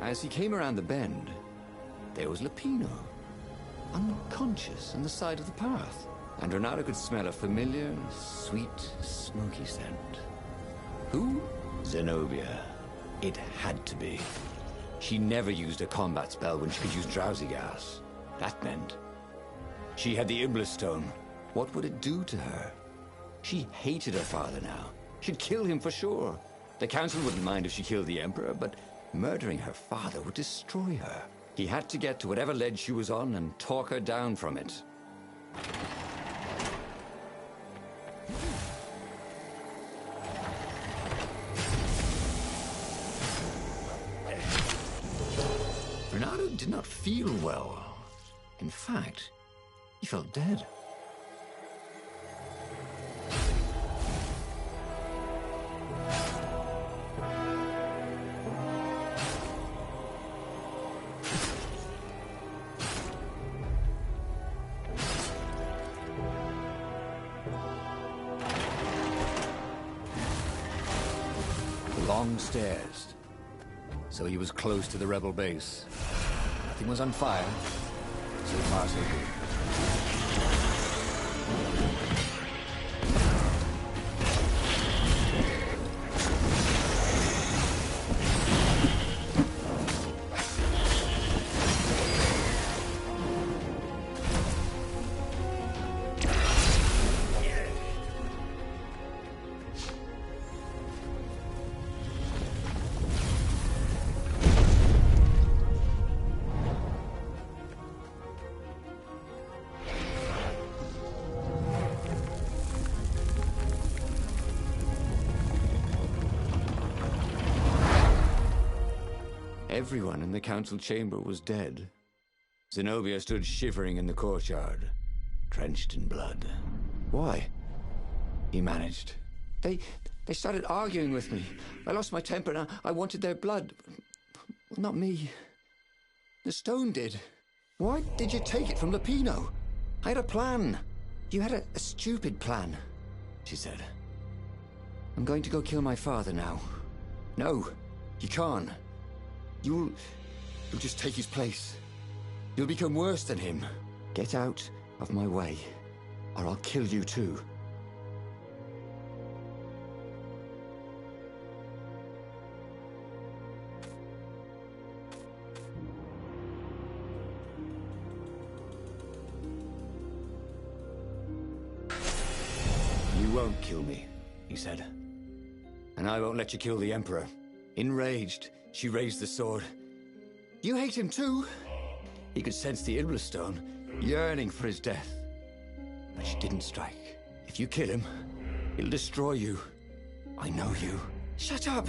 As he came around the bend, there was Lapino, unconscious on the side of the path. And Renato could smell a familiar, sweet, smoky scent. Who? Zenobia. It had to be. She never used a combat spell when she could use drowsy gas. That meant she had the Iblastone. What would it do to her? She hated her father now. She'd kill him for sure. The council wouldn't mind if she killed the Emperor, but murdering her father would destroy her. He had to get to whatever ledge she was on and talk her down from it. Renato did not feel well. In fact, he felt dead. Long stairs. So he was close to the rebel base. Nothing was on fire. So far, so good. Everyone in the council chamber was dead. Zenobia stood shivering in the courtyard, drenched in blood. Why? He managed. They started arguing with me. I lost my temper and I wanted their blood. Not me. The stone did. Why did you take it from Lupino? I had a plan. You had a stupid plan, she said. I'm going to go kill my father now. No, you can't. You'll just take his place. You'll become worse than him. Get out of my way, or I'll kill you too. You won't kill me, he said. And I won't let you kill the Emperor. Enraged, she raised the sword. You hate him too? He could sense the Iblis stone, yearning for his death. But she didn't strike. If you kill him, he'll destroy you. I know you. Shut up!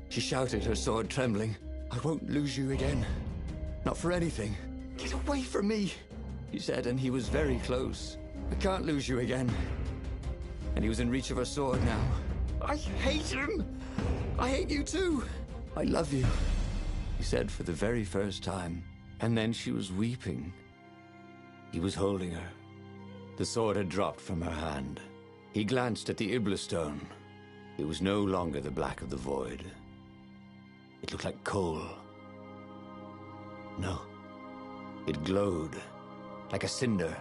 She shouted, her sword trembling. I won't lose you again. Not for anything. Get away from me, he said, and he was very close. I can't lose you again. And he was in reach of her sword now. I hate him! I hate you too! I love you, he said for the very first time. And then she was weeping. He was holding her. The sword had dropped from her hand. He glanced at the Iblis stone. It was no longer the black of the void. It looked like coal. No. It glowed, like a cinder.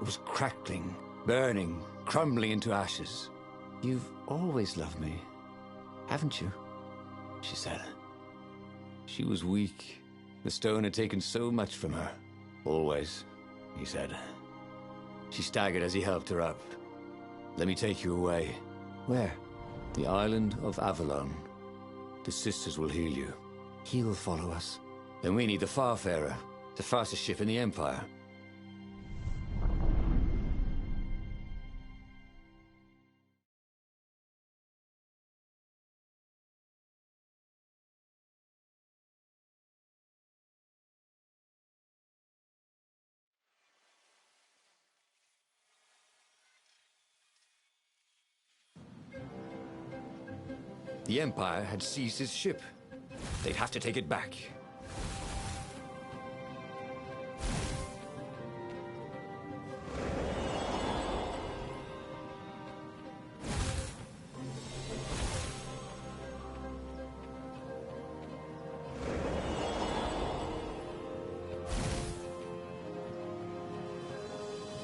It was crackling, burning, crumbling into ashes. You've always loved me, haven't you? She said. She was weak. The stone had taken so much from her. Always, he said. She staggered as he helped her up. Let me take you away. Where? The island of Avalon. The sisters will heal you. He'll follow us. Then we need the Farfarer, the fastest ship in the Empire. The Empire had seized his ship. They'd have to take it back.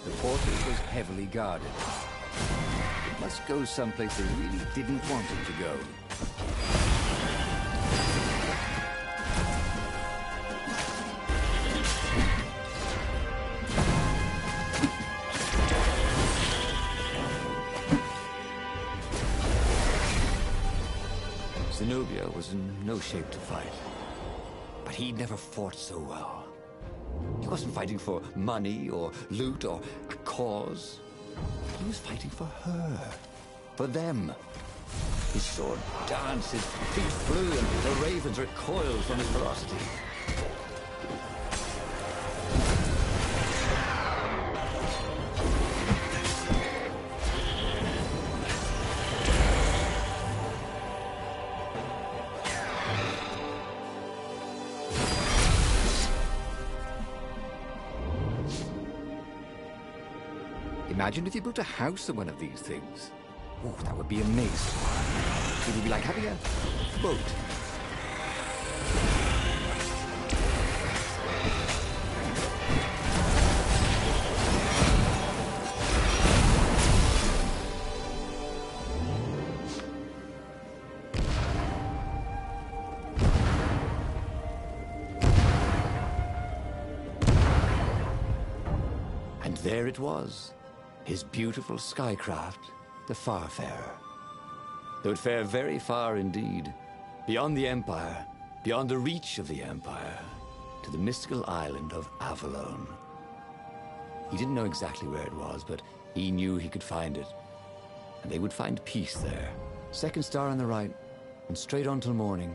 The portal was heavily guarded. It must go someplace they really didn't want it to go. Zenobia was in no shape to fight. But he'd never fought so well. He wasn't fighting for money or loot or a cause. He was fighting for her. For them. His sword danced, his feet flew, and the ravens recoiled from his velocity. Imagine if you built a house on one of these things. Oh, that would be amazing. It would be like having a boat. And there it was. His beautiful skycraft, the Farfarer. They would fare very far indeed, beyond the Empire, beyond the reach of the Empire, to the mystical island of Avalon. He didn't know exactly where it was, but he knew he could find it. And they would find peace there. Second star on the right, and straight on till morning,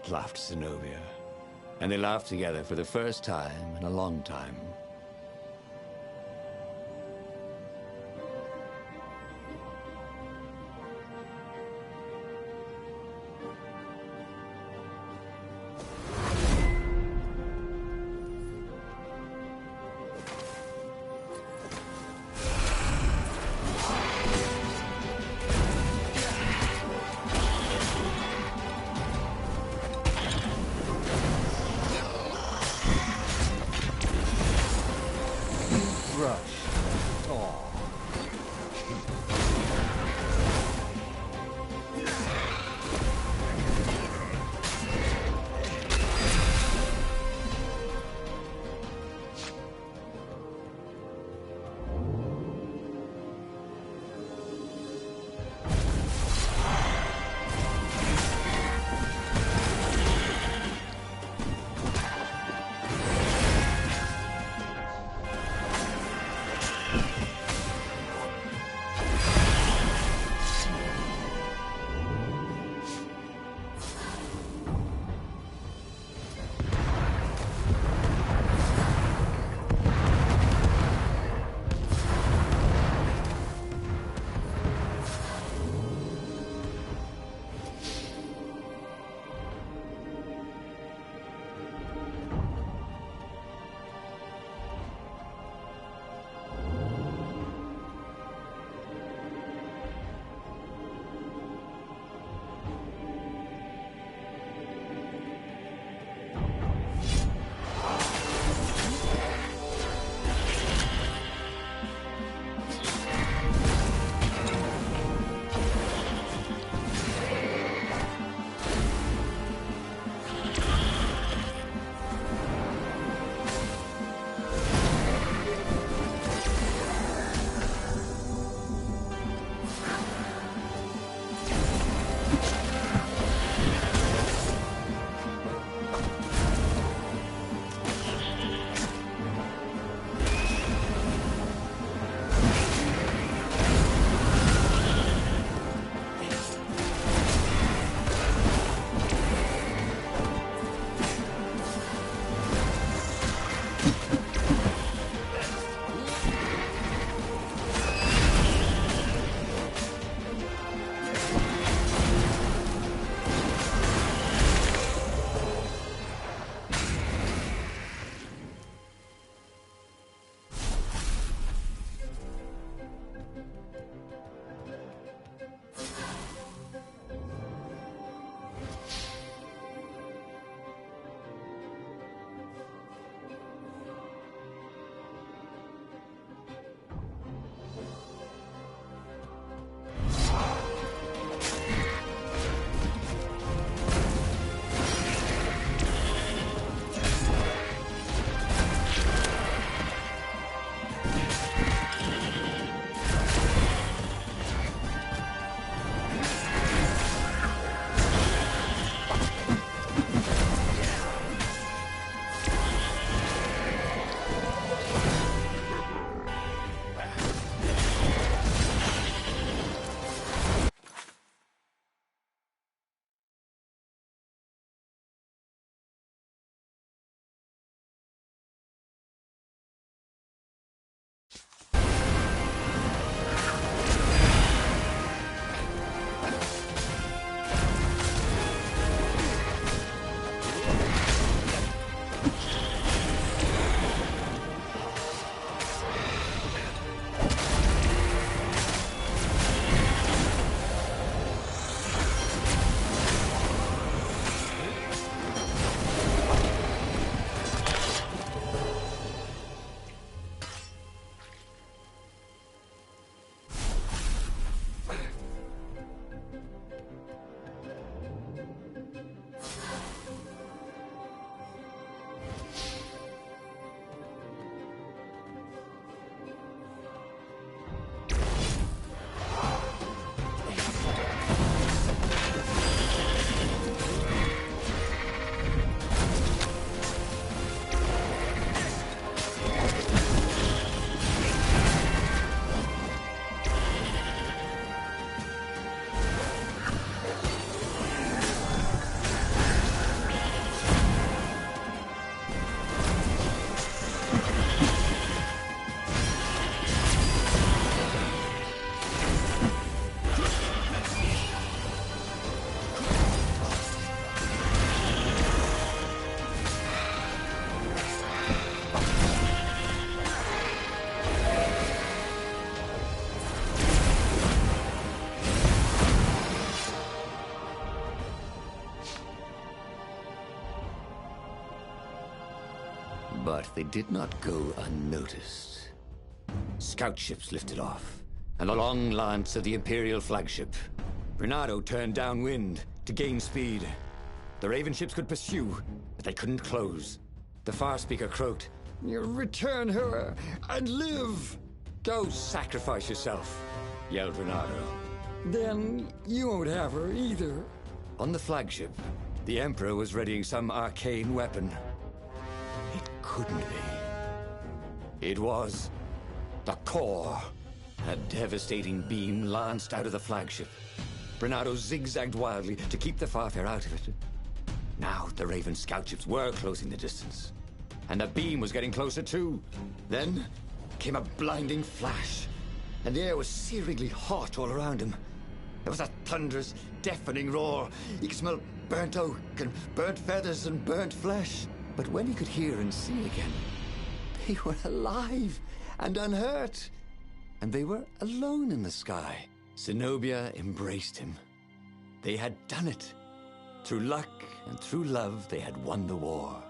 laughed Zenobia. And they laughed together for the first time in a long time. But they did not go unnoticed. Scout ships lifted off, and a long lance of the Imperial flagship. Renato turned downwind to gain speed. The Raven ships could pursue, but they couldn't close. The far speaker croaked, "You return her and live!" "Go sacrifice yourself," yelled Renato. "Then you won't have her either." On the flagship, the Emperor was readying some arcane weapon. It couldn't be. It was the core. A devastating beam lanced out of the flagship. Renato zigzagged wildly to keep the Farfair out of it. Now the Raven scout ships were closing the distance, and the beam was getting closer too. Then came a blinding flash, and the air was searingly hot all around him. There was a thunderous, deafening roar. He could smell burnt oak and burnt feathers and burnt flesh. But when he could hear and see again, they were alive and unhurt. And they were alone in the sky. Zenobia embraced him. They had done it. Through luck and through love, they had won the war.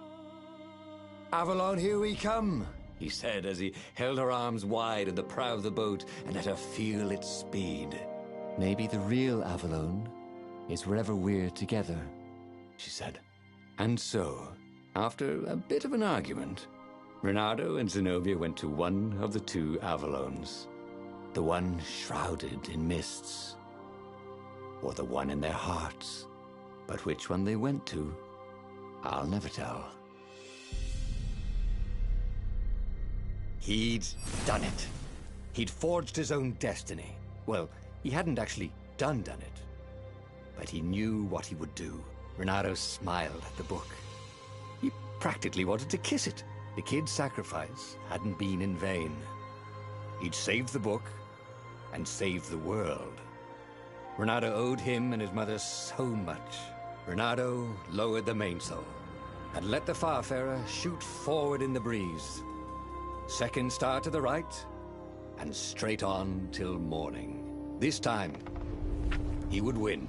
"Avalon, here we come," he said as he held her arms wide in the prow of the boat and let her feel its speed. "Maybe the real Avalon is wherever we're together," she said. And so, after a bit of an argument, Renato and Zenobia went to one of the two Avalons. The one shrouded in mists, or the one in their hearts. But which one they went to, I'll never tell. He'd done it. He'd forged his own destiny. Well, he hadn't actually done it. But he knew what he would do. Renato smiled at the book. He practically wanted to kiss it. The kid's sacrifice hadn't been in vain. He'd saved the book and saved the world. Renato owed him and his mother so much. Renato lowered the mainsail and let the Farfarer shoot forward in the breeze. Second star to the right, and straight on till morning. This time, he would win.